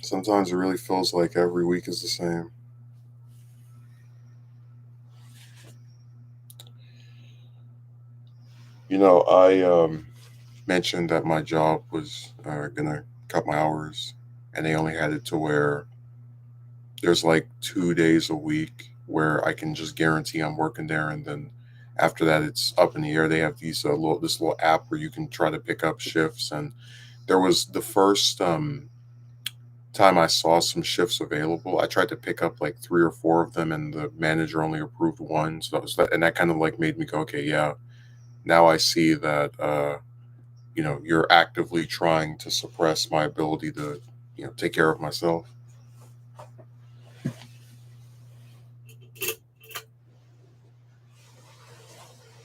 Sometimes it really feels like every week is the same. I mentioned that my job was gonna cut my hours, and they only had it to where there's like 2 days a week where I can just guarantee I'm working there, and then after that it's up in the air. They have these this little app where you can try to pick up shifts, and there was the first time I saw some shifts available. I tried to pick up like three or four of them, and the manager only approved one. So and that kind of like made me go, okay, yeah. Now I see that you're actively trying to suppress my ability to take care of myself.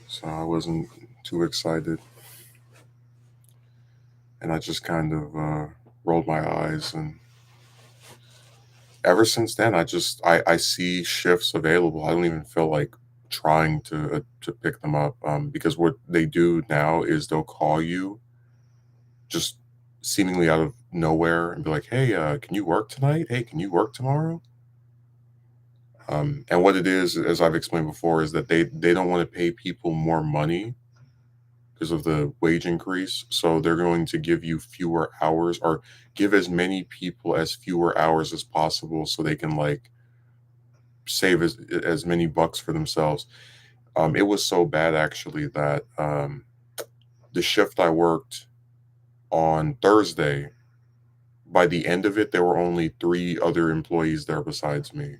So I wasn't too excited, and I just kind of rolled my eyes. And ever since then, I see shifts available. I don't even feel like trying to pick them up, because what they do now is they'll call you just seemingly out of nowhere and be like, "Hey, can you work tonight? Hey, can you work tomorrow?" And what it is, as I've explained before, is that they don't want to pay people more money because of the wage increase. So they're going to give you fewer hours, or give as many people as fewer hours as possible, so they can like save as many bucks for themselves. It was so bad actually that the shift I worked on Thursday, by the end of it, there were only three other employees there besides me,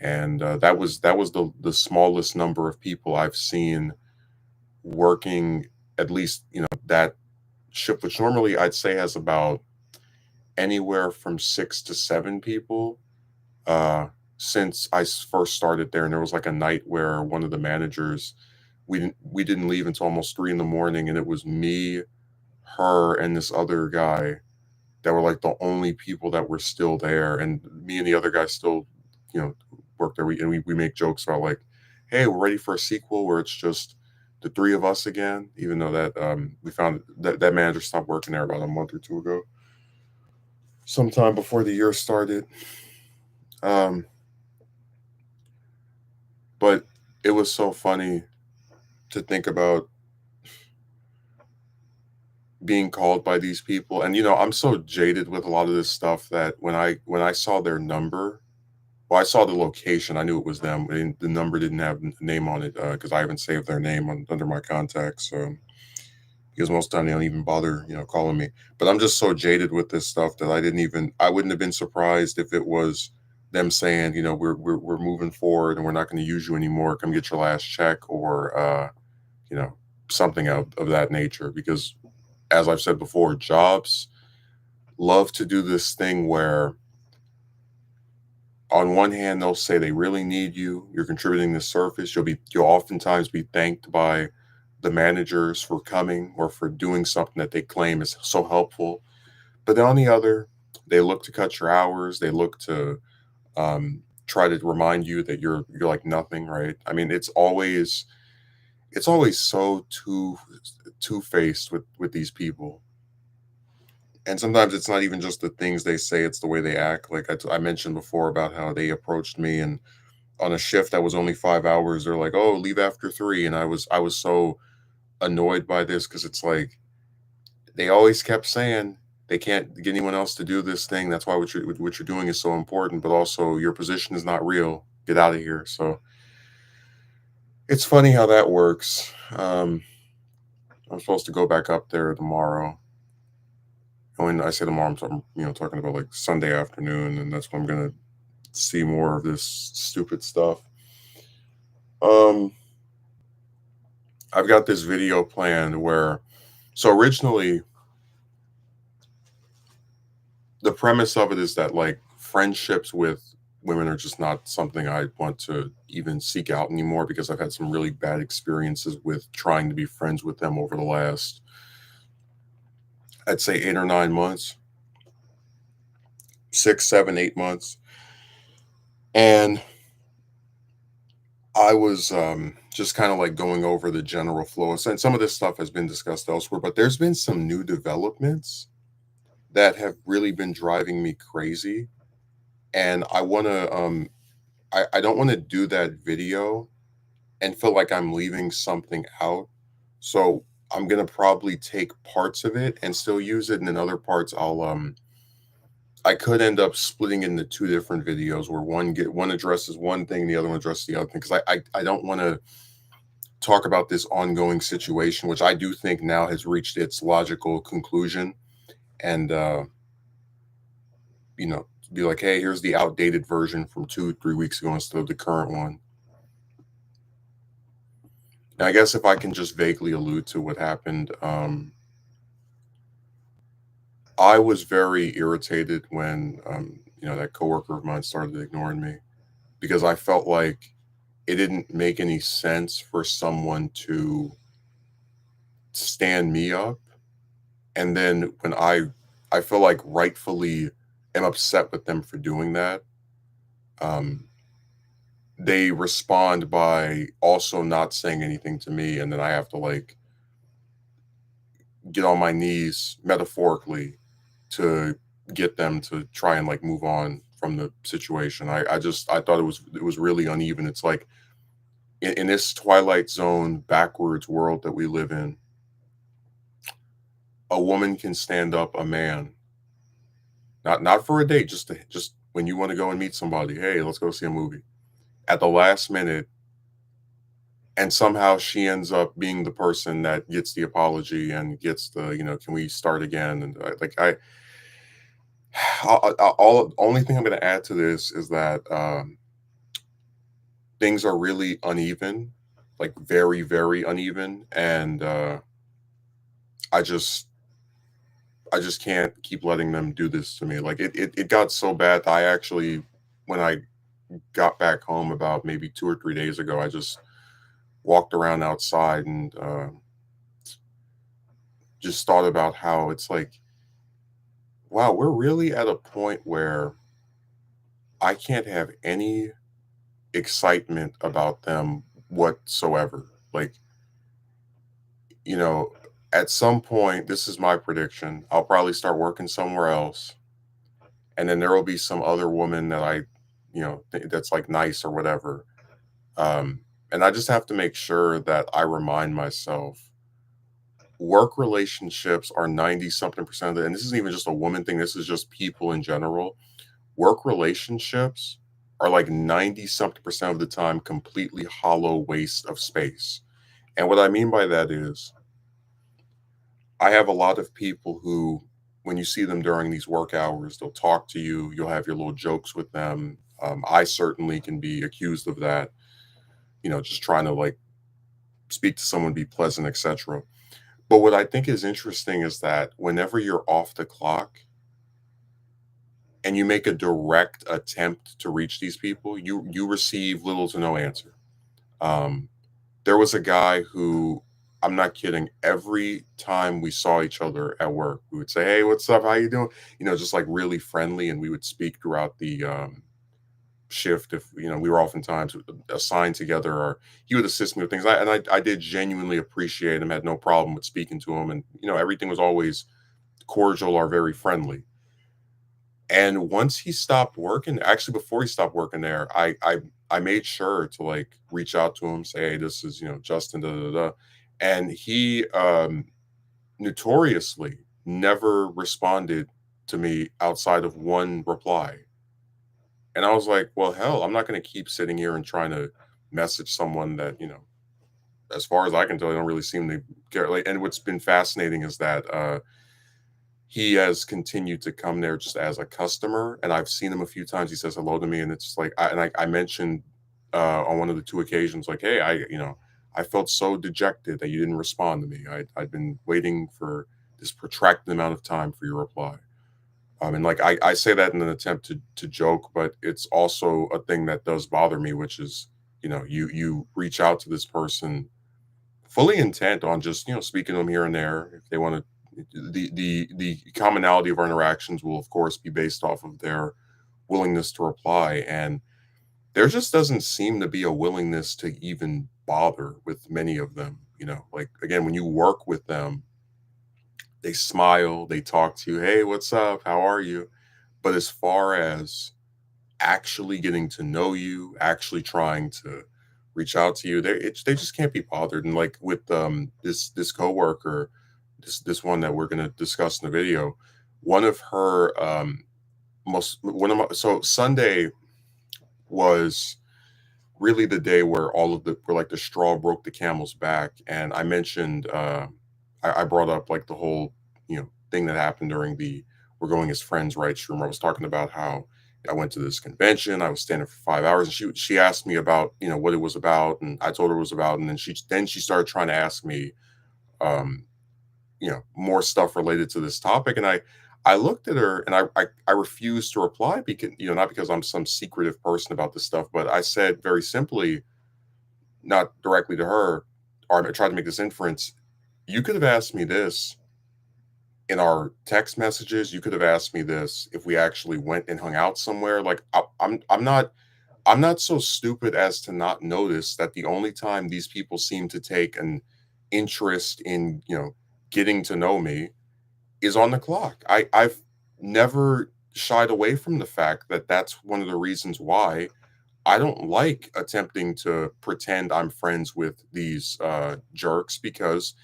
and that was the smallest number of people I've seen working at least that shift, which normally I'd say has about anywhere from 6 to 7 people. Uh, since first started there, and there was like a night where one of the managers, we didn't leave until almost 3 in the morning, and it was me, her, and this other guy that were like the only people that were still there, and me and the other guy still, you know, work there. We make jokes about like, hey, we're ready for a sequel where it's just the three of us again, even though that we found that manager stopped working there about a month or two ago, sometime before the year started. Um, but it was so funny to think about being called by these people, and I'm so jaded with a lot of this stuff that when I saw their number. Well, I saw the location. I knew it was them. And the number didn't have a name on it because I haven't saved their name under my contacts. So, because most of the time they don't even bother, calling me. But I'm just so jaded with this stuff that I wouldn't have been surprised if it was them saying, we're moving forward and we're not going to use you anymore. Come get your last check, or, you know, something of that nature. Because as I've said before, jobs love to do this thing where on one hand they'll say they really need you, you're contributing to the surface, you'll oftentimes be thanked by the managers for coming or for doing something that they claim is so helpful, but then on the other, they look to cut your hours, they look to try to remind you that you're like nothing, right? I mean, it's always so two-faced with these people. And sometimes it's not even just the things they say, it's the way they act. Like I mentioned before about how they approached me, and on a shift that was only 5 hours, they're like, "Oh, leave after 3," and I was so annoyed by this because it's like they always kept saying they can't get anyone else to do this thing. That's why what you're doing is so important, but also your position is not real. Get out of here. So it's funny how that works. I'm supposed to go back up there tomorrow. And when I say tomorrow, talking about like Sunday afternoon, and that's when I'm gonna see more of this stupid stuff. Um, I've got this video planned where, so originally, the premise of it is that like friendships with women are just not something I want to even seek out anymore because I've had some really bad experiences with trying to be friends with them over the last, I'd say, 8 or 9 months, 6, 7, 8 months. And I was just kind of like going over the general flow. And some of this stuff has been discussed elsewhere, but there's been some new developments that have really been driving me crazy, and I don't wanna do that video and feel like I'm leaving something out. So I'm gonna probably take parts of it and still use it, and then other parts I could end up splitting into 2 different videos where one addresses one thing, the other one addresses the other thing, 'cause I don't wanna talk about this ongoing situation, which I do think now has reached its logical conclusion, and, be like, "Hey, here's the outdated version from 2, 3 weeks ago instead of the current one." And I guess if I can just vaguely allude to what happened, I was very irritated when, that coworker of mine started ignoring me because I felt like it didn't make any sense for someone to stand me up, and then when I feel like rightfully am upset with them for doing that, um, they respond by also not saying anything to me, and then I have to, like, get on my knees metaphorically to get them to try and, like, move on from the situation. I thought it was really uneven. It's like in this Twilight Zone backwards world that we live in, a woman can stand up a man, not for a date, just when you wanna go and meet somebody, "Hey, let's go see a movie." At the last minute, and somehow she ends up being the person that gets the apology and gets "Can we start again?" And, all only thing I'm gonna add to this is that, things are really uneven, like, very, very uneven, and, I just I just can't keep letting them do this to me. Like, it got so bad that I actually when I got back home about maybe 2 or 3 days ago, I just walked around outside and, just thought about how it's like, wow, we're really at a point where I can't have any excitement about them whatsoever. Like, you know, at some point, this is my prediction, I'll probably start working somewhere else, and then there will be some other woman that that's like nice or whatever. And I just have to make sure that I remind myself work relationships are 90 something percent of it. And this isn't even just a woman thing, this is just people in general. Work relationships are like 90 something percent of the time completely hollow waste of space. And what I mean by that is I have a lot of people who, when you see them during these work hours, they'll talk to you, you'll have your little jokes with them. I certainly can be accused of that, just trying to like speak to someone, be pleasant, etc. But what I think is interesting is that whenever you're off the clock and you make a direct attempt to reach these people, you receive little to no answer. Um, there was a guy who, I'm not kidding, every time we saw each other at work, we would say, "Hey, what's up? How you doing?" Just like really friendly, and we would speak throughout the shift if we were oftentimes assigned together, or he would assist me with things. I did genuinely appreciate him, had no problem with speaking to him, and everything was always cordial or very friendly. And once he stopped working, actually before he stopped working there, I made sure to like reach out to him, say, "Hey, this is Justin, da da da," and he notoriously never responded to me outside of one reply. And I was like, well, hell, I'm not going to keep sitting here and trying to message someone that, as far as I can tell, they don't really seem to care. Like, and what's been fascinating is that he has continued to come there just as a customer, and I've seen him a few times. He says hello to me, and it's like, I mentioned on one of the two occasions, like, hey, I felt so dejected that you didn't respond to me. I'd been waiting for this protracted amount of time for your reply. And like I say that in an attempt to joke, but it's also a thing that does bother me, which is you reach out to this person fully intent on just speaking to them here and there if they want to. The commonality of our interactions will of course be based off of their willingness to reply, and there just doesn't seem to be a willingness to even bother with many of them. Like again, when you work with them, They smile, they talk to you, "Hey, what's up? How are you?" But as far as actually getting to know you, actually trying to reach out to you, they just can't be bothered. And like with this coworker, this one that we're gonna discuss in the video, one of her most one of my so Sunday was really the day where all of the where like the straw broke the camel's back. And I mentioned I brought up like the whole, thing that happened during the we're going as friends rights room. I was talking about how I went to this convention, I was standing for 5 hours, and she asked me about, what it was about, and I told her what it was about, and then she started trying to ask me um more stuff related to this topic. And I looked at her, and I refused to reply, because not because I'm some secretive person about this stuff, but I said very simply, not directly to her, or I tried to make this inference. You could have asked me this in our text messages. You could have asked me this if we actually went and hung out somewhere. Like I'm not so stupid as to not notice that the only time these people seem to take an interest in, getting to know me is on the clock. I've never shied away from the fact that that's one of the reasons why I don't like attempting to pretend I'm friends with these jerks, because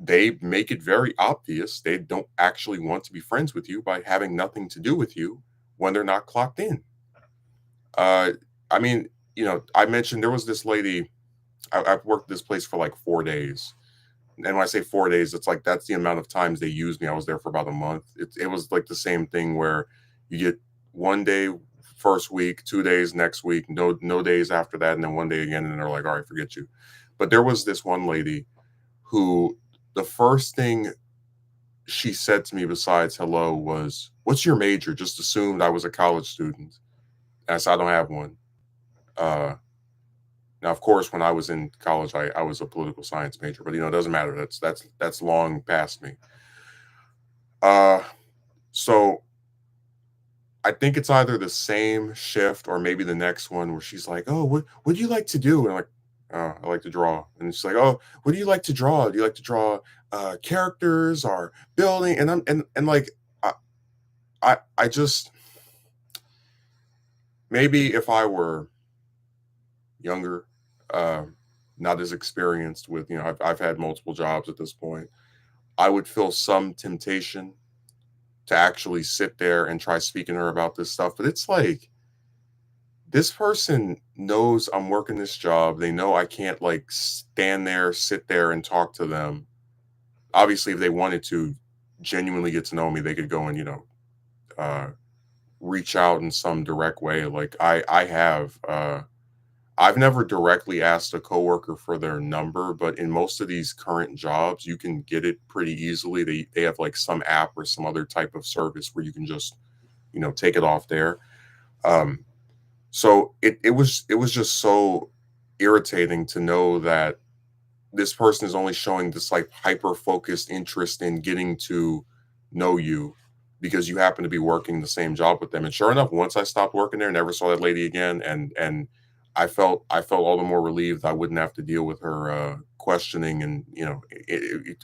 they make it very obvious they don't actually want to be friends with you by having nothing to do with you when they're not clocked in. Uh, I mean, I mentioned there was this lady. I've worked this place for like 4 days. And when I say 4 days, it's like that's the amount of times they used me. I was there for about a month. It was like the same thing where you get one day first week, 2 days next week, no days after that, and then one day again, and they're like, all right, forget you. But there was this one lady who the first thing she said to me besides hello was, "What's your major?" Just assumed I was a college student. And I said, "I don't have one." Uh, Now, of course, when I was in college, I was a political science major, but it doesn't matter. That's long past me. Uh, so I think it's either the same shift or maybe the next one where she's like, "Oh, what do you like to do?" And I'm like, "Oh, I like to draw." And she's like, "Oh, what do you like to draw? Do you like to draw characters or building?" And I'm like, I I just maybe if I were younger, um, not as experienced with, I've had multiple jobs at this point, I would feel some temptation to actually sit there and try speaking to her about this stuff. But it's like, this person knows I'm working this job. They know I can't like stand there, sit there and talk to them. Obviously, if they wanted to genuinely get to know me, they could go and, uh, reach out in some direct way. Like I have, I've never directly asked a coworker for their number, but in most of these current jobs, you can get it pretty easily. They have like some app or some other type of service where you can just, take it off there. Um, so it was just so irritating to know that this person is only showing this like hyper focused interest in getting to know you because you happen to be working the same job with them. And sure enough, once I stopped working there, never saw that lady again. And I felt all the more relieved I wouldn't have to deal with her questioning and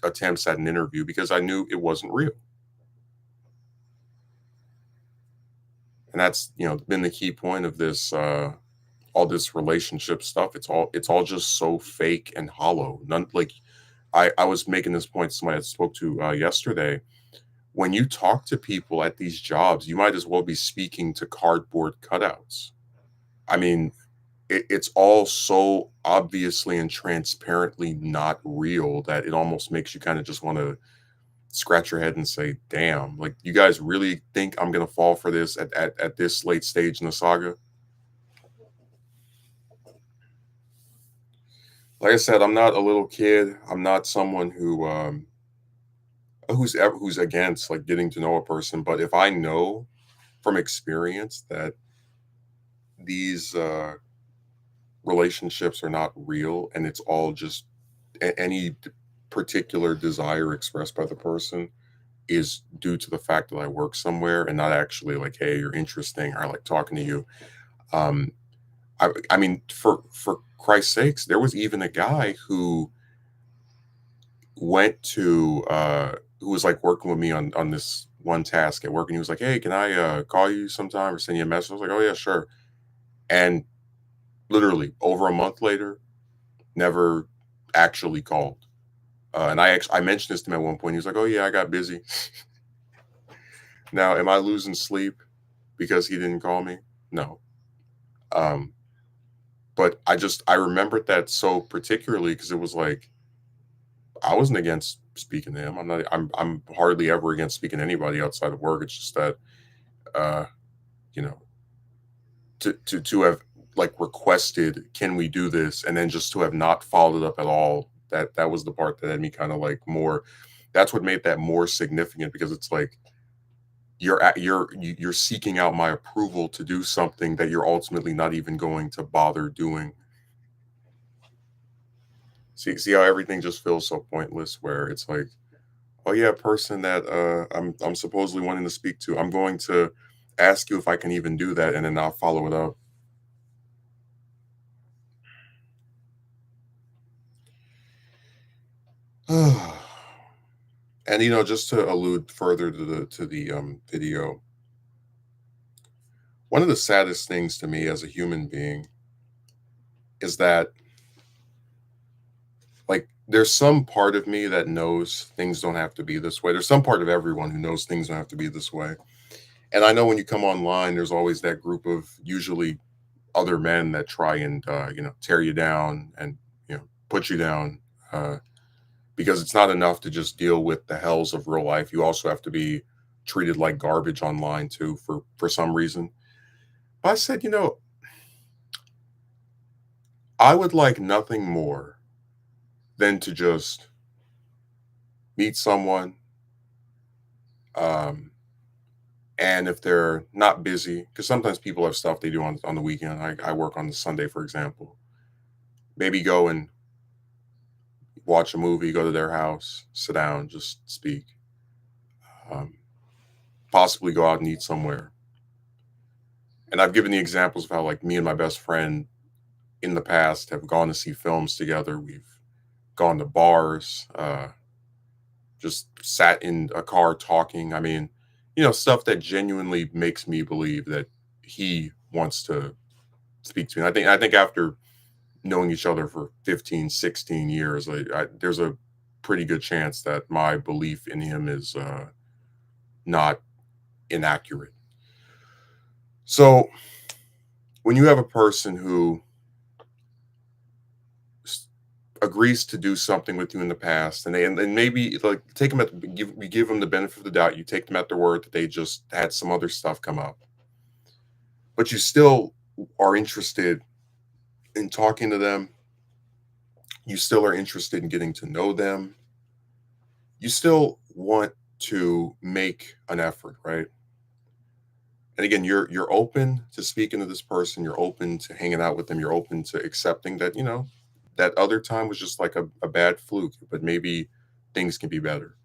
attempts at an interview, because I knew it wasn't real. And that's been the key point of this all this relationship stuff. It's all just so fake and hollow. None like I was making this point to somebody I spoke to yesterday. When you talk to people at these jobs, you might as well be speaking to cardboard cutouts. I mean, it's all so obviously and transparently not real that it almost makes you kind of just want to scratch your head and say, damn, like you guys really think I'm gonna fall for this at this late stage in the saga? Like I said, I'm not a little kid. I'm not someone who's against like getting to know a person. But if I know from experience that these relationships are not real, and it's all just any particular desire expressed by the person is due to the fact that I work somewhere and not actually like, hey, you're interesting, or I like talking to you. Um, I mean, for Christ's sakes, there was even a guy who went to who was like working with me on this one task at work, and he was like, "Hey, can I call you sometime or send you a message?" I was like, "Oh yeah, sure." And literally over a month later, never actually called. And I mentioned this to him at one point. He was like, "Oh yeah, I got busy." Now, am I losing sleep because he didn't call me? No. Um, but I remembered that so particularly because it was like I wasn't against speaking to him. I'm hardly ever against speaking to anybody outside of work. It's just that uh, you know, to have like requested, can we do this? And then just to have not followed up at all, that was the part that had me kind of like more, that's what made that more significant because it's like you're seeking out my approval to do something that you're ultimately not even going to bother doing. See how everything just feels so pointless where it's like, oh yeah, person that I'm supposedly wanting to speak to, I'm going to ask you if I can even do that and then not follow it up. And just to allude further to the video, one of the saddest things to me as a human being is that like there's some part of me that knows things don't have to be this way. There's some part of everyone who knows things don't have to be this way. And I know when you come online, there's always that group of usually other men that try and tear you down and put you down because it's not enough to just deal with the hells of real life. You also have to be treated like garbage online too for some reason. But I said, I would like nothing more than to just meet someone, um, and if they're not busy, because sometimes people have stuff they do on the weekend. I work on the Sunday, for example. Maybe go and watch a movie, go to their house, sit down, just speak. Um, Possibly go out and eat somewhere. And I've given the examples of how like me and my best friend in the past have gone to see films together. We've gone to bars, just sat in a car talking. I mean, stuff that genuinely makes me believe that he wants to speak to me. I think after knowing each other for 15, 16 years, there's a pretty good chance that my belief in him is not inaccurate. So when you have a person who agrees to do something with you in the past and maybe like take them we give them the benefit of the doubt, you take them at their word that they just had some other stuff come up, but you still are interested in talking to them, you still are interested in getting to know them, you still want to make an effort, right? And again, you're open to speaking to this person, you're open to hanging out with them, you're open to accepting that that other time was just like a bad fluke, but maybe things can be better.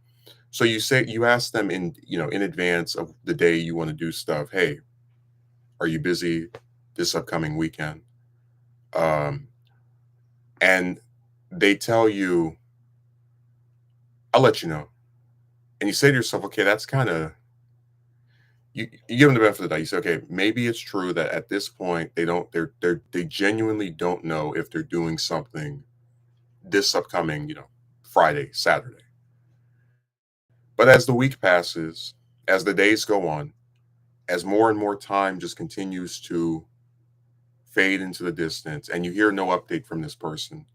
So you ask them in advance of the day you want to do stuff. Hey, are you busy this upcoming weekend? Um, and they tell you, I'll let you know. And you say to yourself, okay, that's kind of you give them the benefit of the doubt. You say, okay, maybe it's true that at this point they genuinely don't know if they're doing something this upcoming, Friday, Saturday. But as the week passes, as the days go on, as more and more time just continues to fade into the distance and you hear no update from this person,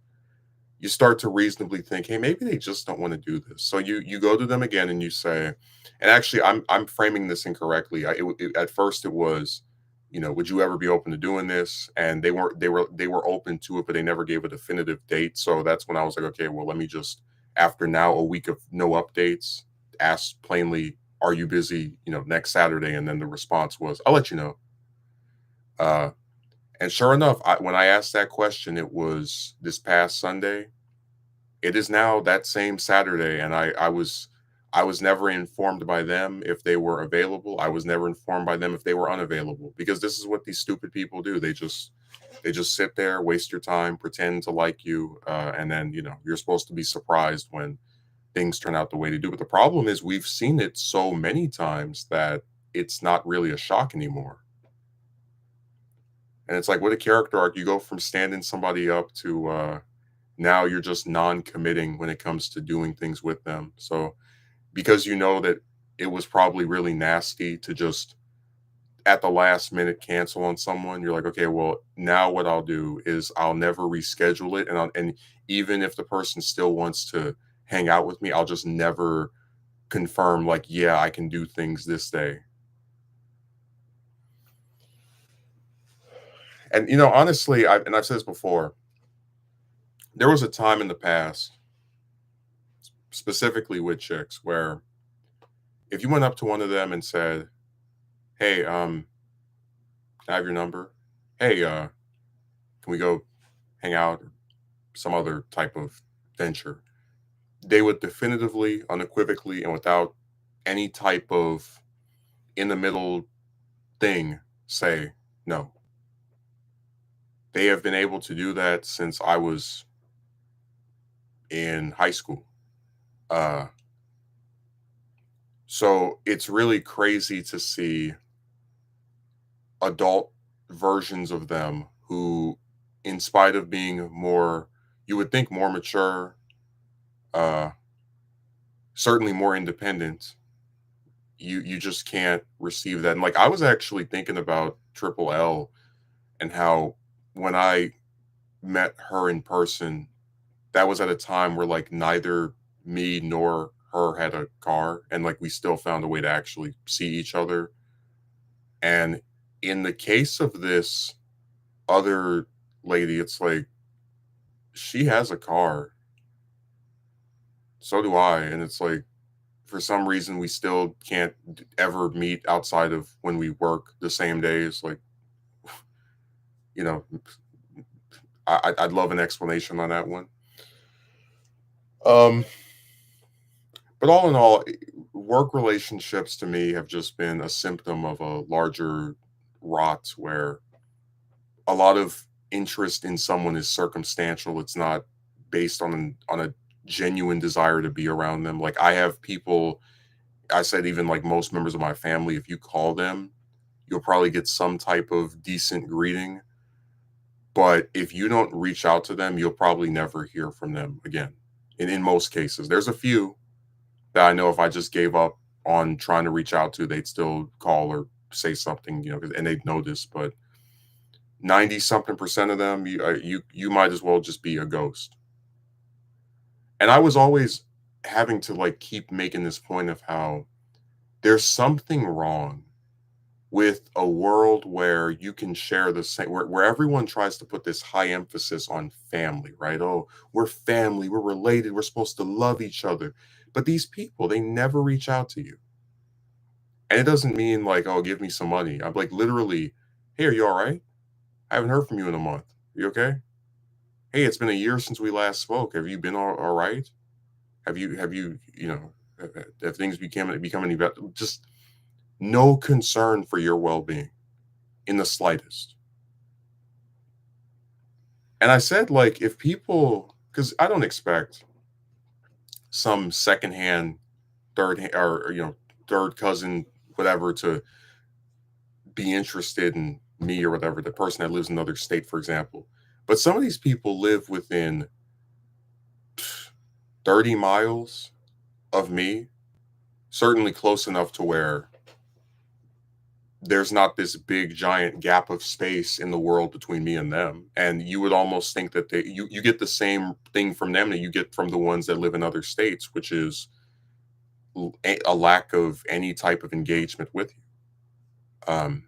you start to reasonably think, hey, maybe they just don't want to do this. So you go to them again and you say, and actually I'm framing this incorrectly. At first it was, would you ever be open to doing this? And they were open to it, but they never gave a definitive date. So that's when I was like, okay, well, let me just, after now a week of no updates, ask plainly, are you busy, next Saturday? And then the response was, I'll let you know. Uh, and sure enough, when I asked that question, it was this past Sunday. It is now that same Saturday, and I was never informed by them if they were available. I was never informed by them if they were unavailable because this is what these stupid people do. They just sit there, waste your time, pretend to like you, and then you're supposed to be surprised when things turn out the way they do. But the problem is we've seen it so many times that it's not really a shock anymore. And it's like with a character arc, you go from standing somebody up to now you're just non-committing when it comes to doing things with them. So because you know that it was probably really nasty to just at the last minute cancel on someone, you're like, okay, well, now what I'll do is I'll never reschedule it, and even if the person still wants to hang out with me, I'll just never confirm like, yeah, I can do things this day. And honestly, I've said this before. There was a time in the past, specifically with chicks, where if you went up to one of them and said, "Hey, can I have your number? Hey, can we go hang out?" Or some other type of venture. They would definitively, unequivocally, and without any type of in the middle thing say no. They have been able to do that since I was in high school. Uh, so it's really crazy to see adult versions of them who, in spite of being more, you would think more mature, uh, certainly more independent, you just can't receive that. And like I was actually thinking about Triple L and how when I met her in person, that was at a time where like neither me nor her had a car, and like we still found a way to actually see each other. And in the case of this other lady, it's like she has a car, so do I, and it's like for some reason we still can't ever meet outside of when we work the same days. Like, you know, I'd love an explanation on that one. Um, but all in all, work relationships to me have just been a symptom of a larger rot where a lot of interest in someone is circumstantial. It's not based on a genuine desire to be around them. Like I have people, I said even like most members of my family, if you call them, you'll probably get some type of decent greeting. But if you don't reach out to them, you'll probably never hear from them again. In most cases, there's a few that I know if I just gave up on trying to reach out to, they'd still call or say something, and they'd notice. But 90 something percent of them, you might as well just be a ghost. And I was always having to like keep making this point of how there's something wrong with a world where you can share the same where everyone tries to put this high emphasis on family, right? Oh, we're family, we're related, we're supposed to love each other. But these people, they never reach out to you. And it doesn't mean like, oh, give me some money. I'm like literally, hey, are you all right? I haven't heard from you in a month. You okay? Hey, it's been a year since we last spoke. Have you been all right? Have you have things become any better? Just no concern for your well-being in the slightest. And I said, like, if people, because I don't expect some secondhand, or third cousin, whatever, to be interested in me or whatever, the person that lives in another state, for example. But some of these people live within 30 miles of me, certainly close enough to where there's not this big giant gap of space in the world between me and them. And you would almost think that you get the same thing from them that you get from the ones that live in other states, which is a lack of any type of engagement with you. Um,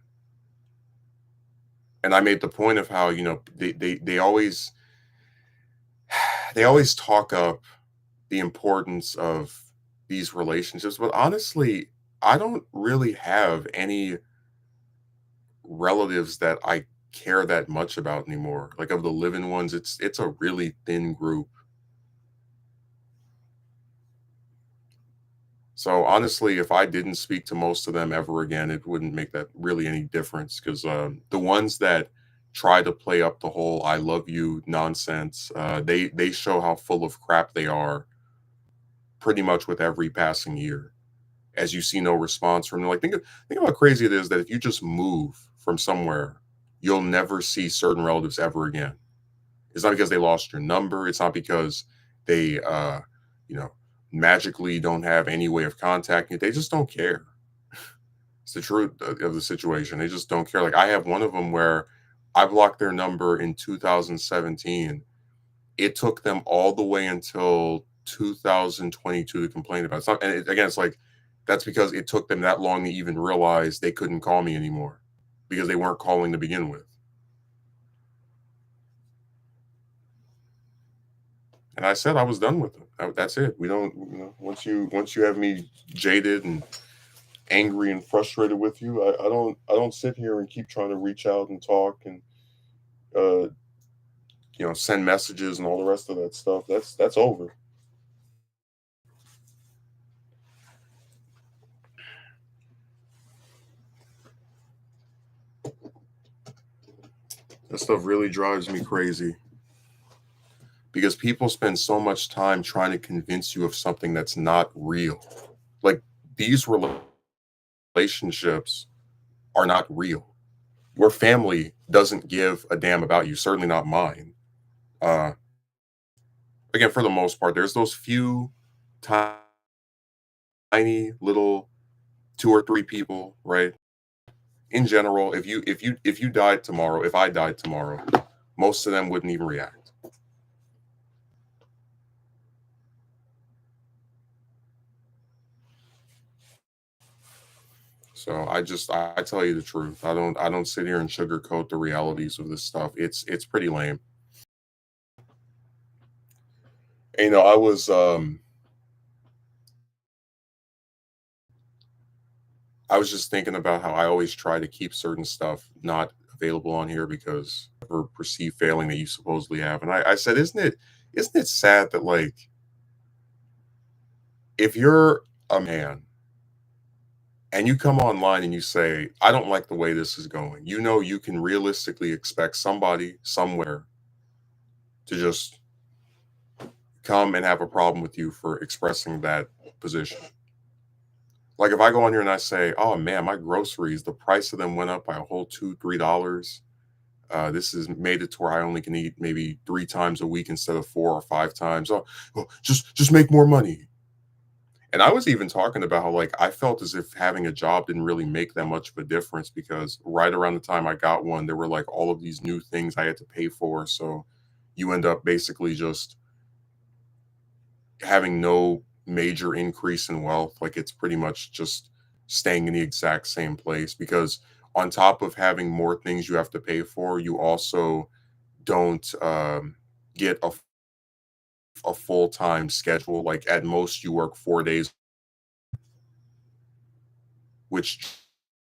and I made the point of how, they always they always talk up the importance of these relationships, but honestly, I don't really have any relatives that I care that much about anymore. Like of the living ones, it's a really thin group. So honestly, if I didn't speak to most of them ever again, it wouldn't make that really any difference because the ones that try to play up the whole "I love you" nonsense, they show how full of crap they are pretty much with every passing year as you see no response from them. Like think of how crazy it is that if you just move from somewhere, you'll never see certain relatives ever again. It's not because they lost your number. It's not because they you know, magically don't have any way of contacting you. They just don't care. It's the truth of the situation. They just don't care. Like I have one of them where I blocked their number in 2017. It took them all the way until 2022 to complain about it. It's not, and again, it's like that's because it took them that long to even realize they couldn't call me anymore because they weren't calling to begin with. And I said I was done with them. That's it. We don't, once you have me jaded and angry and frustrated with you, I don't sit here and keep trying to reach out and talk and uh, send messages and all the rest of that stuff. That's over. That stuff really drives me crazy because people spend so much time trying to convince you of something that's not real. Like these relationships are not real. Your family doesn't give a damn about you, certainly not mine. Uh, Again, for the most part, there's those few tiny little two or three people, right? In general, if you died tomorrow, if I died tomorrow, most of them wouldn't even react. So I tell you the truth. I don't sit here and sugarcoat the realities of this stuff. It's pretty lame. And, I was just thinking about how I always try to keep certain stuff not available on here because of a perceived failing that you supposedly have. And I said, isn't it sad that like if you're a man and you come online and you say, I don't like the way this is going, you can realistically expect somebody somewhere to just come and have a problem with you for expressing that position. Like if I go on here and I say, oh man, my groceries, the price of them went up by a whole $2, $3. This has made it to where I only can eat maybe 3 times a week instead of 4 or 5 times. Oh, just make more money. And I was even talking about how like I felt as if having a job didn't really make that much of a difference because right around the time I got one, there were like all of these new things I had to pay for. So you end up basically just having no major increase in wealth. Like it's pretty much just staying in the exact same place because on top of having more things you have to pay for, you also don't get a full time schedule. Like at most, you work 4 days, which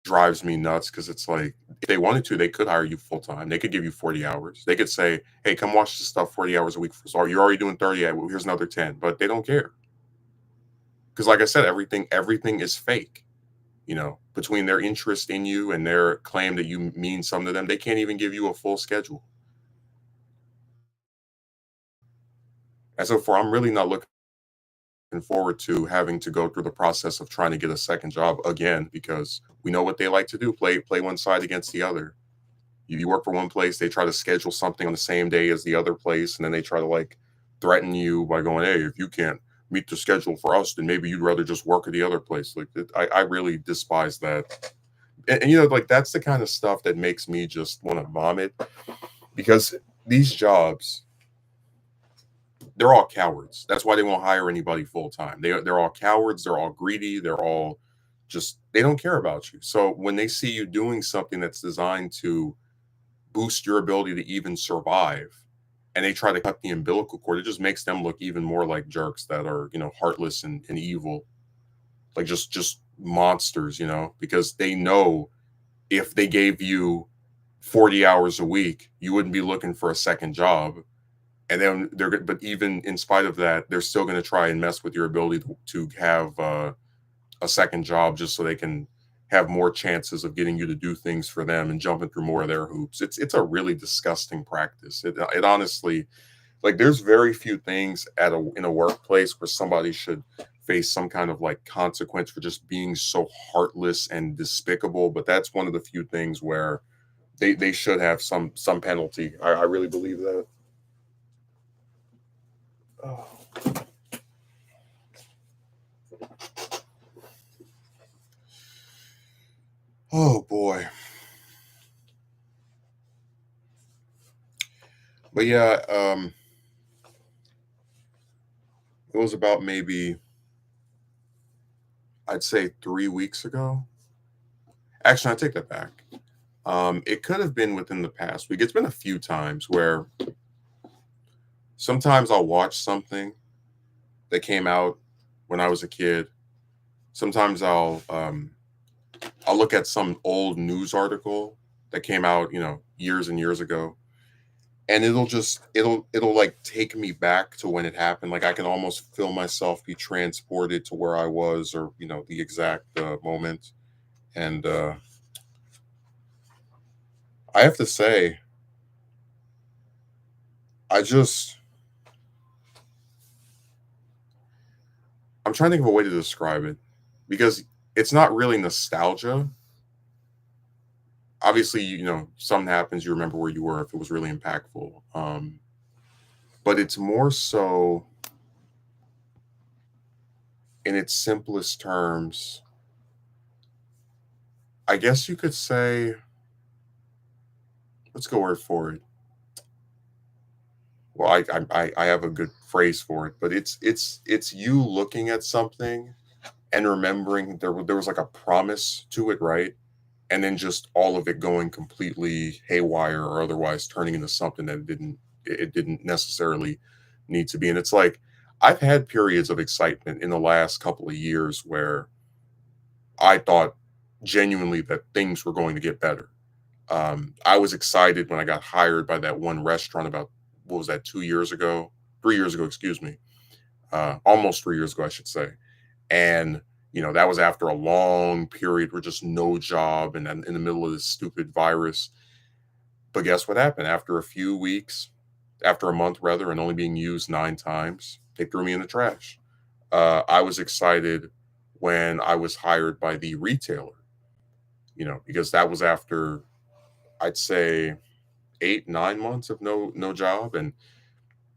drives me nuts because it's like if they wanted to, they could hire you full time. They could give you 40 hours. They could say, "Hey, come watch this stuff 40 hours a week. So you're already doing 30. Yeah, well, here's another 10." But they don't care because, like I said, everything is fake. Between their interest in you and their claim that you mean something to them, they can't even give you a full schedule. And so, for I'm really not looking forward to having to go through the process of trying to get a second job again because we know what they like to do: play one side against the other. You work for one place, they try to schedule something on the same day as the other place, and then they try to like threaten you by going, "Hey, if you can't meet the schedule for us, then maybe you'd rather just work at the other place." Like I really despise that, and like that's the kind of stuff that makes me just want to vomit because these jobs, they're all cowards. That's why they won't hire anybody full time. They're all cowards. They're all greedy. They're all just they don't care about you. So when they see you doing something that's designed to boost your ability to even survive and they try to cut the umbilical cord, it just makes them look even more like jerks that are, heartless and evil, like just monsters, because they know if they gave you 40 hours a week, you wouldn't be looking for a second job. And then but even in spite of that, they're still going to try and mess with your ability to have a second job just so they can have more chances of getting you to do things for them and jumping through more of their hoops. It's a really disgusting practice. It honestly Like there's very few things at a in a workplace where somebody should face some kind of like consequence for just being so heartless and despicable. But that's one of the few things where they should have some penalty. I really believe that. Oh, oh boy. But yeah, it was about maybe I'd say 3 weeks ago. Actually, I take that back. It could have been within the past week. It's been a few times where sometimes I'll watch something that came out when I was a kid. Sometimes I'll look at some old news article that came out, years and years ago, and it'll like take me back to when it happened. Like I can almost feel myself be transported to where I was, or the exact moment. And I have to say, I just I'm trying to think of a way to describe it because it's not really nostalgia. Obviously, something happens, you remember where you were if it was really impactful. But it's more so in its simplest terms. I guess you could say, let's go word for it. Well, I have a good phrase for it, but it's you looking at something and remembering there was like a promise to it, right? And then just all of it going completely haywire or otherwise turning into something that it didn't necessarily need to be. And it's like I've had periods of excitement in the last couple of years where I thought genuinely that things were going to get better. I was excited when I got hired by that one restaurant about, what was that, 2 years ago, 3 years ago, excuse me, almost 3 years ago, I should say. And that was after a long period where just no job, and then in the middle of this stupid virus. But guess what happened? After a few weeks, after a month rather, and only being used 9 times, they threw me in the trash. I was excited when I was hired by the retailer, because that was after, I'd say, 8 9 months of no job. And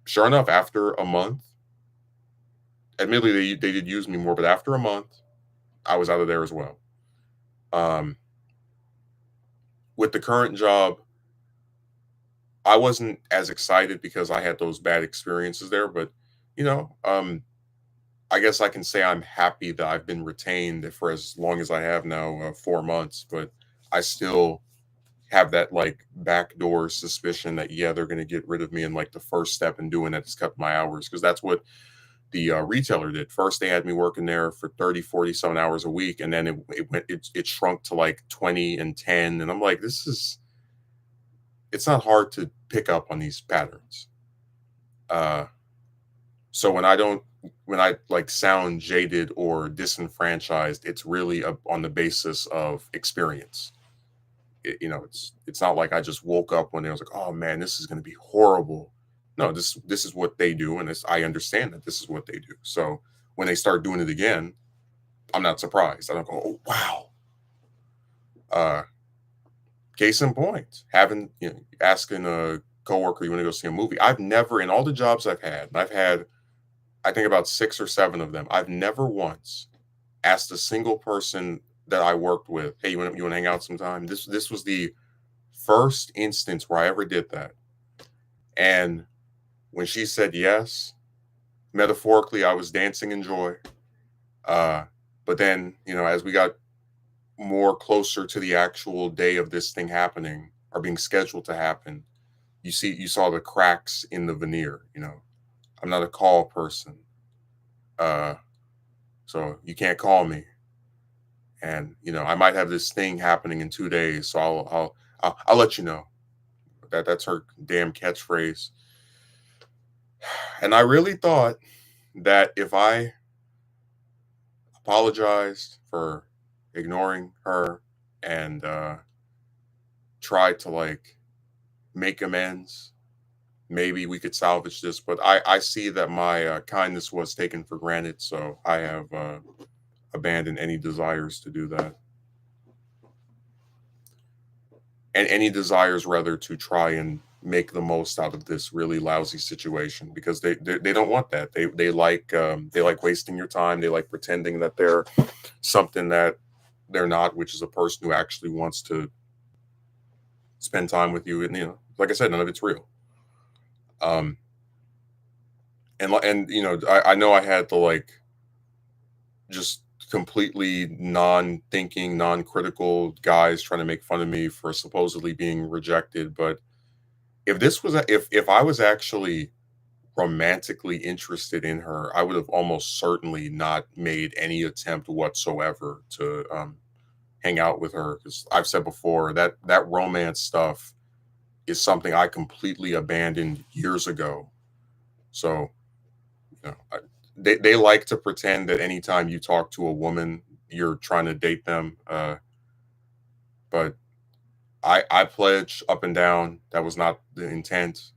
sure enough, after a month, admittedly they did use me more, but after a month, I was out of there as well. Um, with the current job, I wasn't as excited because I had those bad experiences there, but you know, um, I guess I can say I'm happy that I've been retained for as long as I have now, 4 months. But I still have that like backdoor suspicion that yeah, they're going to get rid of me, and like the first step in doing that is cut my hours, because that's what the retailer did. First, they had me working there for 30, 47 hours a week, and then it shrunk to like 20 and 10, and I'm like, it's not hard to pick up on these patterns. Uh, so when I like sound jaded or disenfranchised, it's really on the basis of experience. It's not like I just woke up one day, I was like, oh man, this is going to be horrible. No, this is what they do, and I understand that this is what they do. So when they start doing it again, I'm not surprised. I don't go, oh wow. Uh, Case in point, having asking a coworker, you want to go see a movie. I've never, in all the jobs I've had, and I've had I think about 6 or 7 of them, I've never once asked a single person that I worked with, hey, you want to hang out sometime? This was the first instance where I ever did that. And when she said yes, metaphorically, I was dancing in joy. Uh, but then, as we got more closer to the actual day of this thing happening or being scheduled to happen, you saw the cracks in the veneer. I'm not a call person, uh, so you can't call me. And I might have this thing happening in 2 days, so I'll let you know. That's her damn catchphrase. And I really thought that if I apologized for ignoring her and tried to like make amends, maybe we could salvage this, but I see that my kindness was taken for granted, so I have abandoned any desires to do that, and any desires rather to try and make the most out of this really lousy situation because they don't want that. They like wasting your time. They like pretending that they're something that they're not, which is a person who actually wants to spend time with you. And like I said, none of it's real. Um, and I know I had to like just completely non-thinking, non-critical guys trying to make fun of me for supposedly being rejected. But if I was actually romantically interested in her, I would have almost certainly not made any attempt whatsoever to hang out with her because I've said before that that romance stuff is something I completely abandoned years ago. So they like to pretend that anytime you talk to a woman, you're trying to date them. But I pledge up and down that was not the intent.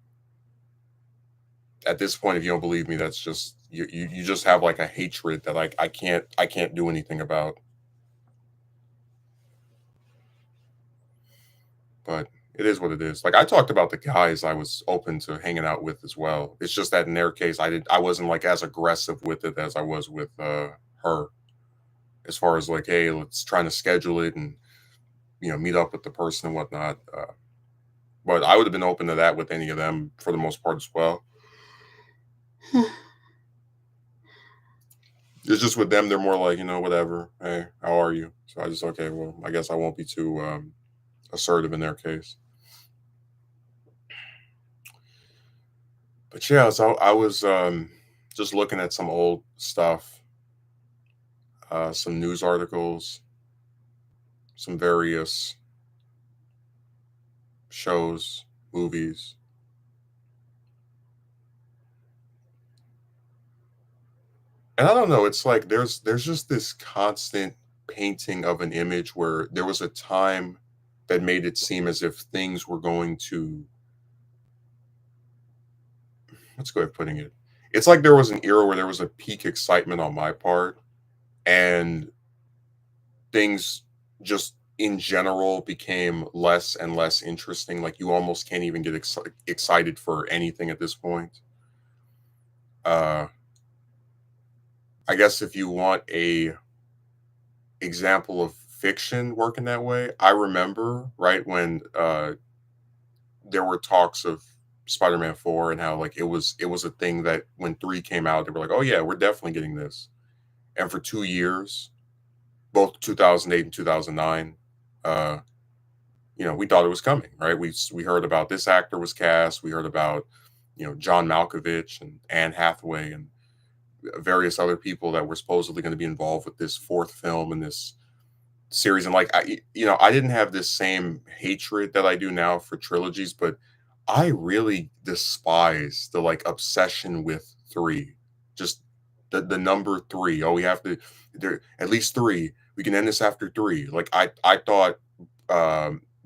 At this point, if you don't believe me, that's just you just have like a hatred that like I can't do anything about. But it is what it is. Like I talked about the guys I was open to hanging out with as well. It's just that in their case, I wasn't like as aggressive with it as I was with her. As far as like, hey, let's try to schedule it and meet up with the person and whatnot. But I would have been open to that with any of them for the most part as well. It's just with them, they're more like, whatever. Hey, how are you? So I just okay. Well, I guess I won't be too assertive in their case. But yeah, so I was just looking at some old stuff, some news articles, some various shows, movies. And I don't know, it's like there's just this constant painting of an image where there was a time that made it seem as if things were going to let's go ahead putting it. It's like there was an era where there was a peak excitement on my part and things just in general became less and less interesting. Like you almost can't even get excited for anything at this point. Uh, I guess if you want a example of fiction working that way, I remember right when there were talks of Spider-Man 4 and how like it was a thing that when 3 came out, they were like, oh yeah, we're definitely getting this. And for 2 years, both 2008 and 2009, uh, we thought it was coming, right? We heard about this actor was cast. We heard about, John Malkovich and Anne Hathaway and various other people that were supposedly going to be involved with this fourth film and this series. And like, I didn't have this same hatred that I do now for trilogies, but I really despise the like obsession with three. Just the number three. Oh, we have to there at least three. We can end this after three. Like I thought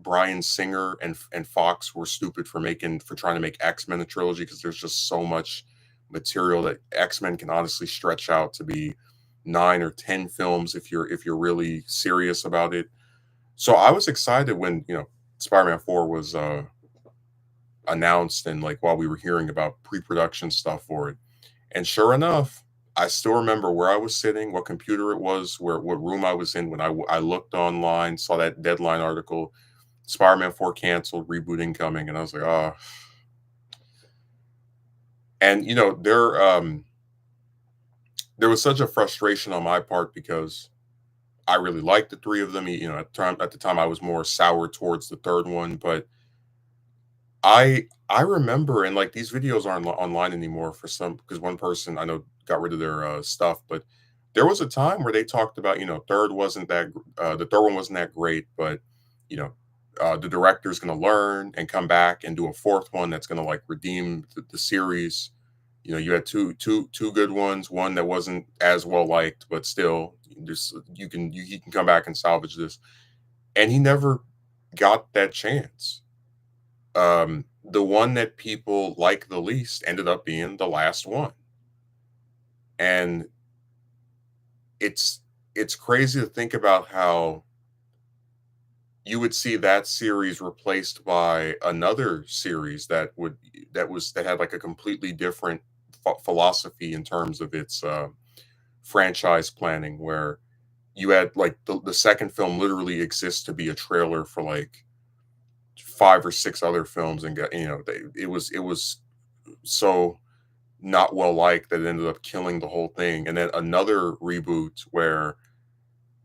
Brian Singer and Fox were stupid for trying to make X-Men a trilogy because there's just so much material that X-Men can honestly stretch out to be 9 or 10 films if you're really serious about it. So I was excited when Spider-Man 4 was announced and like while we were hearing about pre-production stuff for it. And sure enough, I still remember where I was sitting, what computer it was, what room I was in when I looked online, saw that Deadline article, Spider-Man 4 canceled, reboot incoming, and I was like, oh. And there was such a frustration on my part because I really liked the three of them. At the time I was more sour towards the third one, but I remember, and like these videos aren't online anymore for some because one person I know got rid of their stuff, but there was a time where they talked about the third one wasn't that great, but you know the director's going to learn and come back and do a fourth one that's going to like redeem the series. You had two good ones, one that wasn't as well liked, but still, he can come back and salvage this, and he never got that chance. The one that people like the least ended up being the last one. And it's it's crazy to think about how you would see that series replaced by another series that had like a completely different philosophy in terms of its franchise planning, where you had like the second film literally exists to be a trailer for like five or six other films, and got, it was so not well liked that it ended up killing the whole thing. And then another reboot where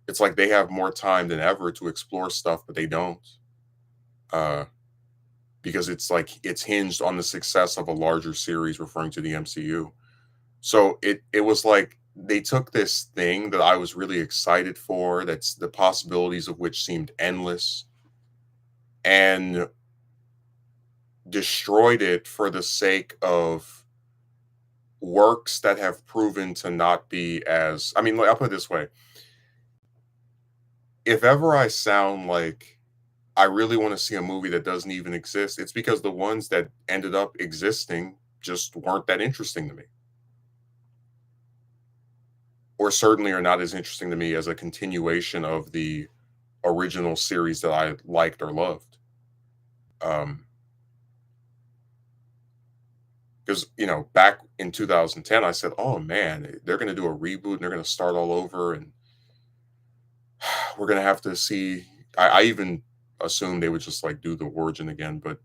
it's like they have more time than ever to explore stuff, but they don't. Uh, because it's like it's hinged on the success of a larger series referring to the MCU. So it was like they took this thing that I was really excited for, that's the possibilities of which seemed endless, and destroyed it for the sake of works that have proven to not be as, I mean, like, I'll put it this way. If ever I sound like I really want to see a movie that doesn't even exist, it's because the ones that ended up existing just weren't that interesting to me, or certainly are not as interesting to me as a continuation of the original series that I liked or loved. Um, because back in 2010, I said, "Oh man, they're going to do a reboot and they're going to start all over, and we're going to have to see." I even assumed they would just like do the origin again, but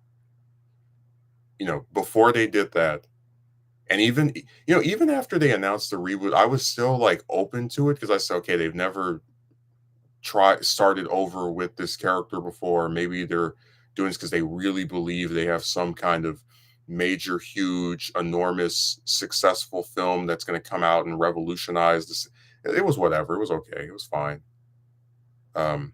before they did that, and even after they announced the reboot, I was still like open to it because I said, okay, they've never started over with this character before. Maybe they're doing this because they really believe they have some kind of major, huge, enormous, successful film that's going to come out and revolutionize this. It was whatever. It was okay. It was fine. Um,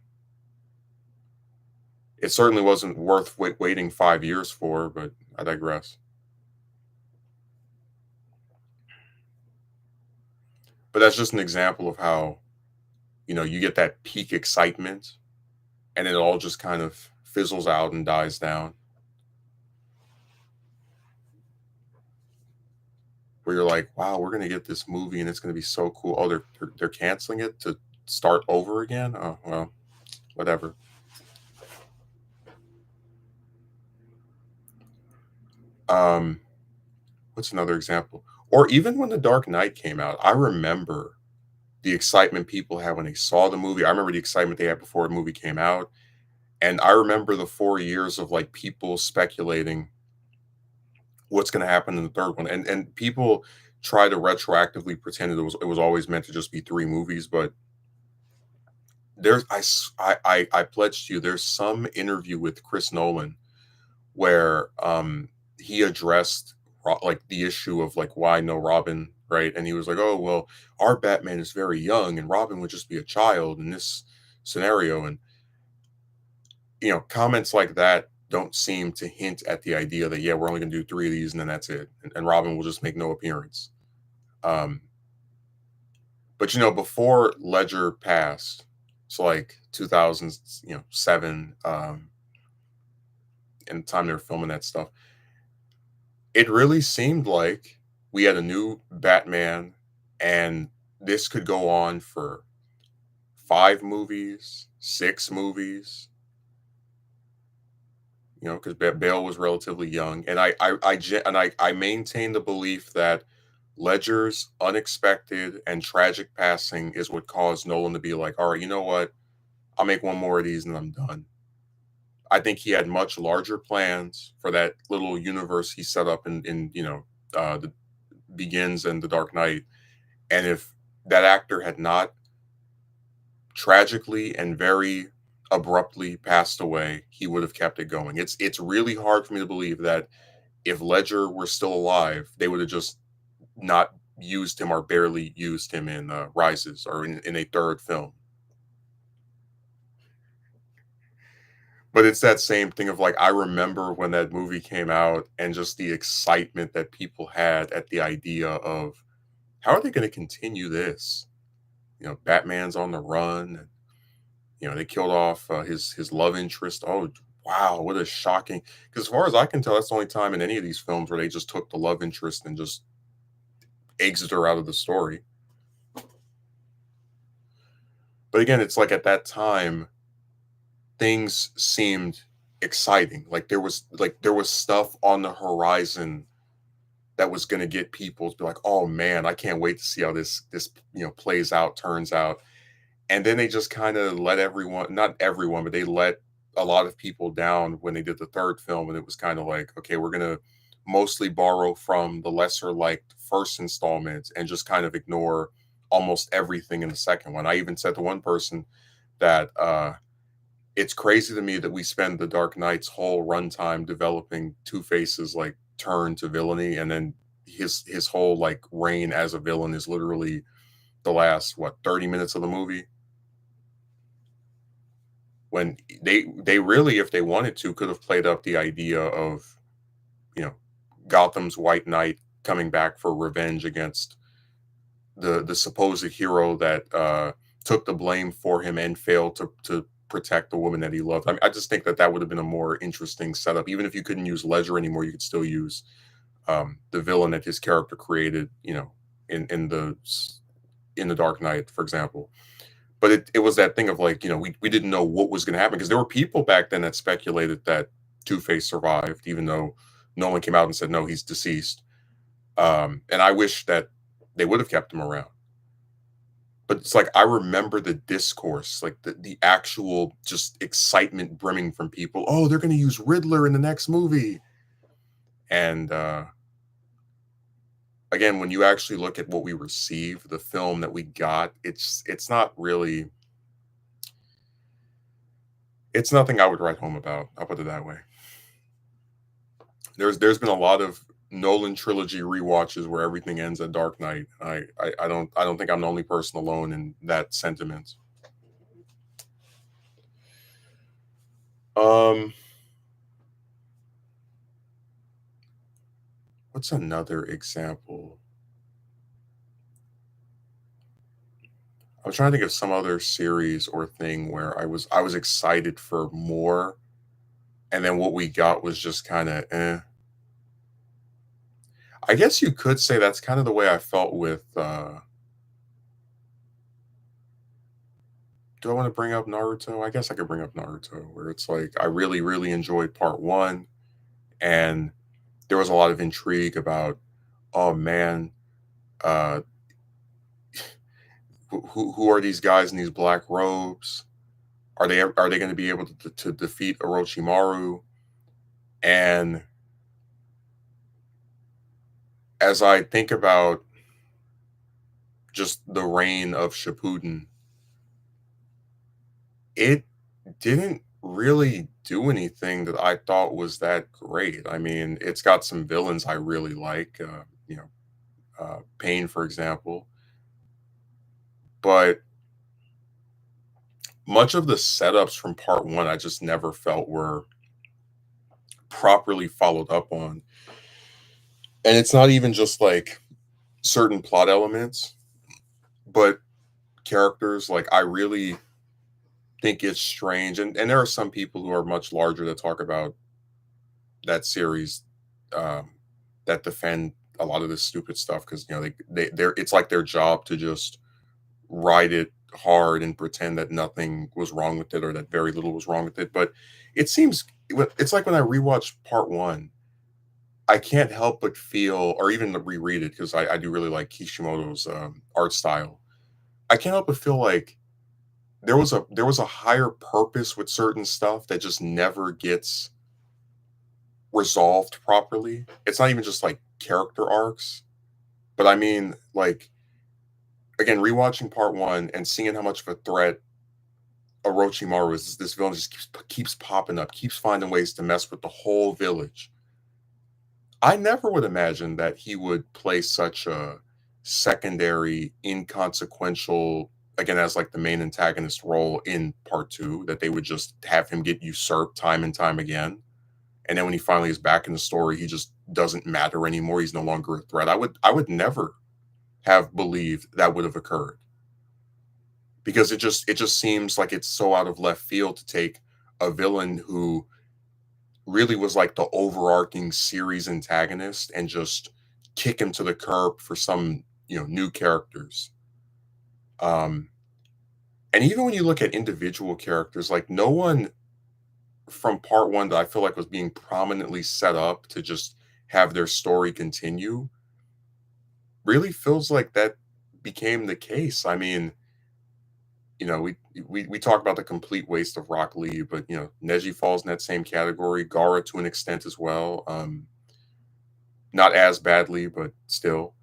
it certainly wasn't worth waiting 5 years for, but I digress. But that's just an example of how you get that peak excitement, and it all just kind of fizzles out and dies down. Where you're like, wow, we're gonna get this movie and it's gonna be so cool. Oh, they're canceling it to start over again. Oh well, whatever. Um, what's another example? Or even when The Dark Knight came out, I remember the excitement people had when they saw the movie. I remember the excitement they had before the movie came out, and I remember the 4 years of like people speculating what's going to happen in the third one, and people try to retroactively pretend that it was always meant to just be three movies, but I pledge to you, there's some interview with Chris Nolan where he addressed like the issue of like why no Robin, right? And he was like, oh well, our Batman is very young and Robin would just be a child in this scenario. And comments like that don't seem to hint at the idea that, yeah, we're only going to do three of these and then that's it, and Robin will just make no appearance. um but before Ledger passed, so like 2007, and the time they were filming that stuff, it really seemed like we had a new Batman, and this could go on for 5 movies, 6 movies, because Bale was relatively young, and I maintain the belief that Ledger's unexpected and tragic passing is what caused Nolan to be like, all right, you know what? I'll make one more of these and I'm done. I think he had much larger plans for that little universe he set up in the Begins and The Dark Knight. And if that actor had not tragically and very abruptly passed away, he would have kept it going. It's really hard for me to believe that if Ledger were still alive, they would have just not used him or barely used him in Rises or in a third film. But it's that same thing of like, I remember when that movie came out and just the excitement that people had at the idea of how are they going to continue this? Batman's on the run. They killed off his love interest. Oh, wow, what a shocking, because as far as I can tell, that's the only time in any of these films where they just took the love interest and just exit her out of the story. But again, it's like at that time, things seemed exciting. Like there was stuff on the horizon that was going to get people to be like, "Oh man, I can't wait to see how this plays out, turns out." And then they just kind of let everyone, not everyone, but they let a lot of people down when they did the third film, and it was kind of like, okay, we're going to mostly borrow from the lesser liked first installment and just kind of ignore almost everything in the second one. I even said to one person that it's crazy to me that we spend the Dark Knight's whole runtime developing Two Face's like turn to villainy, and then his whole like reign as a villain is literally the last, what, 30 minutes of the movie, when they really, if they wanted to, could have played up the idea of, you know, Gotham's White Knight coming back for revenge against the supposed hero that took the blame for him and failed to protect the woman that he loved. I mean, I just think that that would have been a more interesting setup. Even if you couldn't use Ledger anymore, you could still use the villain that his character created, in the Dark Knight, for example. But it was that thing of like, we didn't know what was going to happen, because there were people back then that speculated that Two Face survived, even though no one came out and said no, he's deceased. And I wish that they would have kept him around. But it's like I remember the discourse, like the actual just excitement brimming from people. Oh, they're going to use Riddler in the next movie. And again, when you actually look at what we received, the film that we got, it's not really, it's nothing I would write home about. I'll put it that way. There's been a lot of Nolan trilogy rewatches where everything ends at Dark Knight. I don't think I'm the only person alone in that sentiment. Um, what's another example? I'm trying to think of some other series or thing where I was excited for more, and then what we got was just kind of eh. I guess you could say that's kind of the way I felt with. Do I want to bring up Naruto? I guess I could bring up Naruto, where it's like I really, really enjoyed part one, and there was a lot of intrigue about, oh man, uh, who are these guys in these black robes? Are they going to be able to defeat Orochimaru? And as I think about just the reign of Shippuden, it didn't really do anything that I thought was that great. I mean, it's got some villains I really like, Pain, for example, but much of the setups from part one, I just never felt were properly followed up on. And it's not even just like certain plot elements, but characters. Like, I really think it's strange. And there are some people who are much larger that talk about that series, um, that defend a lot of this stupid stuff, because they're it's like their job to just ride it hard and pretend that nothing was wrong with it, or that very little was wrong with it. But it seems, it's like when I rewatch part one, I can't help but feel, or even reread it, because I do really like Kishimoto's art style. I can't help but feel like there was a higher purpose with certain stuff that just never gets resolved properly. It's not even just like character arcs, but I mean, like, again, rewatching part one and seeing how much of a threat Orochimaru is, this villain just keeps popping up, keeps finding ways to mess with the whole village. I never would imagine that he would play such a secondary, inconsequential, again, as like the main antagonist role in part two, that they would just have him get usurped time and time again. And then when he finally is back in the story, he just doesn't matter anymore. He's no longer a threat. I would never have believed that would have occurred, because it just seems like it's so out of left field to take a villain who really was like the overarching series antagonist and just kick him to the curb for some, new characters. Um, and even when you look at individual characters, like no one from part one that I feel like was being prominently set up to just have their story continue really feels like that became the case. I mean, we talk about the complete waste of Rock Lee, but Neji falls in that same category. Gara to an extent as well. Not as badly, but still.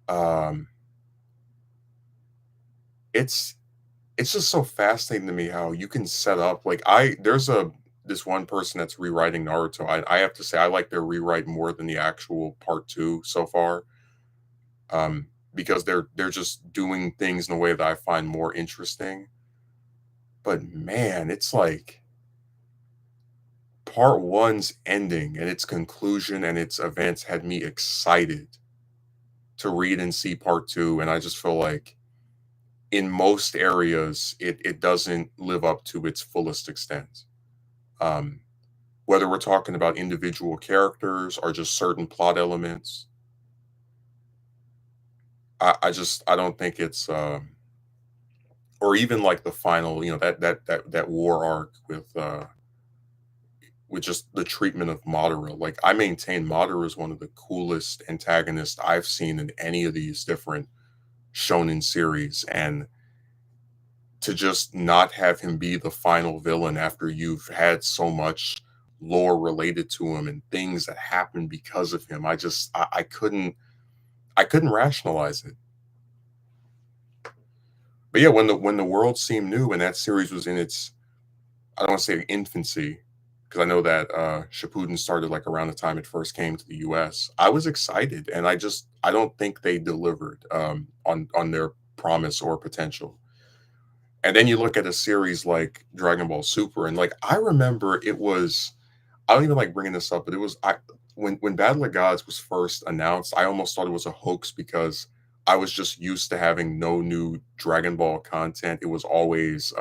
Um, it's it's just so fascinating to me how you can set up like I there's a this one person that's rewriting Naruto. I have to say I like their rewrite more than the actual part two so far. Because they're just doing things in a way that I find more interesting. But man, it's like part one's ending and its conclusion and its events had me excited to read and see part two. And I just feel like in most areas it doesn't live up to its fullest extent. Um, whether we're talking about individual characters or just certain plot elements, I don't think it's or even like the final, that war arc with just the treatment of Madara. Like I maintain Madara is one of the coolest antagonists I've seen in any of these different shonen series, and to just not have him be the final villain after you've had so much lore related to him and things that happened because of him, I couldn't rationalize it. But yeah, when the world seemed new and that series was in its, I don't want to say infancy, because I know that Shippuden started like around the time it first came to the US. I was excited, and I don't think they delivered on their promise or potential. And then you look at a series like Dragon Ball Super, and like I remember it was, I don't even like bringing this up, but it was when Battle of Gods was first announced, I almost thought it was a hoax because I was just used to having no new Dragon Ball content. It was always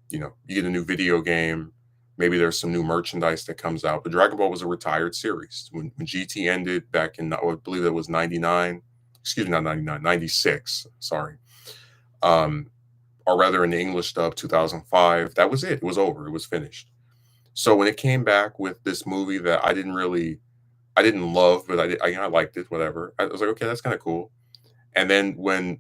you get a new video game, maybe there's some new merchandise that comes out. But Dragon Ball was a retired series. When GT ended back in, I believe that was 99, excuse me, not 99, 96, sorry. Um, or rather in the English dub, 2005, that was it. It was over. It was finished. So when it came back with this movie that I didn't love, but I liked it, whatever. I was like, okay, that's kind of cool. And then when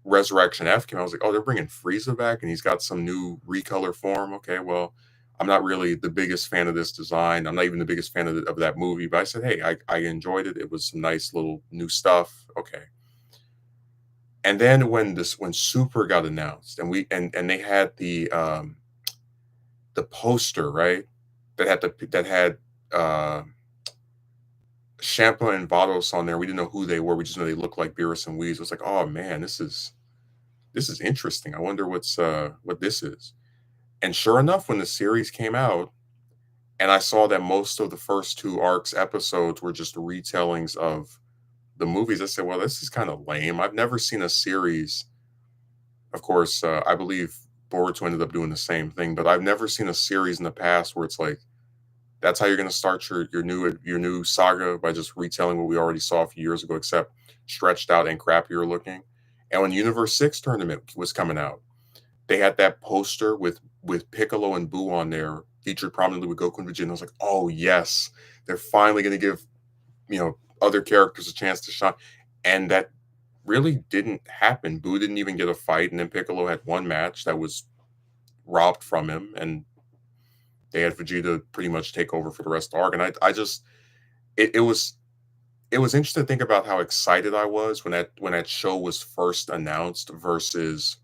Resurrection F came out, I was like, oh, they're bringing Frieza back and he's got some new recolor form. Okay, well, I'm not really the biggest fan of this design. I'm not even the biggest fan of that movie, but I said, hey, I enjoyed it. It was some nice little new stuff. Okay. And then when Super got announced and and they had the poster, right? That had Champa and Vados on there. We didn't know who they were. We just know they looked like Beerus and Weeze. It was like, oh man, this is interesting. I wonder what this is. And sure enough, when the series came out, and I saw that most of the first two arcs episodes were just retellings of the movies, I said, well, this is kind of lame. I've never seen a series. Of course, I believe Boruto ended up doing the same thing, but I've never seen a series in the past where it's like that's how you're going to start your new saga by just retelling what we already saw a few years ago, except stretched out and crappier looking. And when Universe Six tournament was coming out, they had that poster with Piccolo and Boo on there, featured prominently with Goku and Vegeta. I was like, oh yes, they're finally going to give other characters a chance to shine, and that really didn't happen. Boo didn't even get a fight, and then Piccolo had one match that was robbed from him, and they had Vegeta pretty much take over for the rest of the arc. And I just it was interesting to think about how excited I was when that show was first announced versus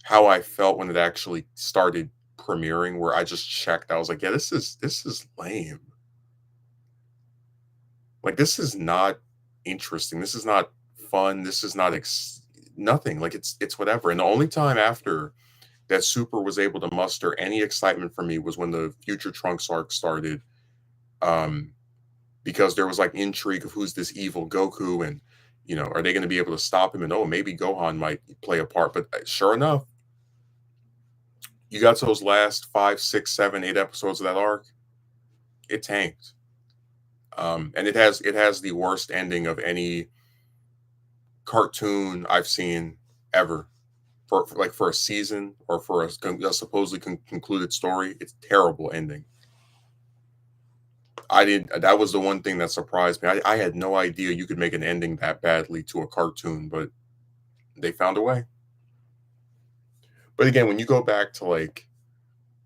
how I felt when it actually started premiering, where I just checked. I was like, yeah, this is lame. Like this is not interesting. This is not fun. This is not nothing. Like it's whatever. And the only time after that Super was able to muster any excitement for me was when the Future Trunks arc started. Um, because there was like intrigue of who's this evil Goku, and are they going to be able to stop him? And oh, maybe Gohan might play a part. But sure enough, you got to those last 5, 6, 7, 8 episodes of that arc. it tanked. And it has the worst ending of any cartoon I've seen ever. For a season or for a supposedly concluded story, it's terrible ending. I didn't. That was the one thing that surprised me. I had no idea you could make an ending that badly to a cartoon, but they found a way. But again, when you go back to like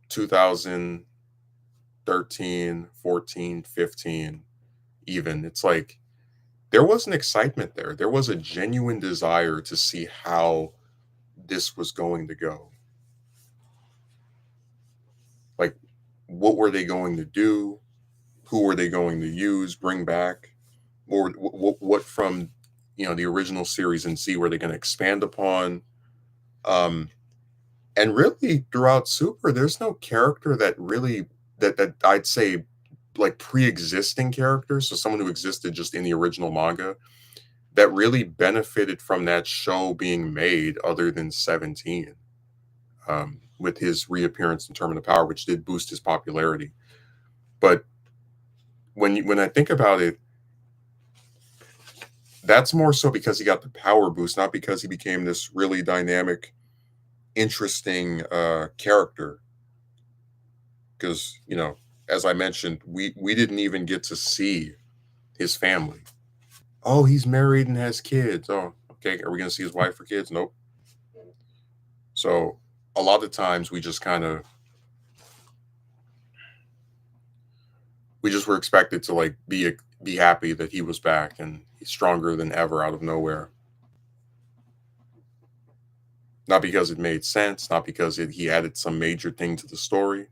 2013, 14, 15, even, it's like there was an excitement there. There was a genuine desire to see how this was going to go. Like, what were they going to do? Who were they going to use, bring back? Or what from the original series and see where they're going to expand upon? Um, and really throughout Super, there's no character that really that I'd say like pre-existing characters, so someone who existed just in the original manga that really benefited from that show being made, other than 17, with his reappearance in Tournament of Power, which did boost his popularity. But when I think about it, that's more so because he got the power boost, not because he became this really dynamic, interesting character. Because as I mentioned, we didn't even get to see his family. Oh, he's married and has kids. Oh, okay. Are we going to see his wife or kids? Nope. So a lot of times we just were expected to like be happy that he was back and he's stronger than ever out of nowhere. Not because it made sense, not because he added some major thing to the story.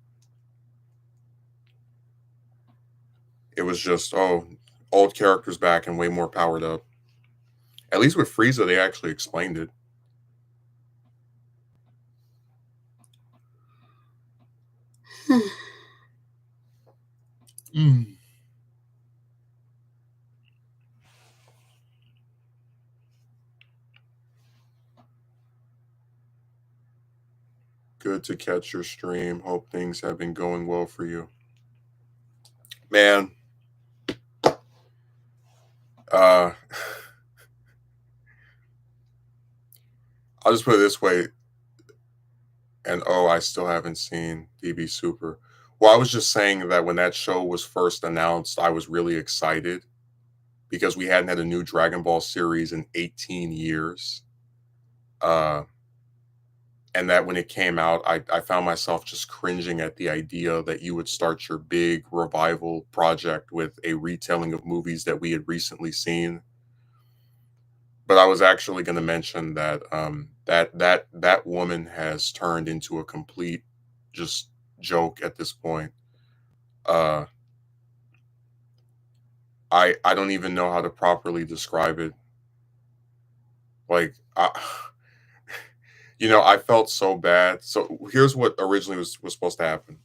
It was just, oh, old characters back and way more powered up. At least with Frieza, they actually explained it. Mm. Good to catch your stream. Hope things have been going well for you. Man, uh, I'll just put it this way. And oh, I still haven't seen DB Super. Well, I was just saying that when that show was first announced, I was really excited because we hadn't had a new Dragon Ball series in 18 years. Uh, and that when it came out, I found myself just cringing at the idea that you would start your big revival project with a retelling of movies that we had recently seen. But I was actually going to mention that that woman has turned into a complete just joke at this point. Uh, I don't even know how to properly describe it. Like I felt so bad. So here's what originally was supposed to happen.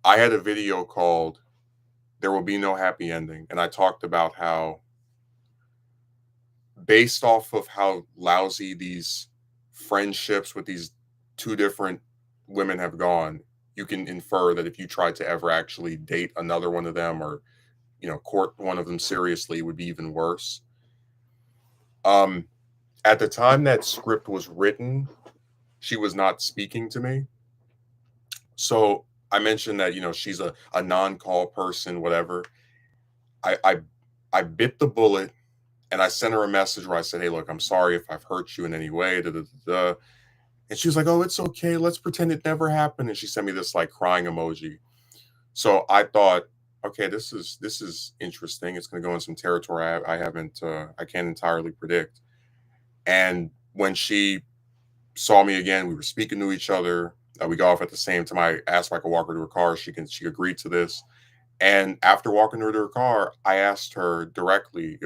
I had a video called "There Will Be No Happy Ending," and I talked about how, based off of how lousy these friendships with these two different women have gone, you can infer that if you tried to ever actually date another one of them or court one of them seriously, it would be even worse. Um, at the time that script was written, she was not speaking to me. So I mentioned that she's a non-call person, whatever. I bit the bullet and I sent her a message where I said, "Hey, look, I'm sorry if I've hurt you in any way." Da, da, da, da. And she was like, "Oh, it's okay. Let's pretend it never happened." And she sent me this like crying emoji. So I thought, okay, this is interesting. It's going to go in some territory I can't entirely predict. And when she saw me again, we were speaking to each other. We got off at the same time. I asked if I could walk her to her car. She agreed to this. And after walking her to her car, I asked her directly,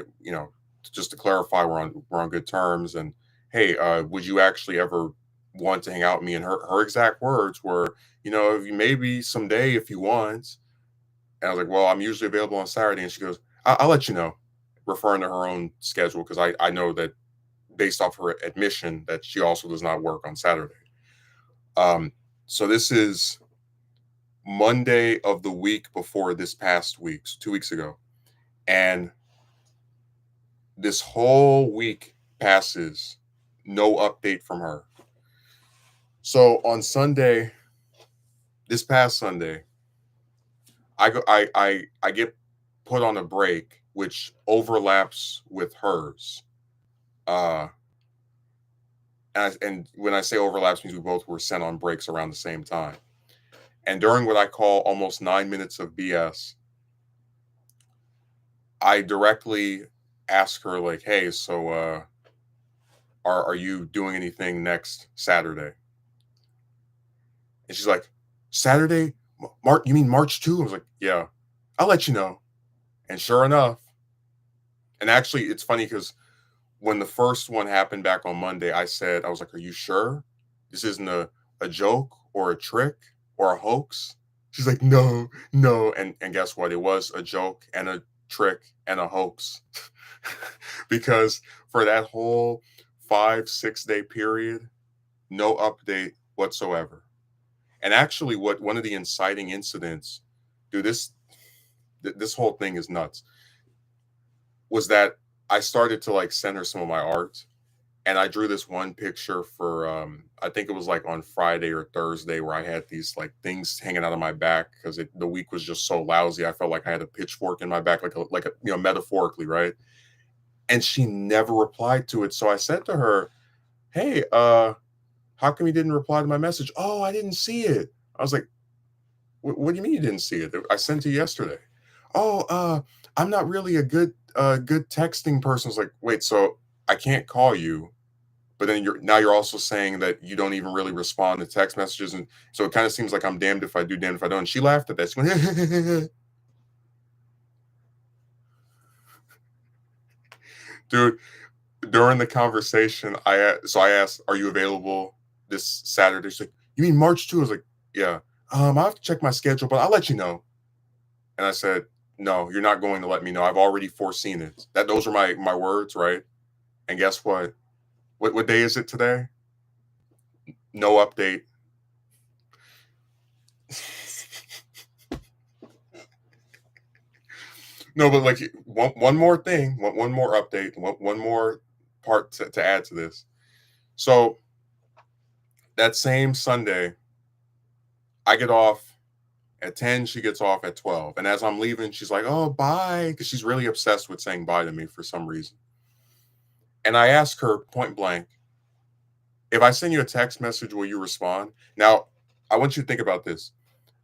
just to clarify we're on good terms. And hey, would you actually ever want to hang out with me? And her exact words were, maybe someday if you want. And I was like, well, I'm usually available on Saturday. And she goes, I'll let you know, referring to her own schedule because I know that based off her admission that she also does not work on Saturday. Um, so this is Monday of the week before this past week, so 2 weeks ago. And this whole week passes, no update from her. So on Sunday, this past Sunday, I get put on a break, which overlaps with hers. Uh, and when I say overlaps, means we both were sent on breaks around the same time. And during what I call almost 9 minutes of BS, I directly ask her like, "Hey, so are you doing anything next Saturday?" And she's like, "Saturday, March? You mean March 2?" I was like, "Yeah, I'll let you know." And sure enough, and actually, it's funny because when the first one happened back on Monday, I was like, "Are you sure this isn't a joke or a trick or a hoax?" She's like, "No, no." And guess what? It was a joke and a trick and a hoax. Because for that whole 5, 6 day period, no update whatsoever. And actually, what one of the inciting incidents, dude, this whole thing is nuts, was that I started to like send her some of my art, and I drew this one picture for I think it was like on Friday or Thursday where I had these like things hanging out of my back because the week was just so lousy. I felt like I had a pitchfork in my back, like a metaphorically, right? And she never replied to it. So I said to her, "Hey, how come you didn't reply to my message?" "Oh, I didn't see it." I was like, what do you mean you didn't see it? I sent it yesterday." "Oh, I'm not really a good texting person." I was like, "Wait, so I can't call you, but then you're also saying that you don't even really respond to text messages, and so it kind of seems like I'm damned if I do, damned if I don't." And she laughed at that. She went, dude. During the conversation, I asked, "Are you available this Saturday?" She's like, "You mean March 2?" I was like, "Yeah." I have to check my schedule, but I'll let you know." And I said, "No, you're not going to let me know. I've already foreseen it." Those are my words, right? And guess what? What day is it today? No update. No, but like one more thing, one more update, one more part to add to this. So that same Sunday, I get off at 10, she gets off at 12. And as I'm leaving, she's like, "Oh, bye." Because she's really obsessed with saying bye to me for some reason. And I ask her point blank, "If I send you a text message, will you respond?" Now, I want you to think about this.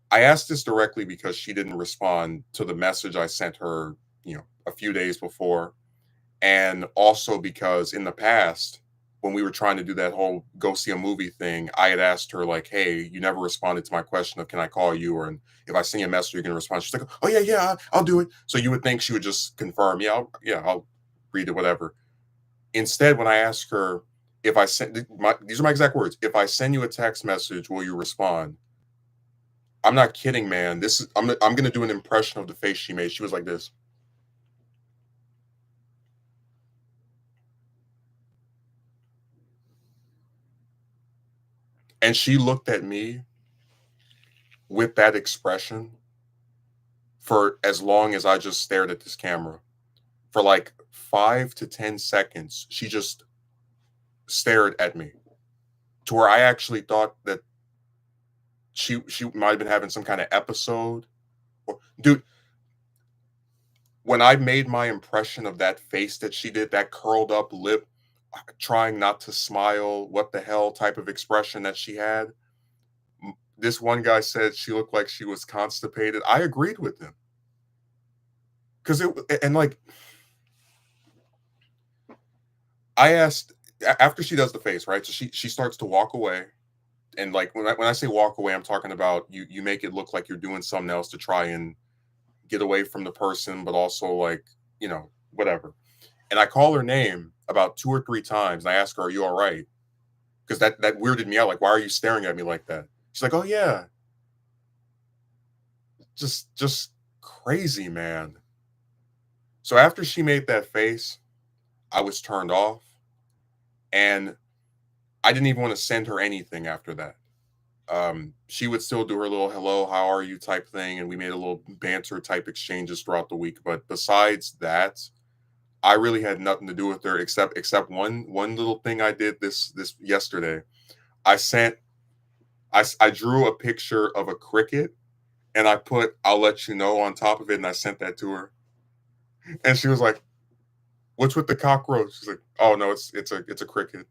I asked this directly because she didn't respond to the message I sent her, a few days before. And also because in the past, when we were trying to do that whole go see a movie thing, I had asked her, like, "Hey, you never responded to my question of can I call you? Or and if I send you a message, you're going to respond." She's like, "Oh, yeah, yeah, I'll do it." So you would think she would just confirm, "Yeah, I'll read it, whatever." Instead, when I ask her, if I send these are my exact words, "If I send you a text message, will you respond?" I'm not kidding, man. I'm going to do an impression of the face she made. She was like this. And she looked at me with that expression for as long as I just stared at this camera. For like 5 to 10 seconds, she just stared at me to where I actually thought that she might have been having some kind of episode. Or, dude, when I made my impression of that face that she did, that curled up lip, trying not to smile, what the hell type of expression that she had. This one guy said she looked like she was constipated. I agreed with him because and like I asked after she does the face, right? So she starts to walk away, and like when I say walk away, I'm talking about you make it look like you're doing something else to try and get away from the person, but also like whatever. And I call her name about 2 or 3 times, and I ask her, "Are you all right?" Because that weirded me out. Like, why are you staring at me like that? She's like, "Oh yeah." Just crazy, man. So after she made that face, I was turned off, and I didn't even want to send her anything after that. she would still do her little hello, how are you type thing, and we made a little banter type exchanges throughout the week. But besides that, I really had nothing to do with her except one little thing I did this yesterday. I sent I drew a picture of a cricket and I put "I'll let you know" on top of it, and I sent that to her, and she was like, "What's with the cockroach?" She's like, "Oh no, it's a cricket."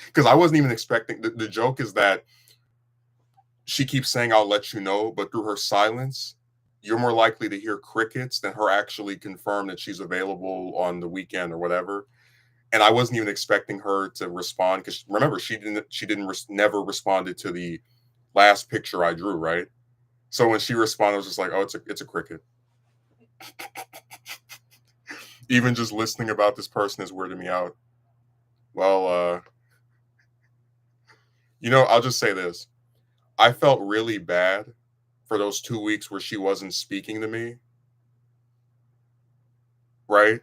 Because I wasn't even expecting. The joke is that she keeps saying "I'll let you know," but through her silence, you're more likely to hear crickets than her actually confirm that she's available on the weekend or whatever. And I wasn't even expecting her to respond because remember never responded to the last picture I drew, right? So when she responded, I was just like, "Oh, it's a cricket." Even just listening about this person is weirding me out. Well, I'll just say this: I felt really bad for those 2 weeks where she wasn't speaking to me, right?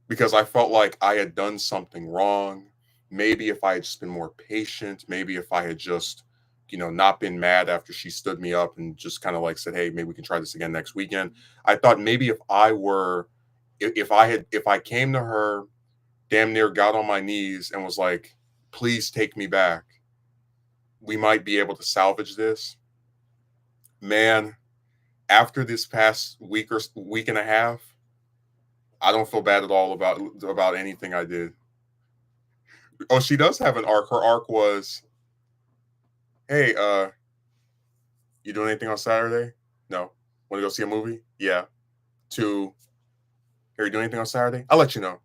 Because I felt like I had done something wrong. Maybe if I had just been more patient, maybe if I had just, not been mad after she stood me up and just kind of like said, "Hey, maybe we can try this again next weekend." I thought maybe if I came to her, damn near got on my knees and was like, "Please take me back," we might be able to salvage this. Man, after this past week and a half, I don't feel bad at all about anything I did. Oh, she does have an arc. Her arc was, "Hey, you doing anything on Saturday? No. Want to go see a movie? Yeah." To, "Hey, you doing anything on Saturday? I'll let you know."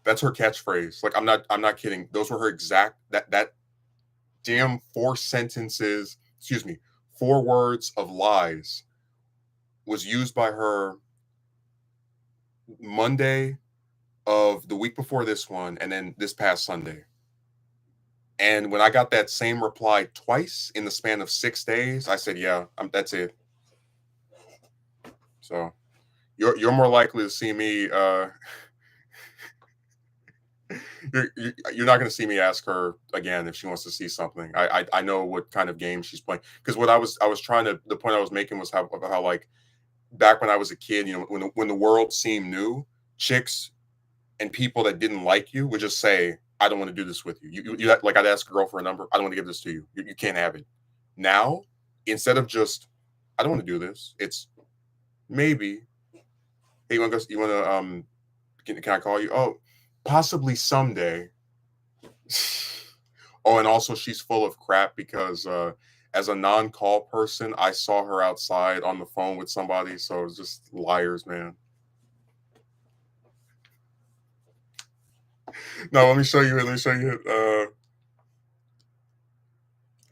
That's her catchphrase. Like I'm not kidding. Those were her exact that damn 4 sentences, excuse me, 4 words of lies was used by her Monday of the week before this one and then this past Sunday. And when I got that same reply twice in the span of 6 days, I said, "Yeah, that's it." So you're more likely to see me. You're not going to see me ask her again if she wants to see something. I know what kind of game she's playing because what I was trying to the point I was making was how like back when I was a kid, when the world seemed new, chicks and people that didn't like you would just say, "I don't want to do this with you." Like I'd ask a girl for a number. "I don't want to give this to you. You can't have it." Now, instead of just, "I don't want to do this," it's maybe, "Hey, you want to go? You want to can I call you? Oh, possibly someday." Oh, and also she's full of crap because as a non-call person, I saw her outside on the phone with somebody. So it's just liars, man. No, let me show you it. Let me show you it.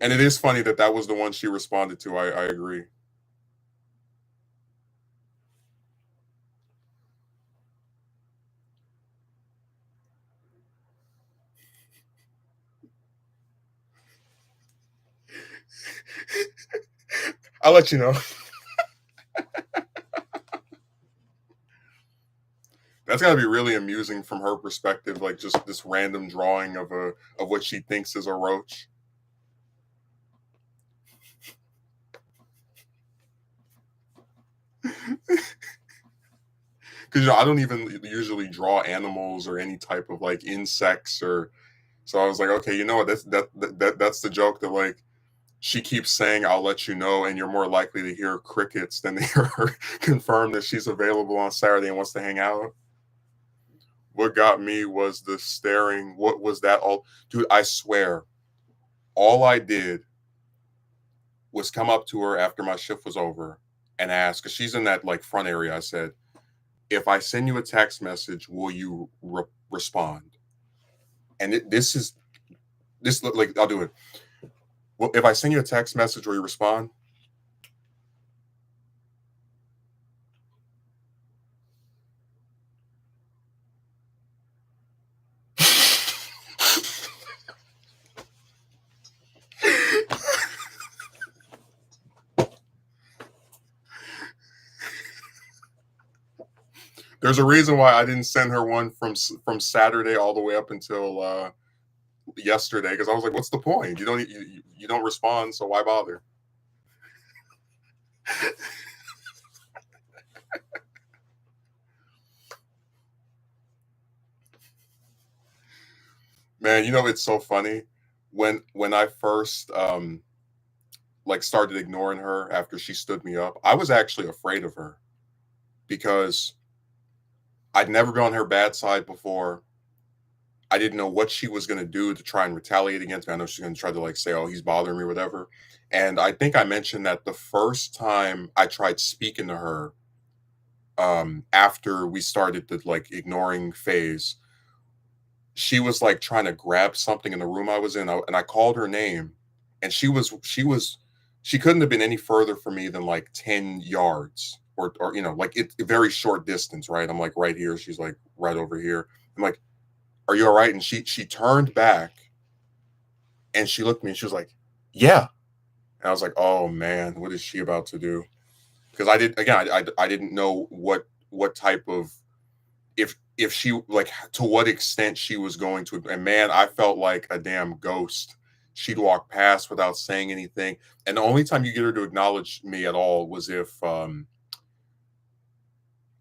And it is funny that was the one she responded to. I agree. I'll let you know. That's got to be really amusing from her perspective, like just this random drawing of what she thinks is a roach. Because I don't even usually draw animals or any type of like insects or. So I was like, okay, you know what? That's the joke that like she keeps saying, "I'll let you know," and you're more likely to hear crickets than to hear her confirm that she's available on Saturday and wants to hang out. What got me was the staring. What was that all? Dude, I swear, all I did was come up to her after my shift was over and ask, because she's in that like front area. I said, "If I send you a text message, will you respond?" And this like I'll do it. Well, if I send you a text message, will you respond? There's a reason why I didn't send her one from Saturday all the way up until yesterday because I was like, what's the point? You don't respond, so why bother? Man, it's so funny when I first like started ignoring her after she stood me up. I was actually afraid of her because I'd never been on her bad side before. I didn't know what she was going to do to try and retaliate against me. I know she's going to try to like say, "Oh, he's bothering me," or whatever. And I think I mentioned that the first time I tried speaking to her, after we started the like ignoring phase, she was like trying to grab something in the room I was in, and I called her name, and she couldn't have been any further from me than like 10 yards, or like it's a very short distance, right? I'm like right here, she's like right over here. I'm like, "Are you all right?" And she turned back and she looked at me and she was like, "Yeah." And I was like, "Oh man, what is she about to do?" Because I didn't know what type of, if she like, to what extent she was going to. And man, I felt like a damn ghost. She'd walk past without saying anything, and the only time you get her to acknowledge me at all was if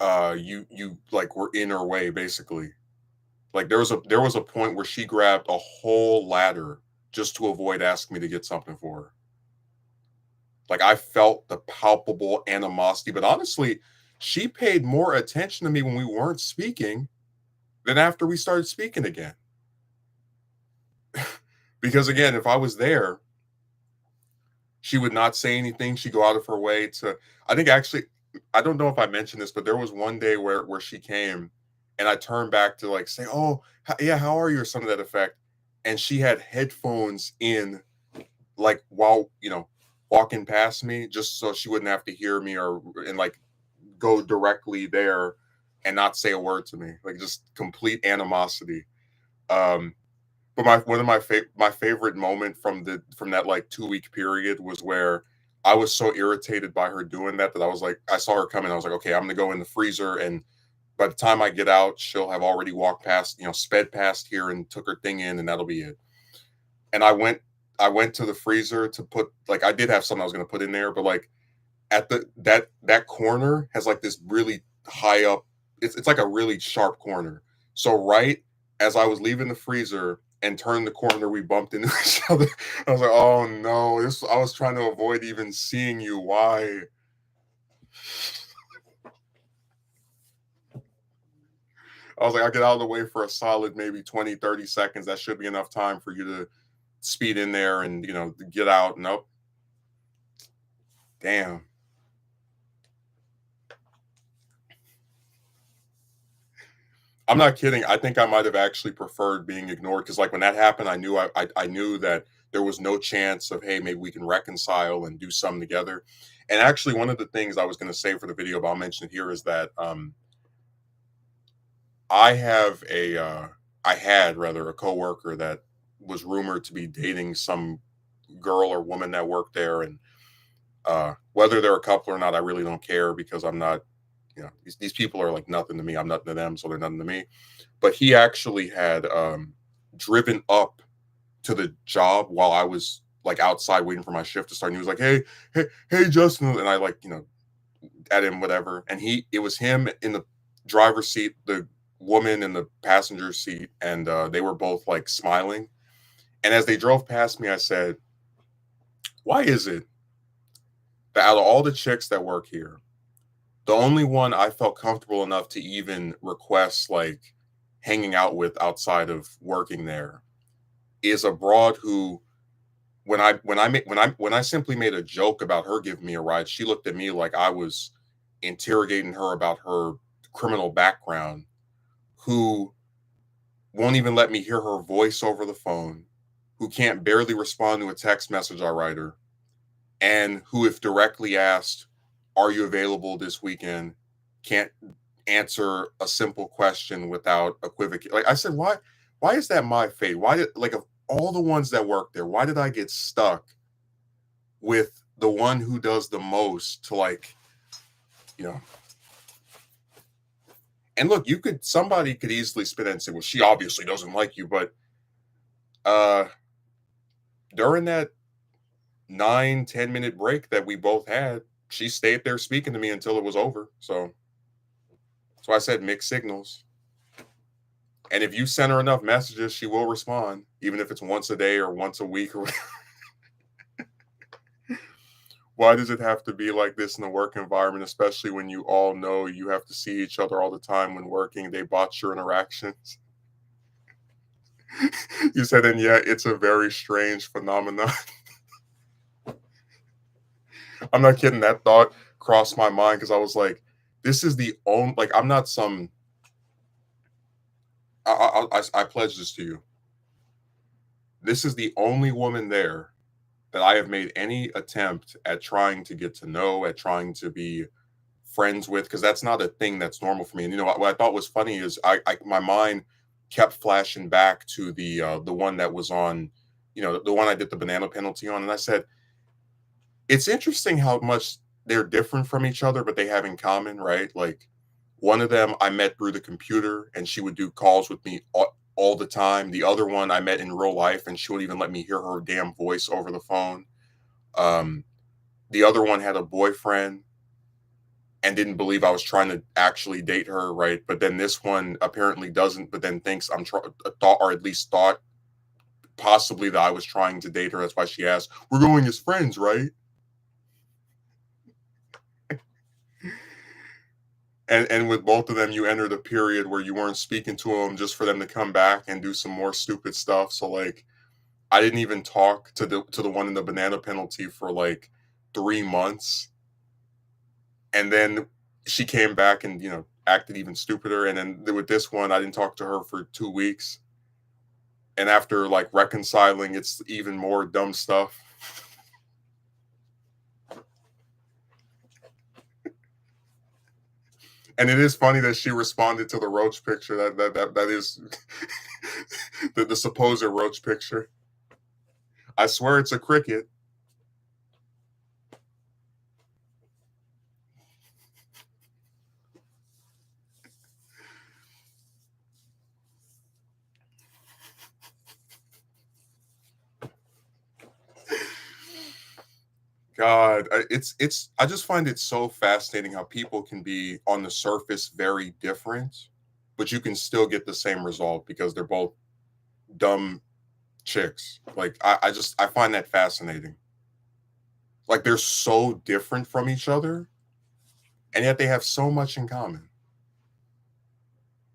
you like were in her way, basically. Like there was a point where she grabbed a whole ladder just to avoid asking me to get something for her. Like I felt the palpable animosity, but honestly, she paid more attention to me when we weren't speaking than after we started speaking again. Because again, if I was there, she would not say anything. She'd go out of her way to, I think actually, I don't know if I mentioned this, but there was one day where she came and I turned back to like say, "Oh, yeah, how are you?" or something to that effect. And she had headphones in, like while, walking past me, just so she wouldn't have to hear me, and like go directly there and not say a word to me. Like just complete animosity. Um, but one of my favorite moment from that like 2 week period was where I was so irritated by her doing that I was like, I saw her coming. I was like, okay, I'm gonna go in the freezer, and by the time I get out, she'll have already walked past, sped past here and took her thing in, and that'll be it. And I went to the freezer to put, like, I did have something I was gonna put in there, but like at that corner has like this really high up, it's like a really sharp corner. So right as I was leaving the freezer and turned the corner, we bumped into each other. I was like, "Oh no, this I was trying to avoid even seeing you. Why?" I was like, "I'll get out of the way for a solid maybe 20, 30 seconds. That should be enough time for you to speed in there and get out." Nope. Damn. I'm not kidding. I think I might have actually preferred being ignored because, like, when that happened, I knew that there was no chance of, hey, maybe we can reconcile and do something together. And actually, one of the things I was going to say for the video, but I'll mention it here, is that I have I had rather a coworker that was rumored to be dating some girl or woman that worked there, and whether they're a couple or not, I really don't care because I'm not. These people are like nothing to me. I'm nothing to them, so they're nothing to me. But he actually had driven up to the job while I was like outside waiting for my shift to start. And he was like, "Hey, hey, hey, Justin," and I like at him whatever. And it was him in the driver's seat, the woman in the passenger seat, and they were both like smiling. And as they drove past me, I said, "Why is it that out of all the chicks that work here, the only one I felt comfortable enough to even request like hanging out with outside of working there is a broad who, when I simply made a joke about her giving me a ride, she looked at me like I was interrogating her about her criminal background, who won't even let me hear her voice over the phone, who can't barely respond to a text message I write her, and who, if directly asked, 'Are you available this weekend?' can't answer a simple question without equivocating." Like I said, why is that my fate? Why did, like, of all the ones that work there, why did I get stuck with the one who does the most to, like, you know? And look, somebody could easily spit in and say, "Well, she obviously doesn't like you," but Uh, during that 9-10 minute break that we both had, she stayed there speaking to me until it was over. So I said mixed signals. And if you send her enough messages, she will respond, even if it's once a day or once a week or whatever. Why does it have to be like this in the work environment, especially when you all know you have to see each other all the time when working? They botch your interactions. You said, and yeah, it's a very strange phenomenon. I'm not kidding. That thought crossed my mind because I was like, this is the only, like, I'm not some, I pledge this to you. This is the only woman there that I have made any attempt at trying to get to know, at trying to be friends with, because that's not a thing that's normal for me. And you know what I thought was funny is I my mind kept flashing back to the one that was on, the one I did the banana penalty on, and I said, it's interesting how much they're different from each other, but they have in common, right? Like one of them I met through the computer, and she would do calls with me all the time. The other one I met in real life, and she would even let me hear her damn voice over the phone. Um, the other one had a boyfriend and didn't believe I was trying to actually date her, right? But then this one apparently doesn't, but then thinks I'm thought, or at least thought possibly that I was trying to date her. That's why she asked, "We're going as friends, right?" And with both of them, you entered a period where you weren't speaking to them just for them to come back and do some more stupid stuff. So like, I didn't even talk to the one in the banana penalty for like 3 months, and then she came back and acted even stupider. And then with this one, I didn't talk to her for 2 weeks, and after like reconciling, it's even more dumb stuff. And it is funny that she responded to the roach picture. That is the supposed roach picture. I swear it's a cricket. God, it's. I just find it so fascinating how people can be on the surface very different, but you can still get the same result because they're both dumb chicks. Like I find that fascinating. Like they're so different from each other, and yet they have so much in common.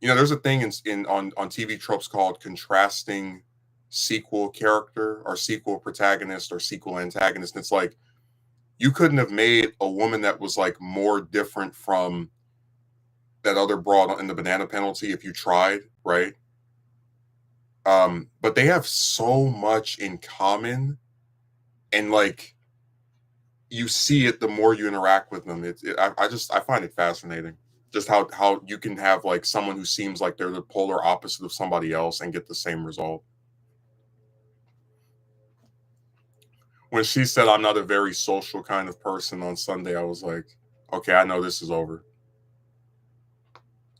There's a thing in on TV tropes called contrasting sequel character or sequel protagonist or sequel antagonist. And it's like you couldn't have made a woman that was like more different from that other broad in the banana penalty if you tried, right? But they have so much in common, and like you see it the more you interact with them. I find it fascinating just how you can have like someone who seems like they're the polar opposite of somebody else and get the same result. When she said I'm not a very social kind of person on Sunday, I was like, okay, I know this is over.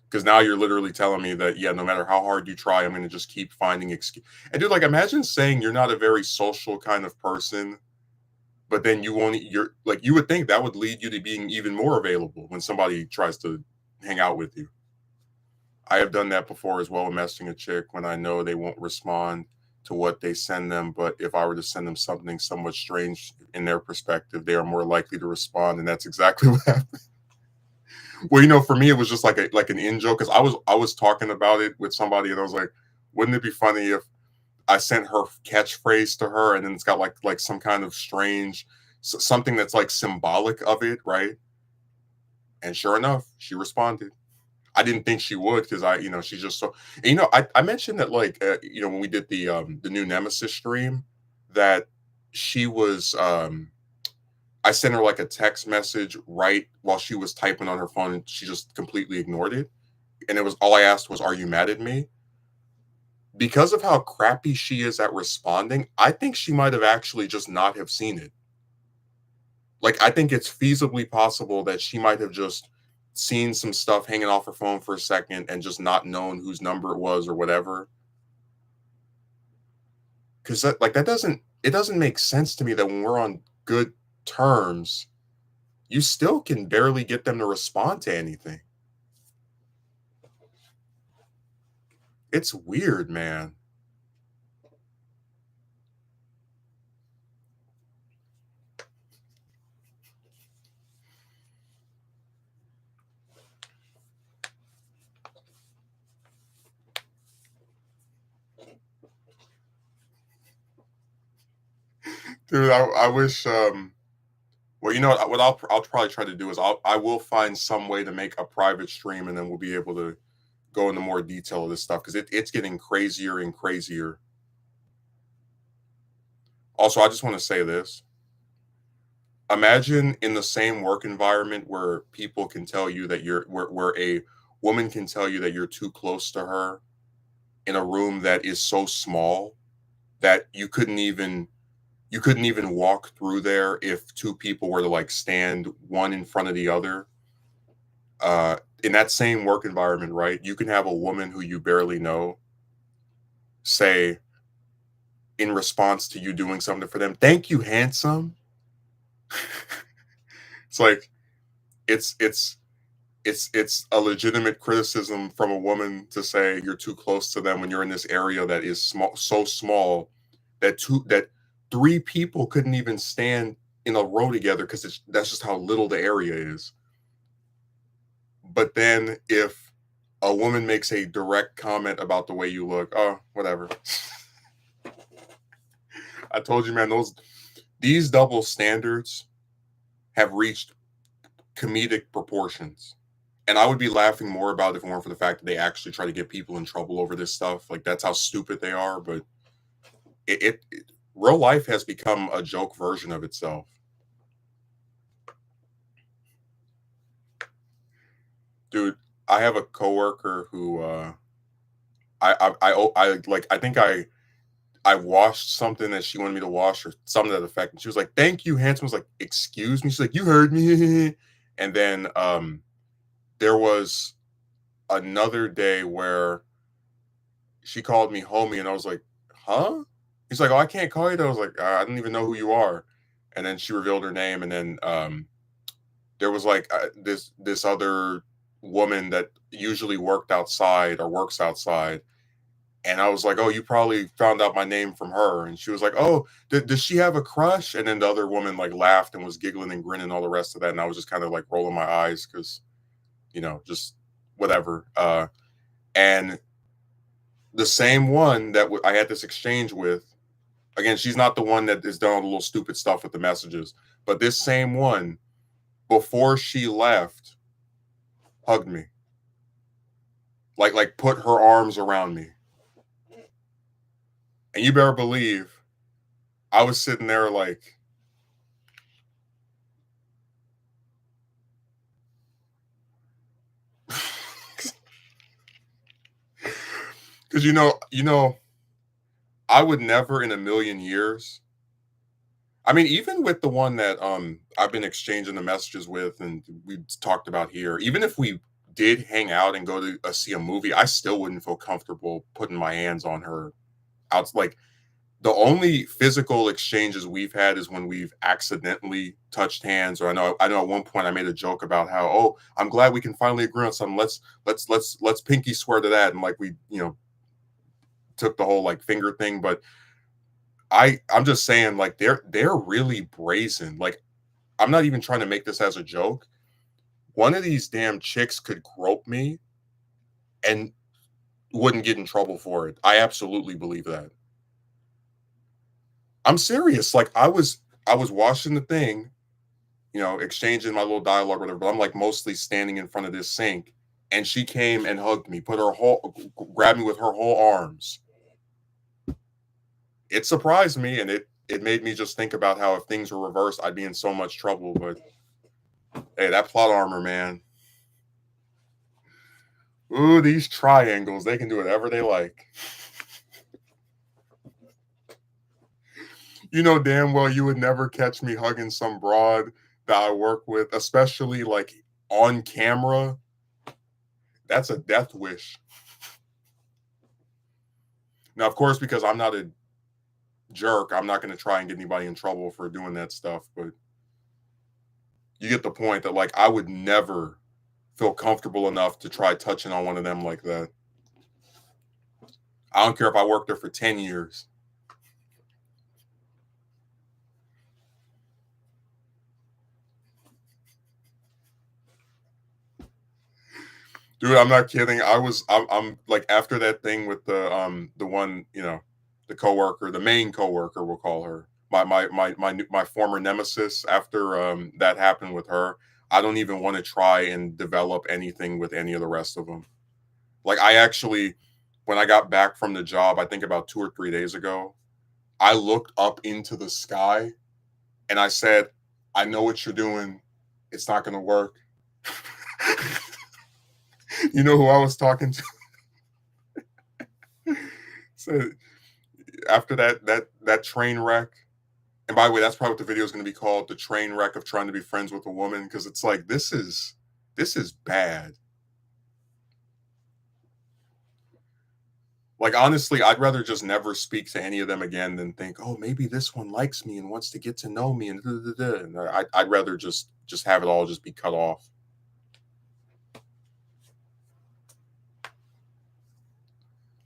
Because now you're literally telling me that, yeah, no matter how hard you try, I'm going to just keep finding excuse. And dude, like, imagine saying you're not a very social kind of person, but then you won't. You're like, you would think that would lead you to being even more available when somebody tries to hang out with you. I have done that before as well, messaging a chick when I know they won't respond to what they send them. But if I were to send them something somewhat strange in their perspective, they are more likely to respond. And that's exactly what happened. Well, for me, it was just like an in joke because I was talking about it with somebody, and I was like, wouldn't it be funny if I sent her catchphrase to her, and then it's got like some kind of strange something that's like symbolic of it, right? And sure enough, she responded. I didn't think she would because she's just so. And, I mentioned that like when we did the new Nemesis stream that she was I sent her like a text message right while she was typing on her phone, and she just completely ignored it. And it was all I asked was, "Are you mad at me?" Because of how crappy she is at responding, I think she might have actually just not have seen it. Like I think it's feasibly possible that she might have just seen some stuff hanging off her phone for a second and just not known whose number it was or whatever. because that doesn't make sense to me that when we're on good terms, you still can barely get them to respond to anything. It's weird, man. Dude, I wish well, you know what I'll probably try to do is I will find some way to make a private stream, and then we'll be able to go into more detail of this stuff because it's getting crazier and crazier. Also, I just want to say this. Imagine in the same work environment where people can tell you that where a woman can tell you that you're too close to her in a room that is so small that you couldn't even walk through there if two people were to like stand one in front of the other. In that same work environment, right? You can have a woman who you barely know say in response to you doing something for them, "Thank you, handsome." It's like it's it's a legitimate criticism from a woman to say you're too close to them when you're in this area that is small, so small that three people couldn't even stand in a row together because that's just how little the area is. But then if a woman makes a direct comment about the way you look, oh, whatever. I told you, man, these double standards have reached comedic proportions. And I would be laughing more about it if it weren't for the fact that they actually try to get people in trouble over this stuff. Like that's how stupid they are. But real life has become a joke version of itself. Dude, I have a coworker who I think I washed something that she wanted me to wash or something to that effect. And she was like, "Thank you, handsome." I was like, "Excuse me." She's like, "You heard me." And then there was another day where she called me homie, and I was like, "Huh?" He's like, "Oh, I can't call you that." I was like, "I don't even know who you are." And then she revealed her name, and then there was like this other woman that usually worked outside or works outside. And I was like, "Oh, you probably found out my name from her." And she was like, "Oh, does she have a crush?" And then the other woman like laughed and was giggling and grinning all the rest of that. And I was just kind of like rolling my eyes because, just whatever. And the same one that I had this exchange with, again, she's not the one that is done all the little stupid stuff with the messages, but this same one, before she left, hugged me, like put her arms around me. And you better believe I was sitting there like, because I would never in a million years. I mean, even with the one that I've been exchanging the messages with and we talked about here, even if we did hang out and go to see a movie, I still wouldn't feel comfortable putting my hands on her. Out like the only physical exchanges we've had is when we've accidentally touched hands. Or I know at one point I made a joke about how, oh, I'm glad we can finally agree on something. Let's pinky swear to that, and like we took the whole like finger thing. But I'm just saying like they're really brazen. Like I'm not even trying to make this as a joke. One of these damn chicks could grope me and wouldn't get in trouble for it. I absolutely believe that. I'm serious. Like I was watching the thing, exchanging my little dialogue, or whatever. But I'm like mostly standing in front of this sink, and she came and hugged me, grabbed me with her whole arms. It surprised me, and it made me just think about how if things were reversed, I'd be in so much trouble. But hey, that plot armor, man. Ooh, these triangles, they can do whatever they like. You know damn well you would never catch me hugging some broad that I work with, especially like on camera. That's a death wish. Now, of course, because I'm not a jerk. I'm not going to try and get anybody in trouble for doing that stuff, but you get the point that like I would never feel comfortable enough to try touching on one of them like that. I don't care if I worked there for 10 years. Dude, I'm not kidding. I'm like after that thing with the one, the coworker, the main coworker, we'll call her. My former nemesis after that happened with her. I don't even want to try and develop anything with any of the rest of them. Like I actually when I got back from the job, I think about 2 or 3 days ago, I looked up into the sky and I said, "I know what you're doing. It's not going to work." You know who I was talking to? So after that train wreck, and by the way, that's probably what the video is going to be called, the train wreck of trying to be friends with a woman, because it's like this is bad. Like honestly, I'd rather just never speak to any of them again than think, oh, maybe this one likes me and wants to get to know me, and, da, da, da. And I'd rather just have it all just be cut off.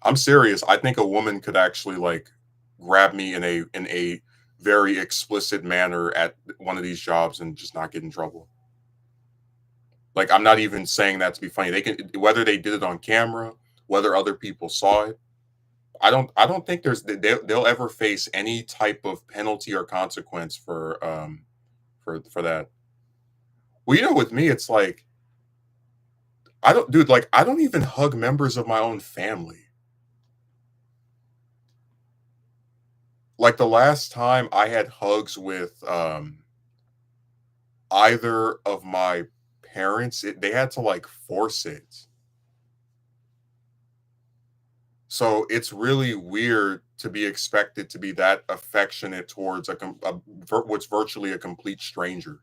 I'm serious. I think a woman could actually like grab me in a very explicit manner at one of these jobs and just not get in trouble. Like I'm not even saying that to be funny. They can whether they did it on camera, whether other people saw it. I don't think they'll ever face any type of penalty or consequence for that. Well, with me, it's like I don't even hug members of my own family. Like the last time I had hugs with either of my parents, they had to like force it. So it's really weird to be expected to be that affectionate towards what's virtually a complete stranger.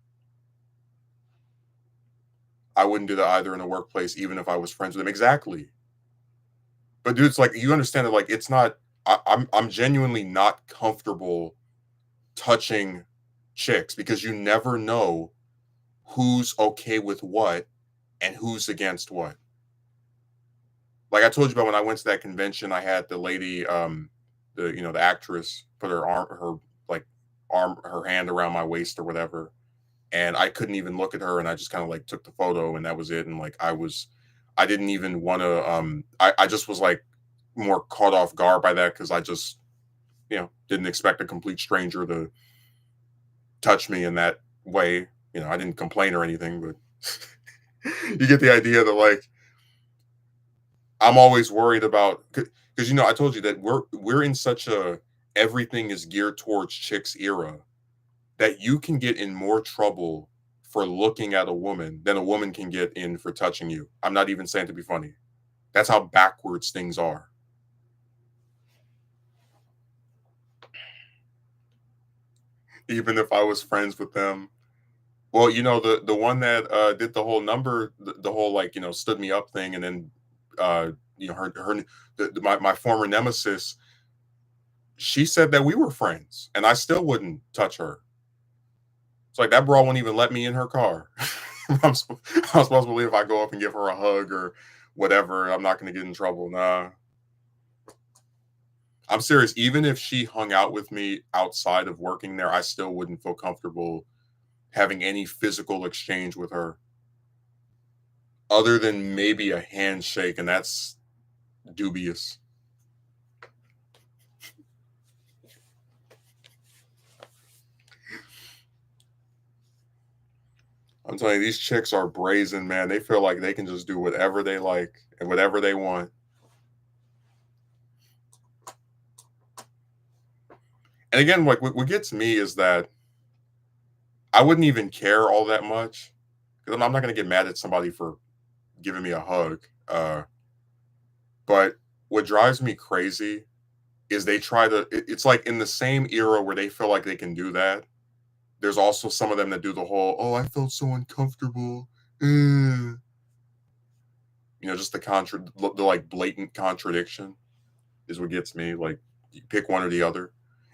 I wouldn't do that either in the workplace, even if I was friends with them. Exactly. But dude, it's like you understand that like it's not. I'm genuinely not comfortable touching chicks because you never know who's okay with what and who's against what. Like I told you about when I went to that convention, I had the lady, the actress, put her hand around my waist or whatever, and I couldn't even look at her, and I just kind of like took the photo, and that was it. And like I didn't even want to. I just was like more caught off guard by that because I just didn't expect a complete stranger to touch me in that way. I didn't complain or anything, but you get the idea that like I'm always worried about because I told you that we're in such a everything is geared towards chicks era that you can get in more trouble for looking at a woman than a woman can get in for touching you. I'm not even saying to be funny. That's how backwards things are. Even if I was friends with them. Well, the one that did the whole number, the whole like stood me up thing, and then her my former nemesis, she said that we were friends, and I still wouldn't touch her. It's like that bro won't even let me in her car. I'm supposed to believe if I go up and give her a hug or whatever, I'm not going to get in trouble. Nah, I'm serious. Even if she hung out with me outside of working there, I still wouldn't feel comfortable having any physical exchange with her other than maybe a handshake, and that's dubious. I'm telling you, these chicks are brazen, man. They feel like they can just do whatever they like and whatever they want. And again, like what gets me is that I wouldn't even care all that much because I'm not going to get mad at somebody for giving me a hug. But what drives me crazy is they try to. It's like in the same era where they feel like they can do that. There's also some of them that do the whole, "Oh, I felt so uncomfortable." Just the like blatant contradiction is what gets me. Like, you pick one or the other.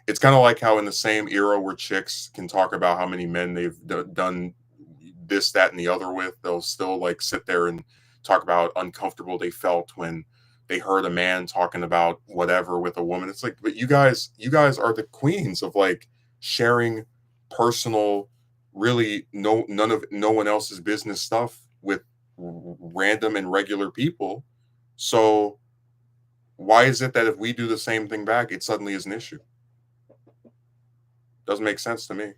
It's kind of like how in the same era where chicks can talk about how many men they've done this, that, and the other with, they'll still like sit there and talk about uncomfortable they felt when they heard a man talking about whatever with a woman. It's like, but you guys are the queens of like sharing personal, really no one else's business stuff with random and regular people. So why is it that if we do the same thing back, it suddenly is an issue? Doesn't make sense to me.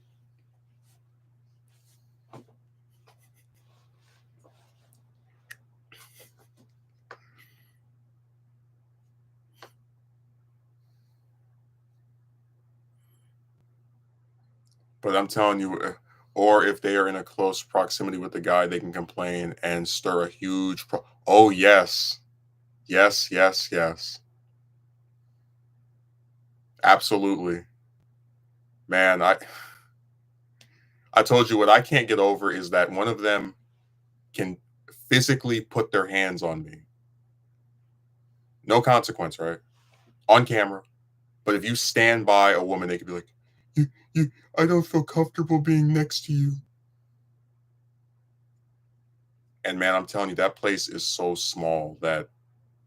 But I'm telling you, or if they are in a close proximity with the guy, they can complain and stir a huge. Oh yes, yes, yes, yes, absolutely, man. I told you what I can't get over is that one of them can physically put their hands on me, no consequence, right, on camera. But if you stand by a woman, they could be like, you, I don't feel comfortable being next to you. And man, I'm telling you, that place is so small that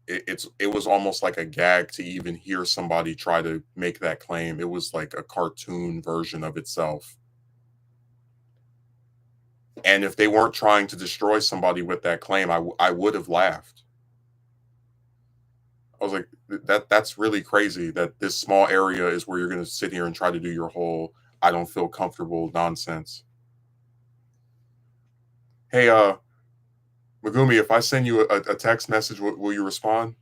it was almost like a gag to even hear somebody try to make that claim. It was like a cartoon version of itself. And if they weren't trying to destroy somebody with that claim, I would have laughed. I was like, that's really crazy that this small area is where you're going to sit here and try to do your whole I don't feel comfortable nonsense. Hey, Megumi, if I send you a text message, will you respond?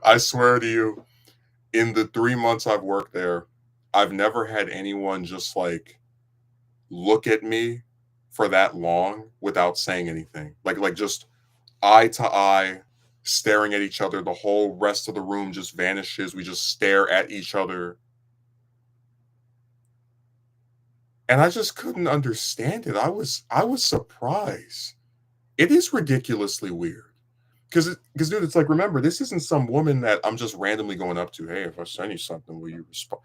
I swear to you, in the 3 months I've worked there, I've never had anyone just like look at me for that long without saying anything. Like just eye to eye, staring at each other. The whole rest of the room just vanishes. We just stare at each other. And I just couldn't understand it. I was surprised. It is ridiculously weird. Because dude, it's like, remember, this isn't some woman that I'm just randomly going up to. Hey, if I send you something, will you respond?